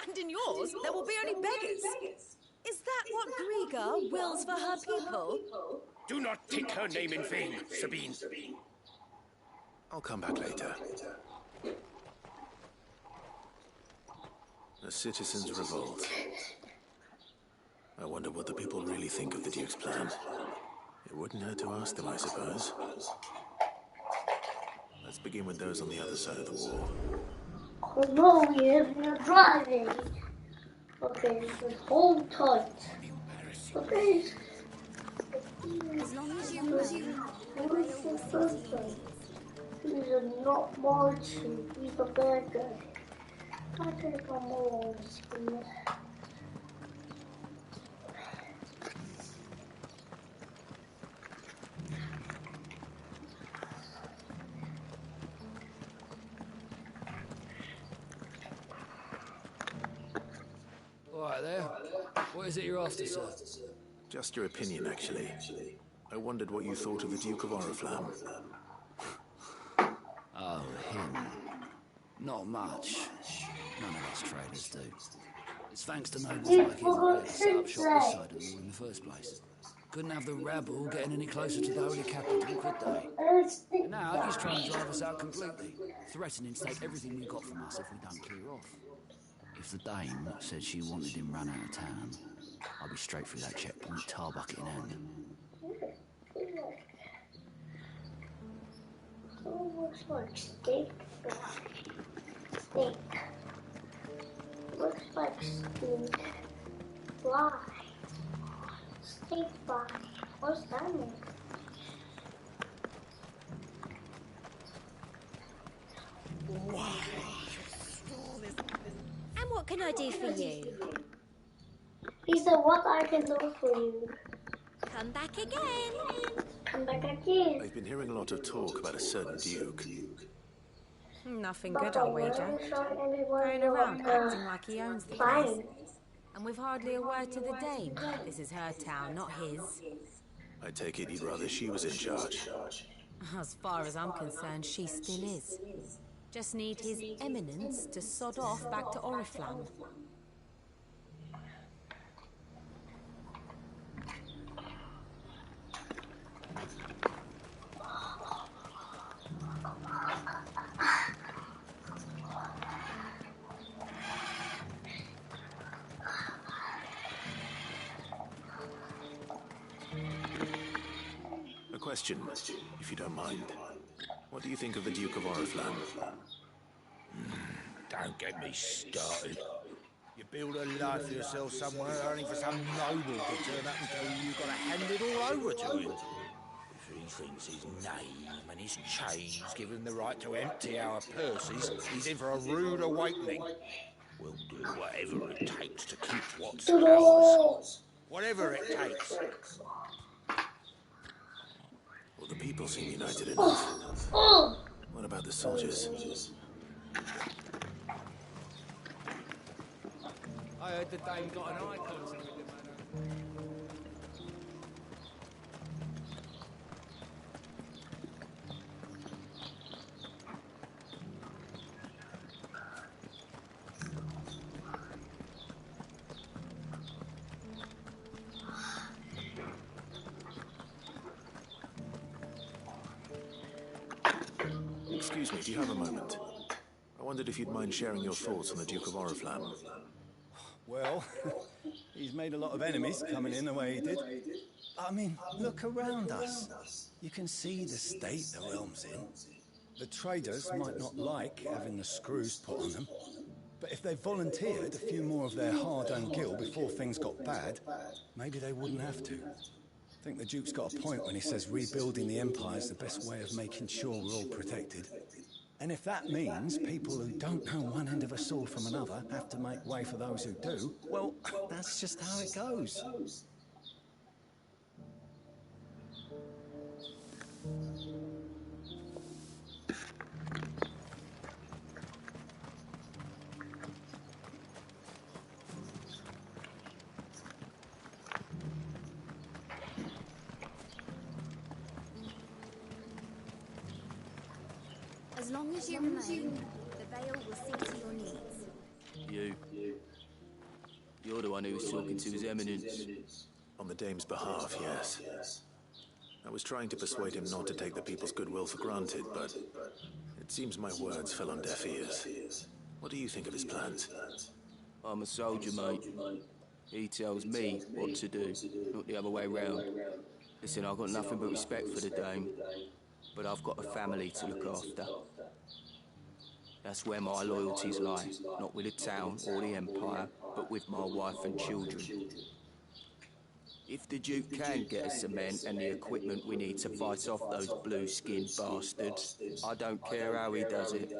Speaker 5: And in yours, there will be only beggars. Is that what Griga wills for her people?
Speaker 9: Do not take her name in vain, Sabine.
Speaker 3: I'll come back later. A citizens' revolt. I wonder what the people really think of the Duke's plan. It wouldn't hurt to ask them, I suppose. Let's begin with those on the other side of the wall.
Speaker 19: Oh no, you're driving. Okay, so hold tight. Okay.
Speaker 11: As long as you know.
Speaker 19: These are not marching. These are bad guys. I think I'm all on
Speaker 7: All right there. What is it you're after, sir?
Speaker 3: Just your opinion, actually. I wondered what you thought of the Duke of Oriflamme.
Speaker 7: Oh, him. Not much. None of us traders do. It's thanks to nobles like him that we set up shop this side of the wall in the first place. Couldn't have the rabble getting any closer to the holy capital, could they? And now he's trying to drive us out completely, threatening to take everything we got from us if we don't clear off. If the dame said she wanted him run out of town, I'll be straight from that checkpoint, tar bucket in hand.
Speaker 19: Looks like steak fry. Steak. Looks like steak fly. Steak fry. What's that mean?
Speaker 11: And what can I do for you?
Speaker 19: He said, what I can do for you?
Speaker 11: Come back again.
Speaker 19: Come back again.
Speaker 3: I've been hearing a lot of talk about a certain duke.
Speaker 5: Nothing good, I'll wager. Going around acting like he owns the place. And with hardly a word to the dame. This is her town, not his.
Speaker 3: I take it you'd rather she was in charge.
Speaker 5: As far as I'm concerned, she still is. Just need his eminence to sod off back to Oriflamme.
Speaker 3: A question, if you don't mind. What do you think of the Duke of Oriflamme?
Speaker 9: Don't get me started. You build a life for yourself somewhere only for some noble to turn up and tell you you've got to hand it all over to him. If he thinks his name and his chains give him the right to empty our purses, he's in for a rude awakening. We'll do whatever it takes to keep what's ours. Whatever it takes.
Speaker 3: Well, the people seem united enough. What about the soldiers?
Speaker 22: I heard the dame got an icon with him.
Speaker 3: Excuse me, do you have a moment? I wondered if you'd mind sharing your thoughts on the Duke of Oriflamme.
Speaker 10: Well, he's made a lot of enemies coming in the way he did. I mean, look around us. You can see the state the realm's in. The traders might not like having the screws put on them, but if they volunteered a few more of their hard-earned gil before things got bad, maybe they wouldn't have to. I think the Duke's got a point when he says rebuilding the Empire's the best way of making sure we're all protected. And if that means people who don't know one end of a sword from another have to make way for those who do, well, that's just how it goes.
Speaker 11: As long as you remain, the veil will see to your needs.
Speaker 13: You're the one who was talking to His Eminence.
Speaker 3: On the dame's behalf, yes. I was trying to persuade him not to take the people's goodwill for granted, but it seems my words fell on deaf ears. What do you think of his plans?
Speaker 13: I'm a soldier, mate. He tells me what to do, not the other way round. Listen, I've got nothing but respect for the dame, but I've got a family to look after. That's where my loyalties lie, not with the town or the Empire, but with my wife and children. If the Duke can get us cement and the equipment we need to fight off those blue-skinned bastards, I don't care how he does it.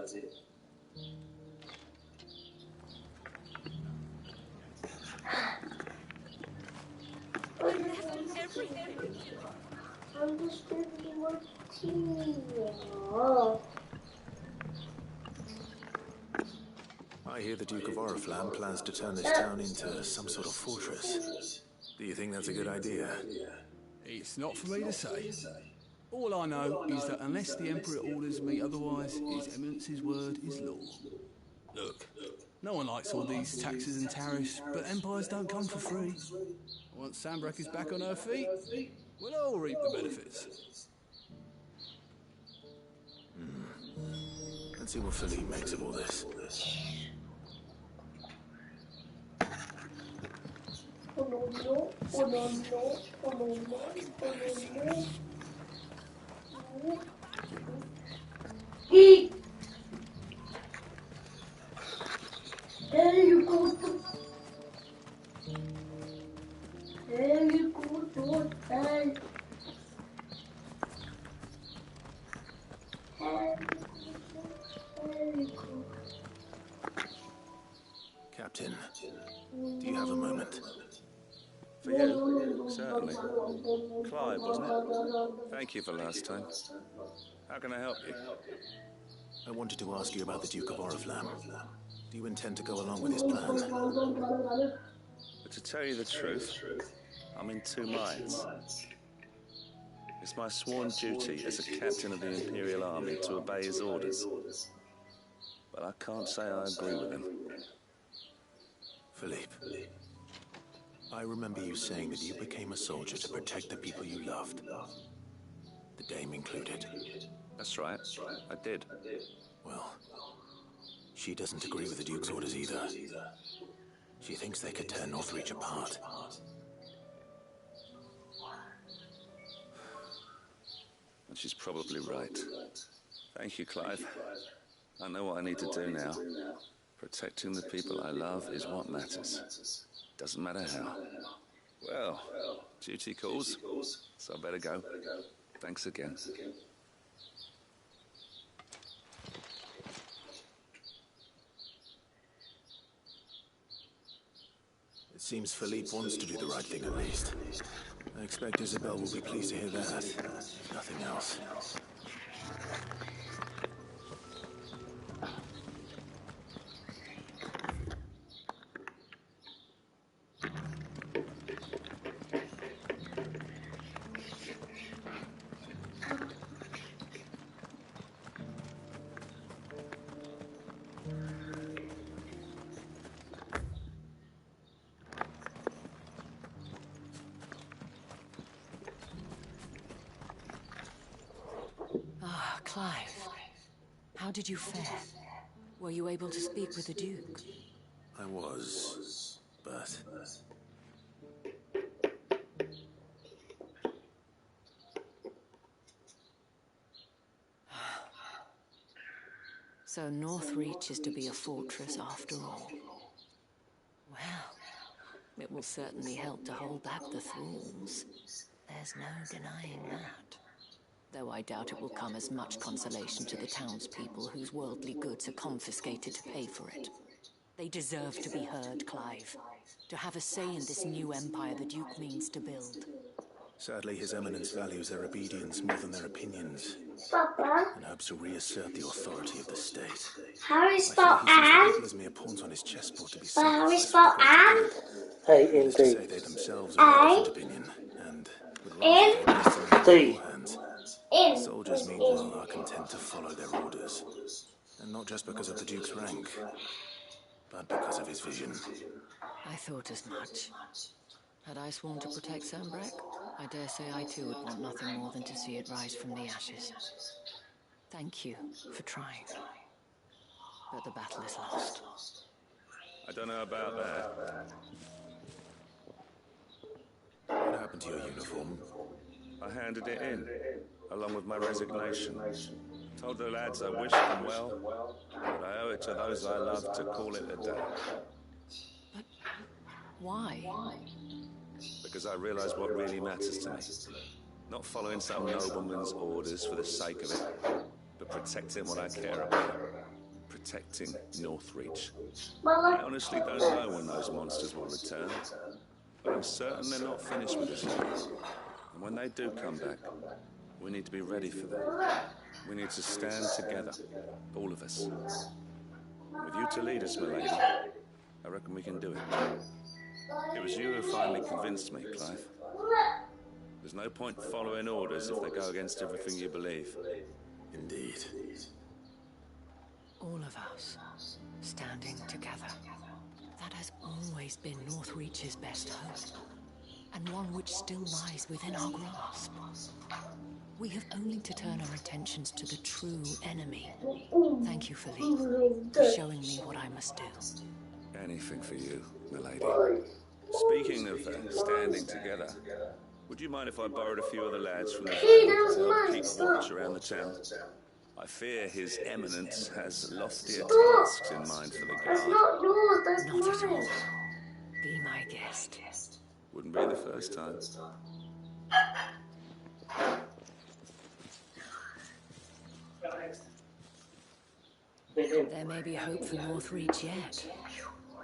Speaker 3: I hear the Duke of Oriflamme plans to turn this town into some sort of fortress. Do you think that's a good idea?
Speaker 7: It's not for me to say. All I know is that unless the Emperor orders me otherwise, His Eminence's word is law. Look, no one likes all these taxes and tariffs, but empires don't come for free. Once Sanbreque is back on her feet, we'll all reap the benefits.
Speaker 3: Let's see what Philippe makes of all this. Captain, do you have a moment?
Speaker 22: For you? Certainly. Clive, wasn't it? Thank you for last time. How can I help you?
Speaker 3: I wanted to ask you about the Duke of Oriflamme. Do you intend to go along with his plan?
Speaker 22: But to tell you the truth, I'm in two minds. It's my sworn duty as a captain of the Imperial Army to obey his orders. But I can't say I agree with him.
Speaker 3: Philippe, I remember you saying that you became a soldier to protect the people you loved. The Dame included.
Speaker 22: That's right, I did.
Speaker 3: Well, she doesn't agree with the Duke's orders either. She thinks they could tear Northreach apart.
Speaker 22: And she's probably right. Thank you, Clive. I know what I need to do now. Protecting the people I love is what matters. Doesn't matter how. Well, duty calls, so I better go. Thanks again.
Speaker 3: It seems Philippe wants to do the right thing at least. I expect Isabel will be pleased to hear that, if nothing else.
Speaker 2: Ah, Clive. How did you fare? Were you able to speak with the Duke?
Speaker 3: I was, but...
Speaker 2: So Northreach is to be a fortress after all. Well, it will certainly help to hold back the thralls. There's no denying that. Though I doubt it will come as much consolation to the townspeople whose worldly goods are confiscated to pay for it. They deserve to be heard, Clive. To have a say in this new empire the Duke means to build.
Speaker 3: Sadly, His Eminence values their obedience more than their opinions,
Speaker 19: Papa,
Speaker 3: and hopes to reassert the authority of the state.
Speaker 19: how is
Speaker 3: I
Speaker 19: spelled
Speaker 3: fear he sees the
Speaker 19: Anne?
Speaker 3: people as mere pawns on his chessboard to be
Speaker 19: But how is
Speaker 3: sacrificed
Speaker 19: spelled
Speaker 3: for the greater good.
Speaker 6: Hey,
Speaker 3: Needless to say,
Speaker 6: indeed.
Speaker 3: they themselves are of a different opinion, and would rather their destiny in your hands. The soldiers, meanwhile, are content to follow their orders. And not just because of the Duke's rank, but because of his vision.
Speaker 2: I thought as much. Had I sworn to protect Sanbreque, I dare say I too would want nothing more than to see it rise from the ashes. Thank you for trying. But the battle is lost.
Speaker 22: I don't know about that.
Speaker 3: What happened to your uniform?
Speaker 22: I handed it in, along with my resignation. Told the lads I wished them well, but I owe it to those I love to call it a day.
Speaker 2: But why?
Speaker 22: Because I realize what really matters to me. Not following some nobleman's orders for the sake of it, but protecting what I care about. Protecting Northreach. I honestly don't know when those monsters will return, but I'm certain they're not finished with us yet. And when they do come back, we need to be ready for them. We need to stand together, all of us. And with you to lead us, my lady, I reckon we can do it. It was you who finally convinced me, Clive. There's no point following orders if they go against everything you believe.
Speaker 3: Indeed.
Speaker 2: All of us, standing together. That has always been Northreach's best hope, and one which still lies within our grasp. We have only to turn our attentions to the true enemy. Thank you, Philippe, for showing me what I must do.
Speaker 22: Anything for you, my lady.
Speaker 9: Speaking of standing together, would you mind if I borrowed a few of the lads from the
Speaker 19: See,
Speaker 9: Vale
Speaker 19: there's
Speaker 9: to help
Speaker 19: mine.
Speaker 9: keep watch around the town? I fear His Eminence has loftier
Speaker 19: Stop.
Speaker 9: tasks in mind for the
Speaker 19: That's
Speaker 9: guard.
Speaker 19: not yours, that's
Speaker 2: Not at
Speaker 19: mine.
Speaker 2: all. Be my guest.
Speaker 9: Wouldn't be the first time.
Speaker 2: There may be hope for Northreach yet,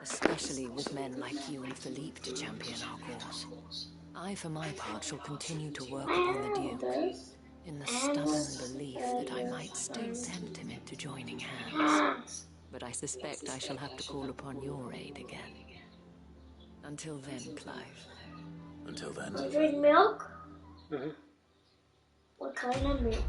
Speaker 2: especially with men like you and Philippe to champion our cause. I, for my part, shall continue to work upon the Duke, in the stubborn belief that I might still tempt him into joining hands. But I suspect I shall have to call upon your aid again. Until then, Clive.
Speaker 3: Until then.
Speaker 19: Do you drink milk? What kind of milk?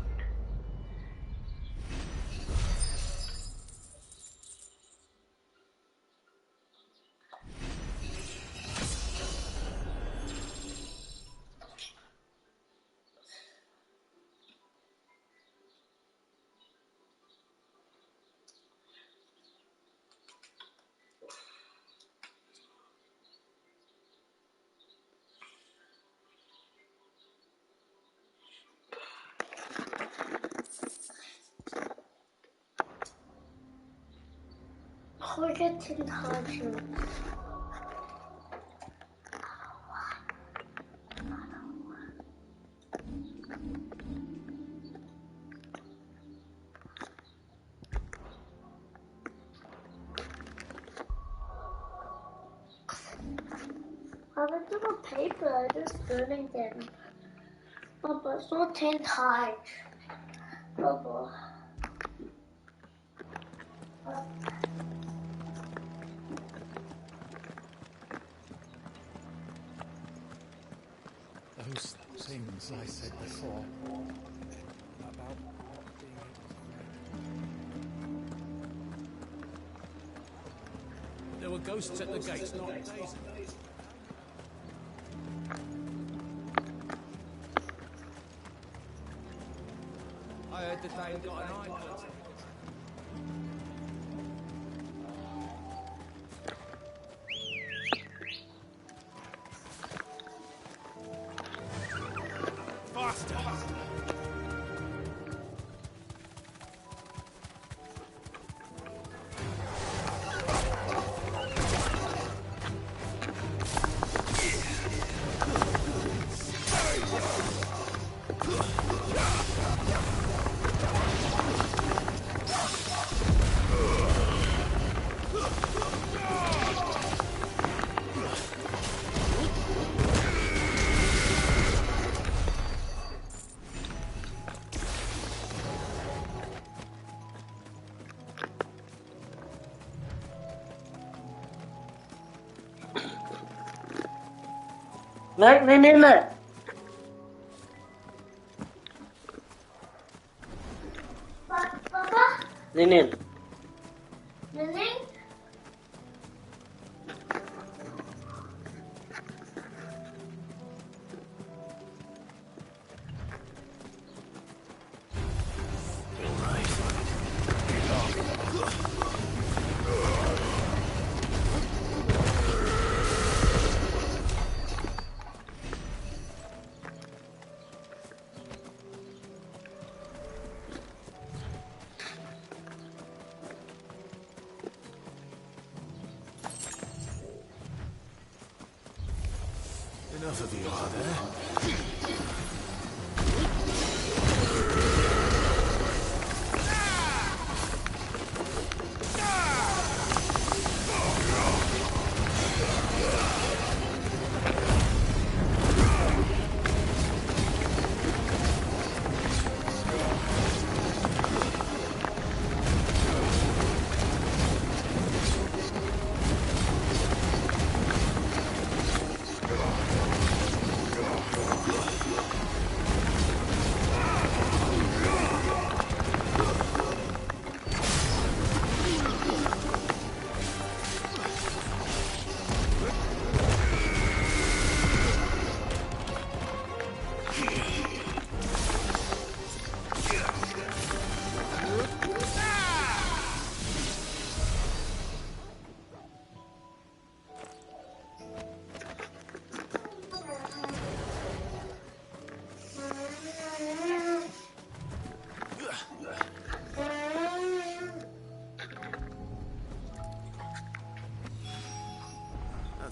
Speaker 19: We get 10 times. I went to the paper, I just burning them. Oh, but it's not 10 times. Oh boy.
Speaker 15: Those things I said before about not being able to. There were ghosts at the gates not days ago. I heard that they had got an eye put.
Speaker 6: Nej.
Speaker 19: Papa?
Speaker 6: Nej.
Speaker 19: Lily?
Speaker 3: Enough of you, are there?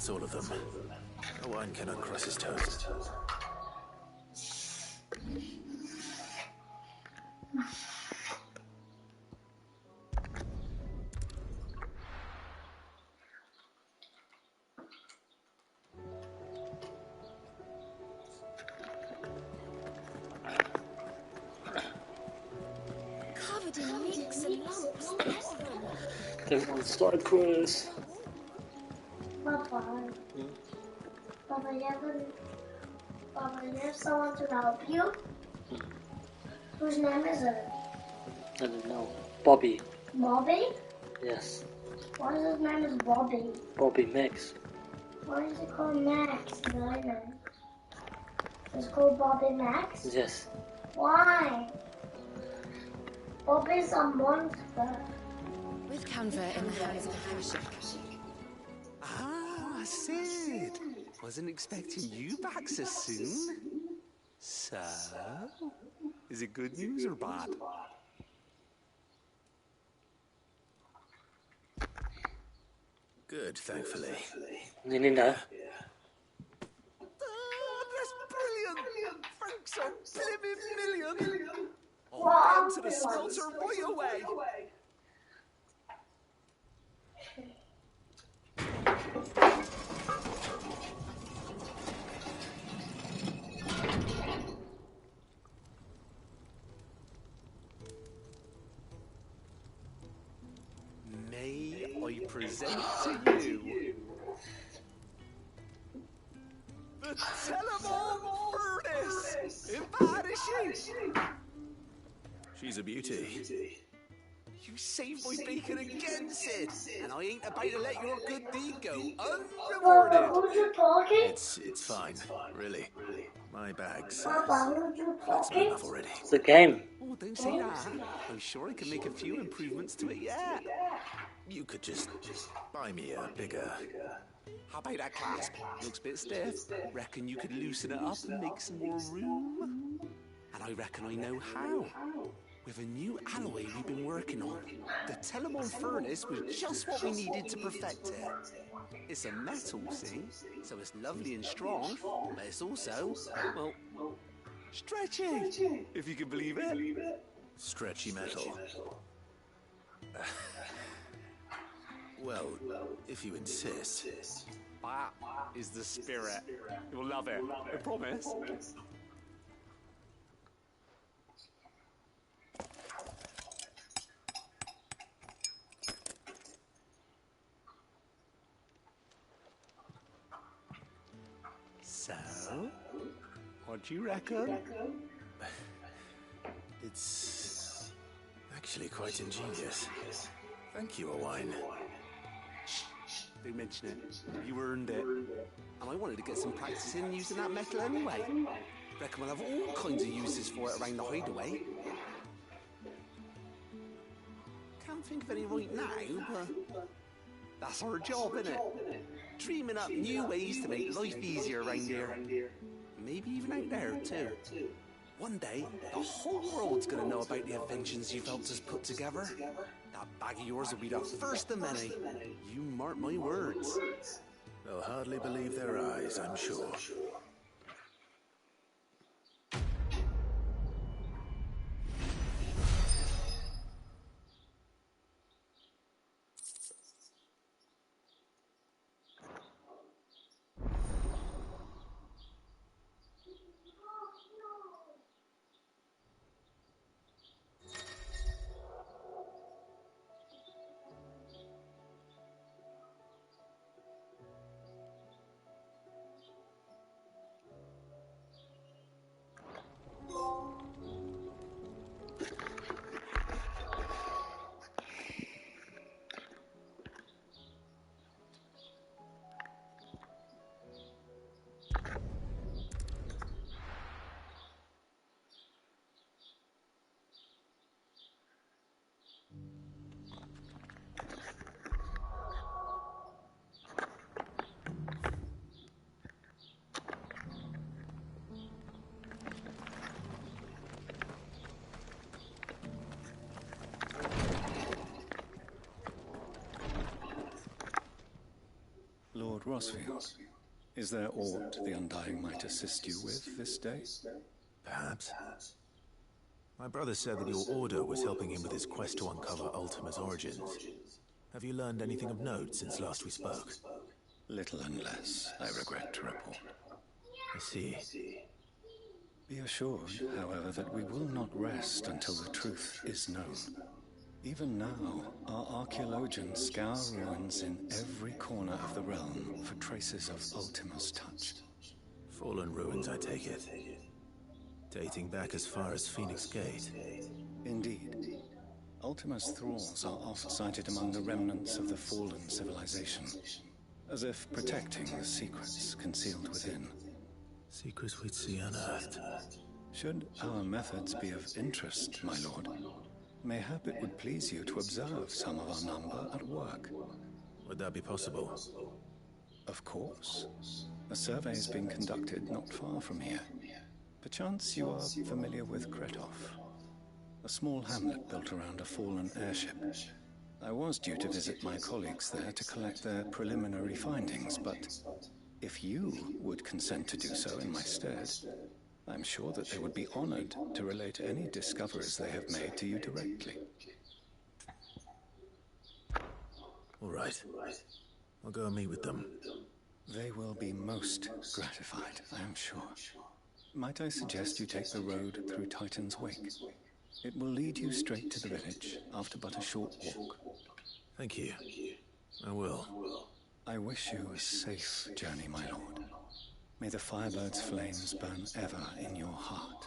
Speaker 3: That's all of them. Owen cannot cross his toes.
Speaker 21: Covered in nicks and lumps, a lot of them.
Speaker 6: Everyone started cruise.
Speaker 19: Papa. Papa, you have someone to help you? Whose name is it?
Speaker 6: I don't know. Bobby.
Speaker 19: Bobby?
Speaker 6: Yes.
Speaker 19: Why is his name is Bobby?
Speaker 6: Bobby Max.
Speaker 19: Why is it called Max? No. It's called Bobby Max?
Speaker 6: Yes.
Speaker 19: Why? Bobby's a monster.
Speaker 21: With Canva in the hands of Akashic.
Speaker 8: Ah, Sid. Wasn't expecting you back so soon. So, is it good news or bad?
Speaker 3: Good, thankfully.
Speaker 6: You know.
Speaker 8: Oh, that's brilliant! Thanks a blimmin' million! I'll
Speaker 19: Wow.
Speaker 8: down to the smelter right away! May I present to you the Telemon Furnace! In bad, is she?
Speaker 3: She's a beauty.
Speaker 8: You saved my bacon again, Sid! And I ain't about to let your good deed go unrewarded!
Speaker 19: Who's you talking?
Speaker 3: It's fine, really. My bag's
Speaker 19: Papa, who's you
Speaker 3: flexible
Speaker 19: talking?
Speaker 3: enough already.
Speaker 6: It's a game.
Speaker 8: Oh, don't say that. I'm sure I can make a few improvements to it yet.
Speaker 3: You could just buy me a bigger...
Speaker 8: How about that clasp? Looks a bit stiff. Reckon you could loosen it up and make some more room? And I reckon I know how. With a new alloy we've been working on, the Telemon Furnace was just what we needed to perfect it. It's a metal, see? So it's lovely and strong, but it's also, well, stretchy, if you can believe it.
Speaker 3: Stretchy metal. Well, if you insist.
Speaker 8: That is the spirit. You'll love it, I promise. So, what do you reckon?
Speaker 3: It's actually quite ingenious. Thank you, Owen.
Speaker 8: Don't mention it. You earned it. And I wanted to get some practice in using that metal anyway. Reckon we'll have all kinds of uses for it around the hideaway. Can't think of any right now, but that's our job, innit? Dreaming up new ways to make life easier around here. Maybe even out there, too. One day, the whole world's gonna know about the inventions you've helped us put together. That bag of yours will be the first of many. You mark my words.
Speaker 3: They'll hardly believe their eyes, I'm sure.
Speaker 10: Lord Rosfield. Is there aught the Undying might assist you with this day?
Speaker 3: Perhaps. My brother said that your order was helping him with his quest to uncover Ultima's origins. Have you learned anything of note since last we spoke?
Speaker 10: Little and less, I regret to report.
Speaker 3: I see.
Speaker 10: Be assured, however, that we will not rest until the truth is known. Even now, our archaeologians scour ruins in every corner of the realm for traces of Ultima's touch.
Speaker 3: Fallen ruins, I take it. Dating back as far as Phoenix Gate.
Speaker 10: Indeed. Ultima's thralls are oft sighted among the remnants of the fallen civilization, as if protecting the secrets concealed within.
Speaker 3: Secrets we'd see unearthed.
Speaker 10: Should our methods be of interest, my lord, mayhap it would please you to observe some of our number at work.
Speaker 3: Would that be possible?
Speaker 10: Of course. A survey is being conducted not far from here. Perchance you are familiar with Kretov, a small hamlet built around a fallen airship. I was due to visit my colleagues there to collect their preliminary findings, but if you would consent to do so in my stead, I'm sure that they would be honored to relate any discoveries they have made to you directly.
Speaker 3: All right. I'll go and meet with them.
Speaker 10: They will be most gratified, I am sure. Might I suggest you take the road through Titan's Wake? It will lead you straight to the village after but a short walk.
Speaker 3: Thank you. I will.
Speaker 10: I wish you a safe journey, my lord. May the Firebird's flames burn ever in your heart.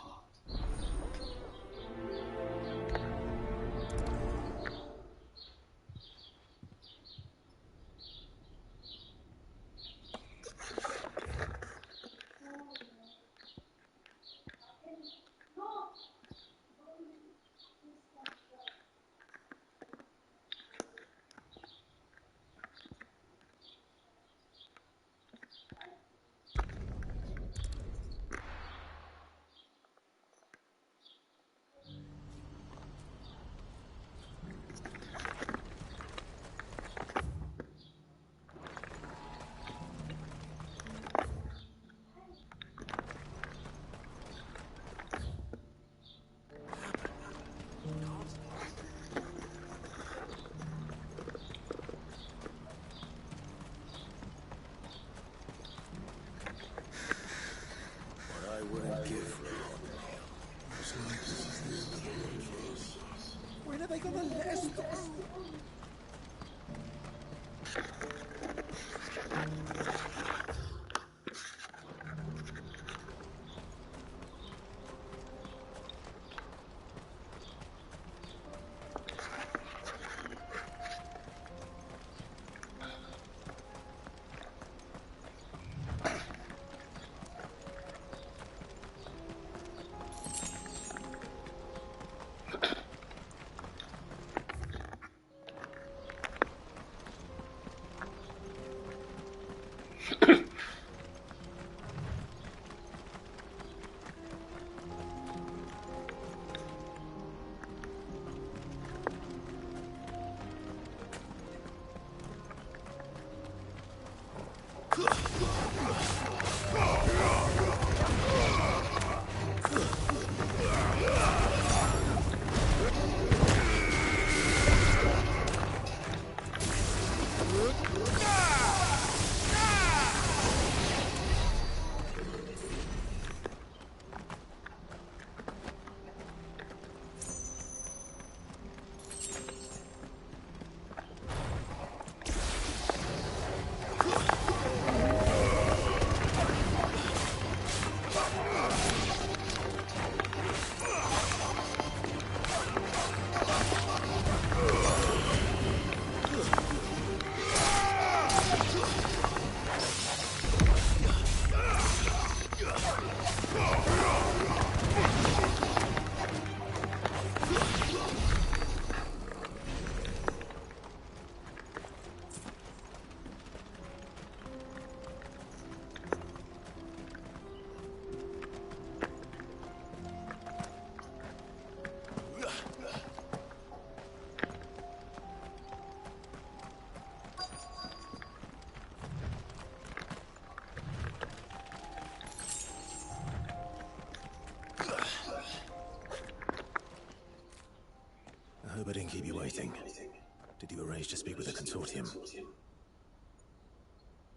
Speaker 3: hope I didn't keep you waiting. Did you arrange to speak with the consortium?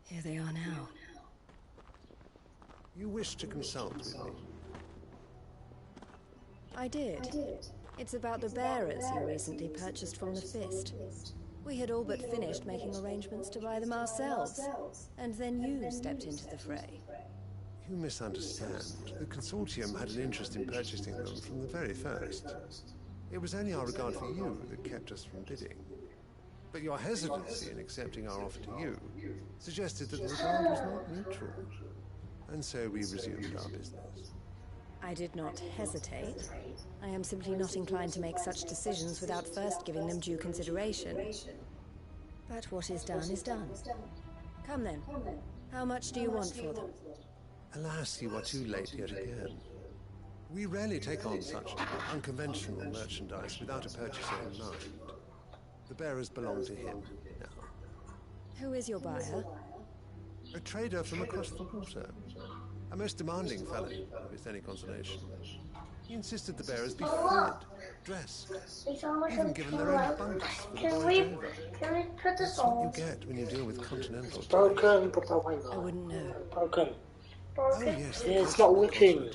Speaker 2: Here they are now.
Speaker 17: You wish to consult with me?
Speaker 2: I did. It's about the bearers you recently purchased from the Fist. We had all but finished making arrangements to buy them ourselves, and then you stepped into the fray.
Speaker 17: You misunderstand. The consortium had an interest in purchasing them from the very first. It was only our regard for you that kept us from bidding. But your hesitancy in accepting our offer to you suggested that the regard was not mutual. And so we resumed our business.
Speaker 2: I did not hesitate. I am simply not inclined to make such decisions without first giving them due consideration. But what is done is done. Come then. How much do you want for them?
Speaker 17: Alas, you are too late yet again. We rarely take on such unconventional merchandise without a purchaser in mind. The bearers belong to him now.
Speaker 2: Who is your buyer?
Speaker 17: A trader from across the water. A most demanding fellow, if it's any consolation. He insisted the bearers be fed, dressed, even given their own bunks for the voyage over.
Speaker 19: Can we put this
Speaker 17: That's
Speaker 19: on?
Speaker 17: what you get when you deal with continental
Speaker 6: Broken, but why not?
Speaker 2: I wouldn't know.
Speaker 6: Broken.
Speaker 17: Oh, yes,
Speaker 6: Yeah, it's not working.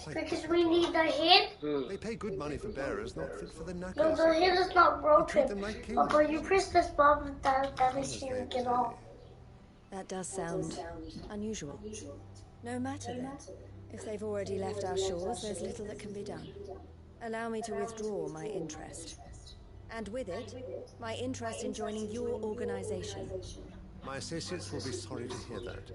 Speaker 19: Because we need the head.
Speaker 17: They pay good money for bearers, not fit for the knackers.
Speaker 19: No, the head is not broken.
Speaker 17: them like kings.
Speaker 19: But you press this button, that machine will get off.
Speaker 2: That does sound unusual. No matter then. If they've already left our shores, there's little that can be done. Allow me to withdraw my interest. And with it, my interest in joining your organization.
Speaker 17: My associates will be sorry to hear that.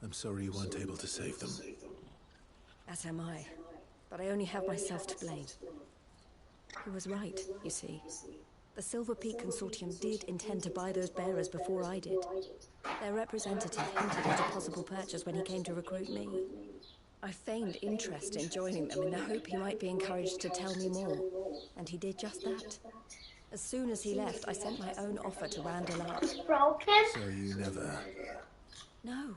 Speaker 3: I'm sorry you weren't able to save them.
Speaker 2: As am I. But I only have myself to blame. He was right, you see. The Silver Peak Consortium did intend to buy those bearers before I did. Their representative hinted at a possible purchase when he came to recruit me. I feigned interest in joining them in the hope he might be encouraged to tell me more. And he did just that. As soon as he left, I sent my own offer to Randalar.
Speaker 19: It's broken?
Speaker 3: So you never...
Speaker 2: No.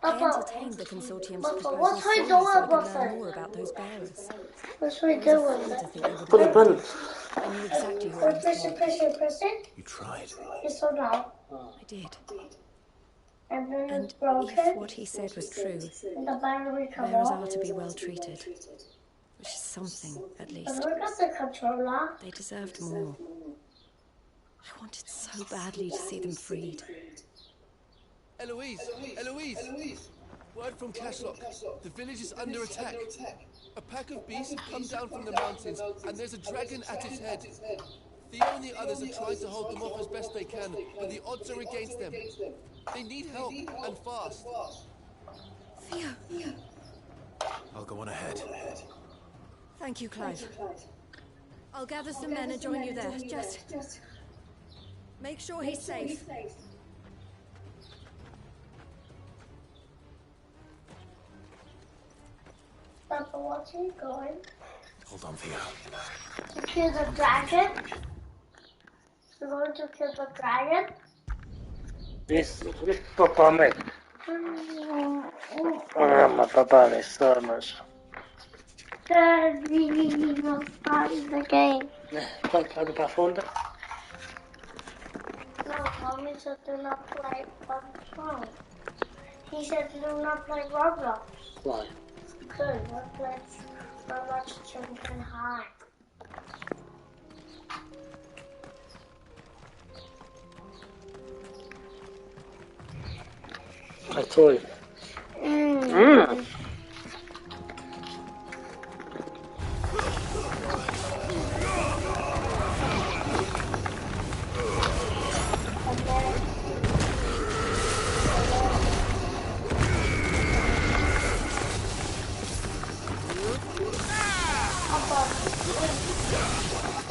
Speaker 2: I entertained the consortium's proposal
Speaker 19: what's
Speaker 2: solely
Speaker 19: we
Speaker 2: so
Speaker 19: doing
Speaker 2: I could
Speaker 19: with
Speaker 2: learn
Speaker 19: it?
Speaker 2: more about those bearers.
Speaker 19: What's we
Speaker 2: I was
Speaker 19: doing?
Speaker 2: afraid to think they would
Speaker 6: Put it
Speaker 2: betray
Speaker 6: in.
Speaker 2: me. I knew exactly who I was
Speaker 19: Press it,
Speaker 2: for.
Speaker 19: press it, press it.
Speaker 3: You tried.
Speaker 19: Yes or no?
Speaker 2: I did.
Speaker 19: And then
Speaker 2: And
Speaker 19: it's broken.
Speaker 2: if what he said was true,
Speaker 19: And the battery come
Speaker 2: bearers
Speaker 19: off.
Speaker 2: are to be well treated. Which is something, at least.
Speaker 19: But look at the controller.
Speaker 2: They deserved more. I wanted so badly to see them freed.
Speaker 7: Eloise! Eloise! Word from Cashlock. The village is under attack. A pack of beasts have come down from the mountains, and there's a dragon at its head. Theo and the others are trying to hold them off as best they can, but the odds are against them. They need help, and fast.
Speaker 2: Theo!
Speaker 3: I'll go on ahead.
Speaker 2: Thank you, Clive. I'll gather some men and join you there. Just make sure he's safe.
Speaker 19: Papa, what's he going?
Speaker 3: Hold on, Theo.
Speaker 19: To kill the dragon? We're going to kill the dragon?
Speaker 6: This Papa, mate. My Papa is so much.
Speaker 19: Daddy, we'll start the game.
Speaker 6: Play the platform.
Speaker 19: No, Mommy said do not play Roblox phone. He said do not play Roblox.
Speaker 6: Why?
Speaker 19: Good, Roblox children high.
Speaker 6: I told you.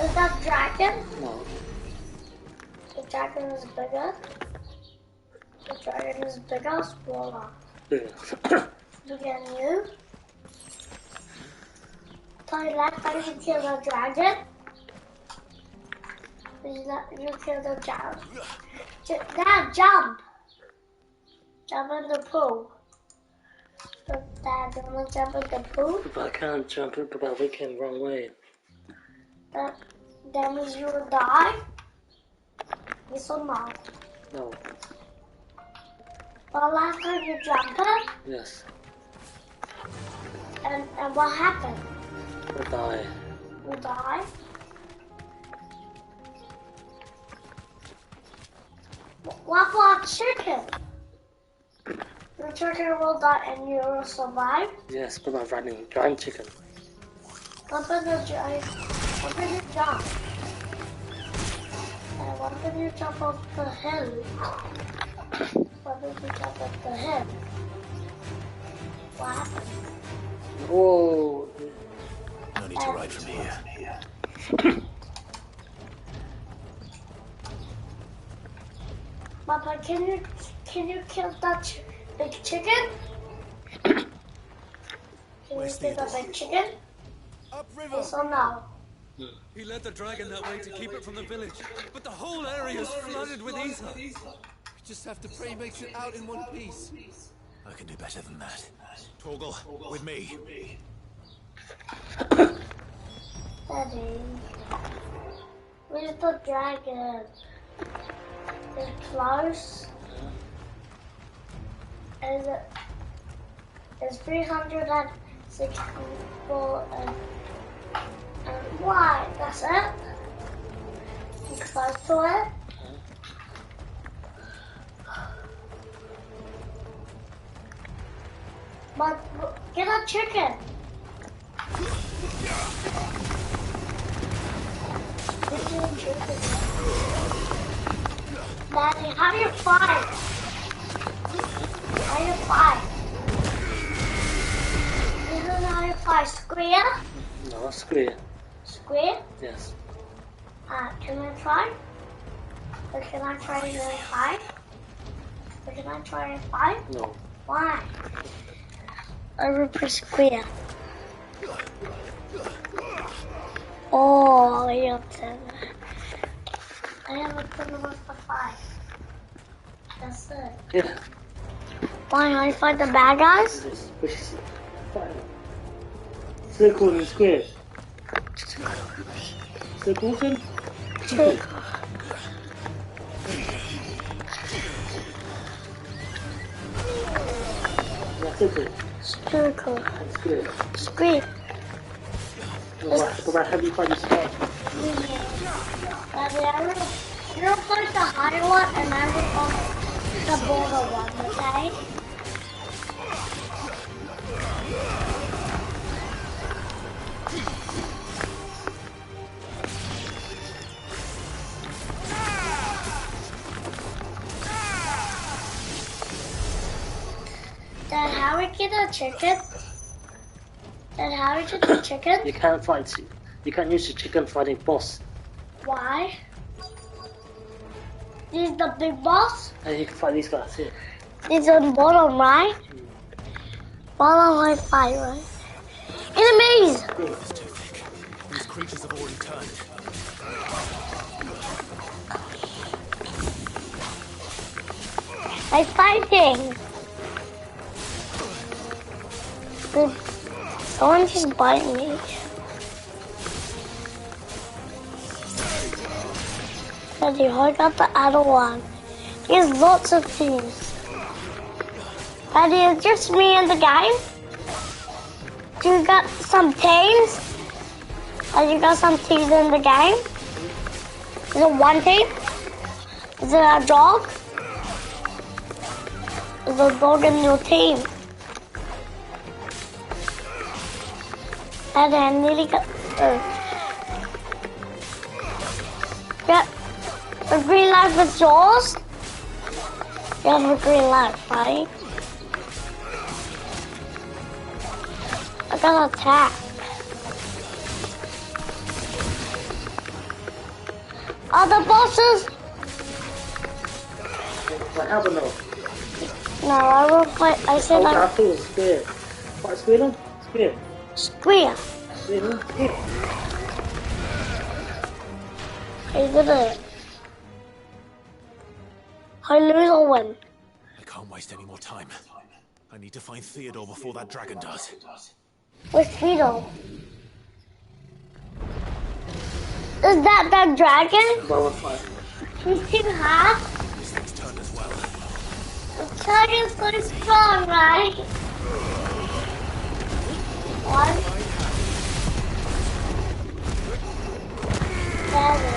Speaker 19: Is that dragon?
Speaker 6: No.
Speaker 19: The dragon is bigger. The dragon is bigger or smaller?
Speaker 6: Yeah.
Speaker 19: Bigger than you? Turn left and you kill the dragon. You kill the dragon. Dad, jump! Jump in the pool. Dad, you want to jump in the pool?
Speaker 6: But I can't jump in, but we came the wrong way.
Speaker 19: That means you will die? Yes or no?
Speaker 6: No.
Speaker 19: But last time you jumped it?
Speaker 6: Yes.
Speaker 19: And what happened?
Speaker 6: We die.
Speaker 19: You die? What about chicken? The chicken will die and you will survive?
Speaker 6: Yes, but I'm running giant chicken.
Speaker 19: What did you jump? And what did you jump off the hill? What did you jump off the hill? What happened?
Speaker 6: Whoa.
Speaker 3: No need to ride from here.
Speaker 19: Papa, can you kill that big chicken? Can you kill the big chicken?
Speaker 8: Upriver!
Speaker 19: Yes or no?
Speaker 8: He led the dragon that way to keep it from the village, but the whole area is flooded with ether.
Speaker 13: We just have to pray he makes it out in one piece.
Speaker 3: I can do better than that. Torgal, with me.
Speaker 19: Daddy, where's the dragon? It's close. It's 364 and why? That's it? You close to it? But get a chicken. Daddy, how do you fight? How do you fight? You don't know how you fight? Square?
Speaker 6: No, square.
Speaker 19: Square?
Speaker 6: Yes.
Speaker 19: Can I try? Or can I try to fight? Or can I try to fight?
Speaker 6: No.
Speaker 19: Why? I will press square. Oh, you're I have a clue what's the fight. That's it.
Speaker 6: Yeah.
Speaker 19: Why, I fight the bad guys?
Speaker 6: Circle and square. Circles and?
Speaker 19: Circle. Circle.
Speaker 6: Square.
Speaker 19: Square.
Speaker 6: But how do you find the square?
Speaker 19: You'll fight the higher one and I will fight the border one, okay? Dad, how we get a chicken? Dad, how we get the chicken?
Speaker 6: You can't fight. You can't use the chicken fighting boss.
Speaker 19: Why? He's the big boss?
Speaker 6: And you can fight these guys here.
Speaker 19: He's on bottom, right? Bottom I fight, right? Enemies!
Speaker 3: It's too thick. These creatures have already turned.
Speaker 19: I'm fighting! Someone just bite me. Daddy, I got the other one. There's lots of teams. Daddy, it's just me in the game? Do you got some teams? Have you got some teams in the game? Is it one team? Is it a dog? Is a dog in your team? Daddy, I nearly got... Yeah. The green light is yours? You have a green light, right? I got attacked. Other bosses?
Speaker 6: What happened though?
Speaker 19: No, I will fight. I said
Speaker 6: I thought it was square. What, square then? Square.
Speaker 19: Square. Are you gonna... I lose or win?
Speaker 3: I can't waste any more time. I need to find Theodore before that dragon does.
Speaker 19: Where's Theodore? Is that dragon? He's too hot.
Speaker 3: This thing's turned as well.
Speaker 19: The dragon's so strong, right? One. Seven.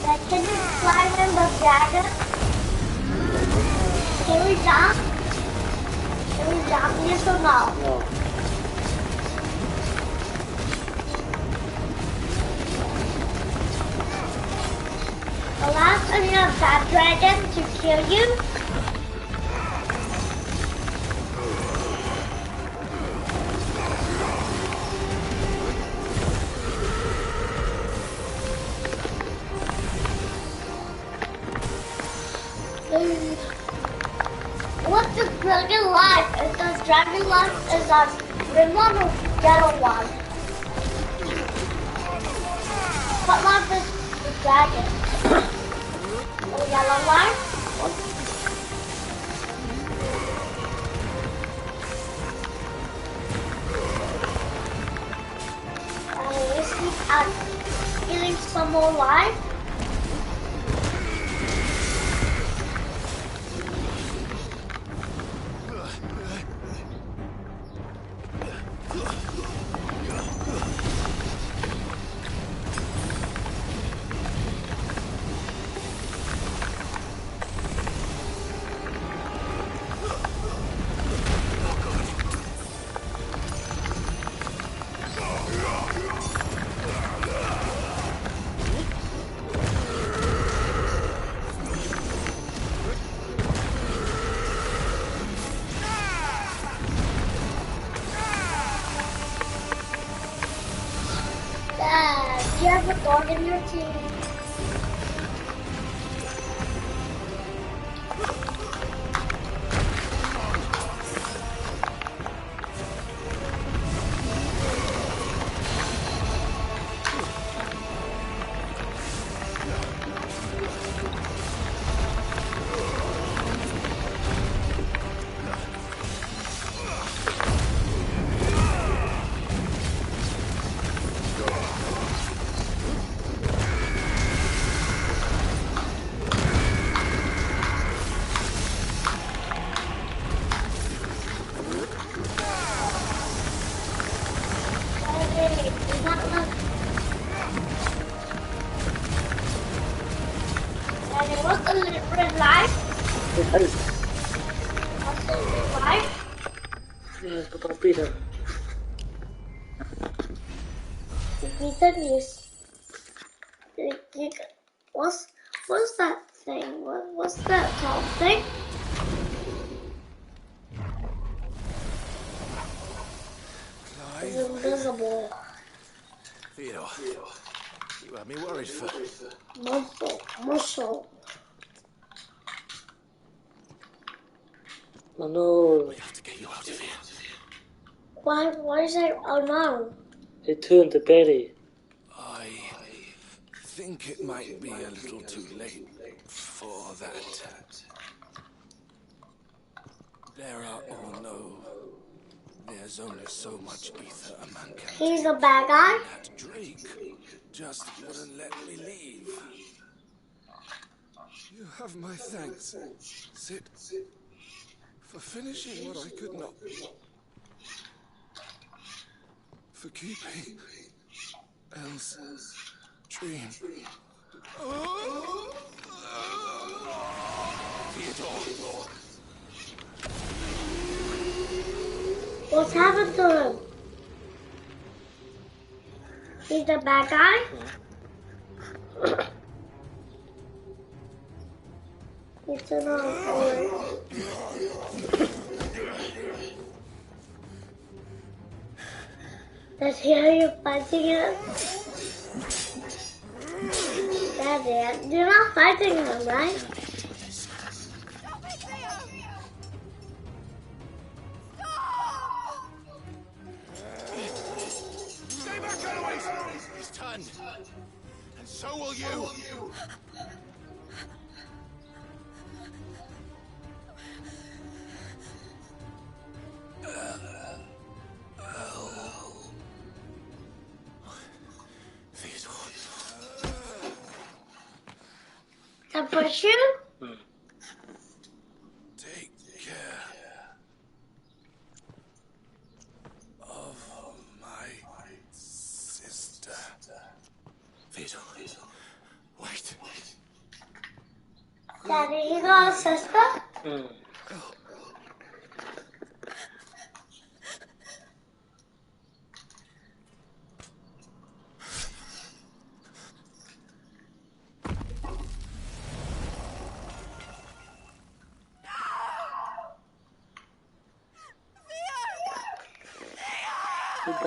Speaker 19: Now, can you climb in the dragon? Can we jump? Can we jump? Yes or no?
Speaker 6: No.
Speaker 19: The last time you have that dragon to kill you. What's the dragon life? Is the dragon life is a red one or yellow one? What life is the dragon? The yellow one? And we see us getting some more life. You have a dog in your team. What's the red light? What's the red light?
Speaker 6: Yes, but I'll beat him.
Speaker 19: Peter is. What's that thing? What's that top thing? It's invisible.
Speaker 3: Theodore, you had me worried for...
Speaker 19: Muscle.
Speaker 6: Oh no.
Speaker 3: We have to get you out of here.
Speaker 19: Why is it? Oh no.
Speaker 6: It turned to Betty.
Speaker 12: I think it might be a little too late for that. There are, oh no, there's only so much ether a man can.
Speaker 19: He's a bad guy?
Speaker 12: That Drake just wouldn't let me leave. You have my thanks, Sid, for finishing what I could not. For keeping Elle's dream. Theodore.
Speaker 19: What's happened to him? He's the bad guy? It's another Let's hear you fighting him. That's it. You're not fighting him, right?
Speaker 9: kill you!
Speaker 19: That push you?
Speaker 9: Take care of my sister.
Speaker 3: Vito, wait.
Speaker 19: Daddy, you got a sister?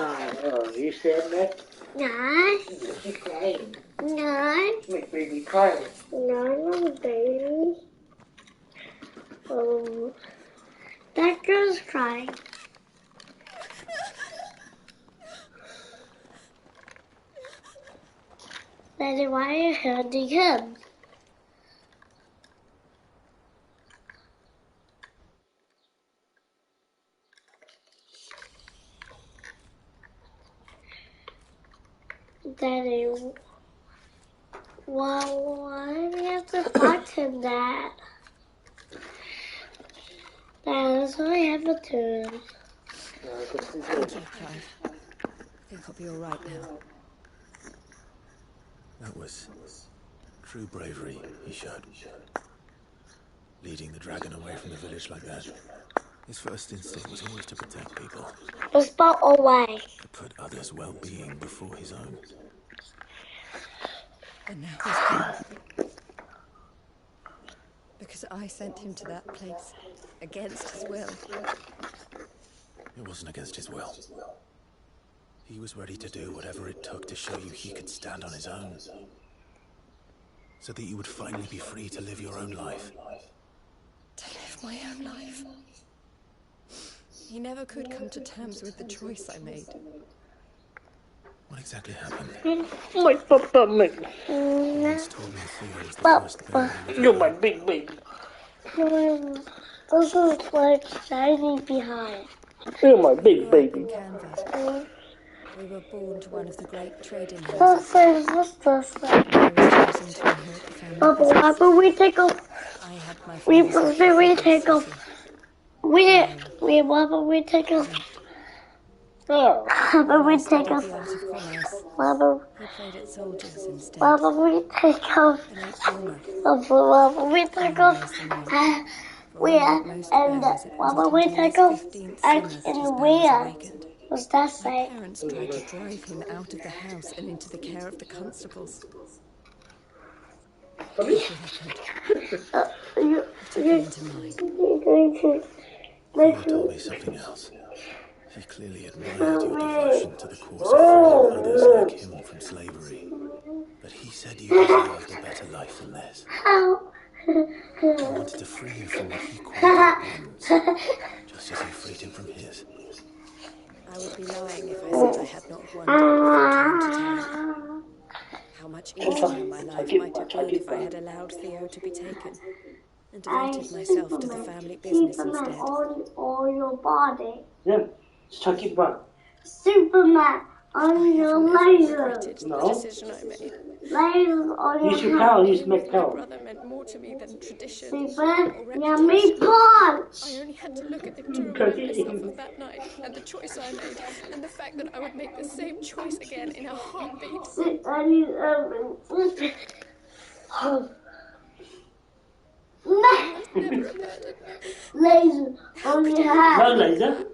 Speaker 6: Oh, you said that?
Speaker 19: No.
Speaker 6: She's crying.
Speaker 19: No.
Speaker 6: Make baby cry.
Speaker 19: No, baby. Oh, that girl's crying. Daddy, why are you hurting him? Daddy, why do we have to fight him, Dad? Dad, that's what happened to him.
Speaker 2: Thank you, Clive. I think I'll be all right now.
Speaker 3: That was true bravery he showed. Leading the dragon away from the village like that. His first instinct was always to protect people.
Speaker 19: Let's boat away.
Speaker 3: To put others' well-being before his own.
Speaker 2: And now he's gone. Because I sent him to that place, against his will.
Speaker 3: It wasn't against his will. He was ready to do whatever it took to show you he could stand on his own. So that you would finally be free to live your own life.
Speaker 2: To live my own life. He never could come to terms with the choice I made.
Speaker 3: What exactly happened?
Speaker 6: My papa, mate.
Speaker 3: You once told me Theo was the first baby.
Speaker 6: You're my big baby.
Speaker 19: This is like shiny behind.
Speaker 6: You're my big baby.
Speaker 2: Canvas. We were born to one of the great trading
Speaker 19: What's
Speaker 2: houses.
Speaker 19: this?
Speaker 2: I was chosen to inherit the family business.
Speaker 19: Papa, we take off.
Speaker 2: I had my
Speaker 19: We
Speaker 2: father's
Speaker 19: take off. Papa, we take off.
Speaker 6: Oh.
Speaker 19: Papa, we take off.
Speaker 2: The art of commerce.
Speaker 19: Papa,
Speaker 2: He played at soldiers instead.
Speaker 19: Papa, we take off.
Speaker 2: And ate Wilma.
Speaker 19: Papa, we take off. Papa, we take off. And where? What's that say?
Speaker 2: My parents tried to drive him out of the house and into the care of the constables.
Speaker 6: You
Speaker 3: Theo told me something else. He clearly admired your devotion to the cause of freeing others like him from slavery. But he said you deserved a better life than this. He wanted to free you from what he called your bonds, just as you freed him from his.
Speaker 2: I would be lying if I said I had not wondered from time to time how much easier my life might have been if I had allowed Theo to be taken and devoted myself to the family business instead.
Speaker 19: On your body.
Speaker 6: Yeah, just try to keep running.
Speaker 19: Superman on your laser.
Speaker 2: The decision I made.
Speaker 19: Lasers on your
Speaker 6: Use your power, use make
Speaker 2: My
Speaker 6: power.
Speaker 2: brother meant more to me than tradition
Speaker 19: Superman,
Speaker 2: or
Speaker 19: yummy
Speaker 2: reputation.
Speaker 19: punch.
Speaker 2: I only had to look at him to remind myself of that night and the choice I made and the fact that I would make the same choice again in a heartbeat.
Speaker 19: Laser on your hand.
Speaker 6: No laser.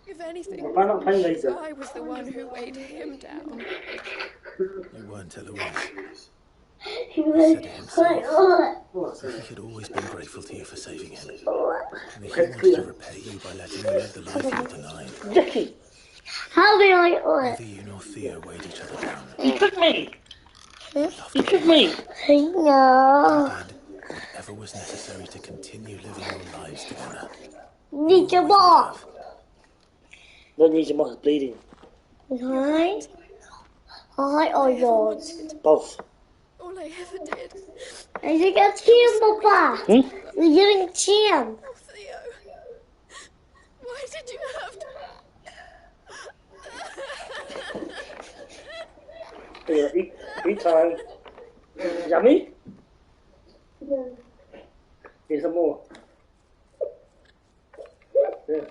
Speaker 2: If anything,
Speaker 6: Why not play laser?
Speaker 2: I was the one who weighed him down.
Speaker 3: You weren't Eloise.
Speaker 19: He
Speaker 3: said to himself that he had always been grateful to you for saving him. And that he wanted to repay you by letting you live the life you denied.
Speaker 6: Jackie!
Speaker 19: How do I
Speaker 3: Neither you nor Theo weighed each other down.
Speaker 6: You took me! You took me!
Speaker 19: No.
Speaker 3: You did whatever was necessary to continue living your lives together.
Speaker 19: Need your ball.
Speaker 6: Don't need your mouth bleeding.
Speaker 19: Mine? I or yours?
Speaker 6: Both.
Speaker 11: all I ever did.
Speaker 19: And you get cheated, Papa. You're getting cheated.
Speaker 11: Oh, Theo. Why did you have to...
Speaker 6: Yeah, eat time. Yummy? Here's some more. Yeah.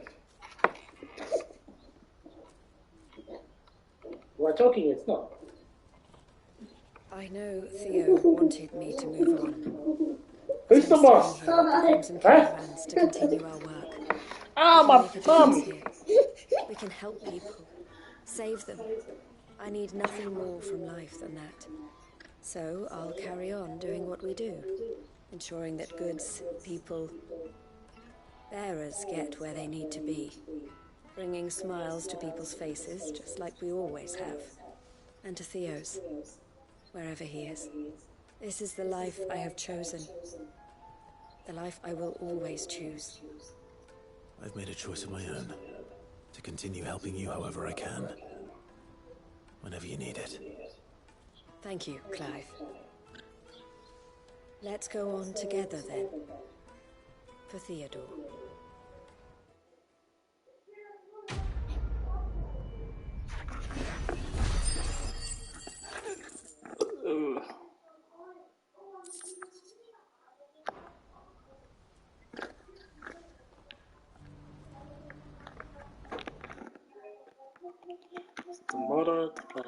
Speaker 6: While talking, it's not.
Speaker 2: I know Theo wanted me to move on.
Speaker 6: Who's the boss?
Speaker 2: Here at the Crimson Caravans to continue our work.
Speaker 6: Ah,
Speaker 2: We can
Speaker 6: my
Speaker 2: make a
Speaker 6: thumb!
Speaker 2: difference here. We can help people. Save them. I need nothing more from life than that. So I'll carry on doing what we do. Ensuring that goods, people, bearers get where they need to be. Bringing smiles to people's faces, just like we always have. And to Theo's, wherever he is. This is the life I have chosen. The life I will always choose.
Speaker 3: I've made a choice of my own. To continue helping you however I can. Whenever you need it.
Speaker 2: Thank you, Clive. Let's go on together then. For Theodore.
Speaker 6: The mother to play.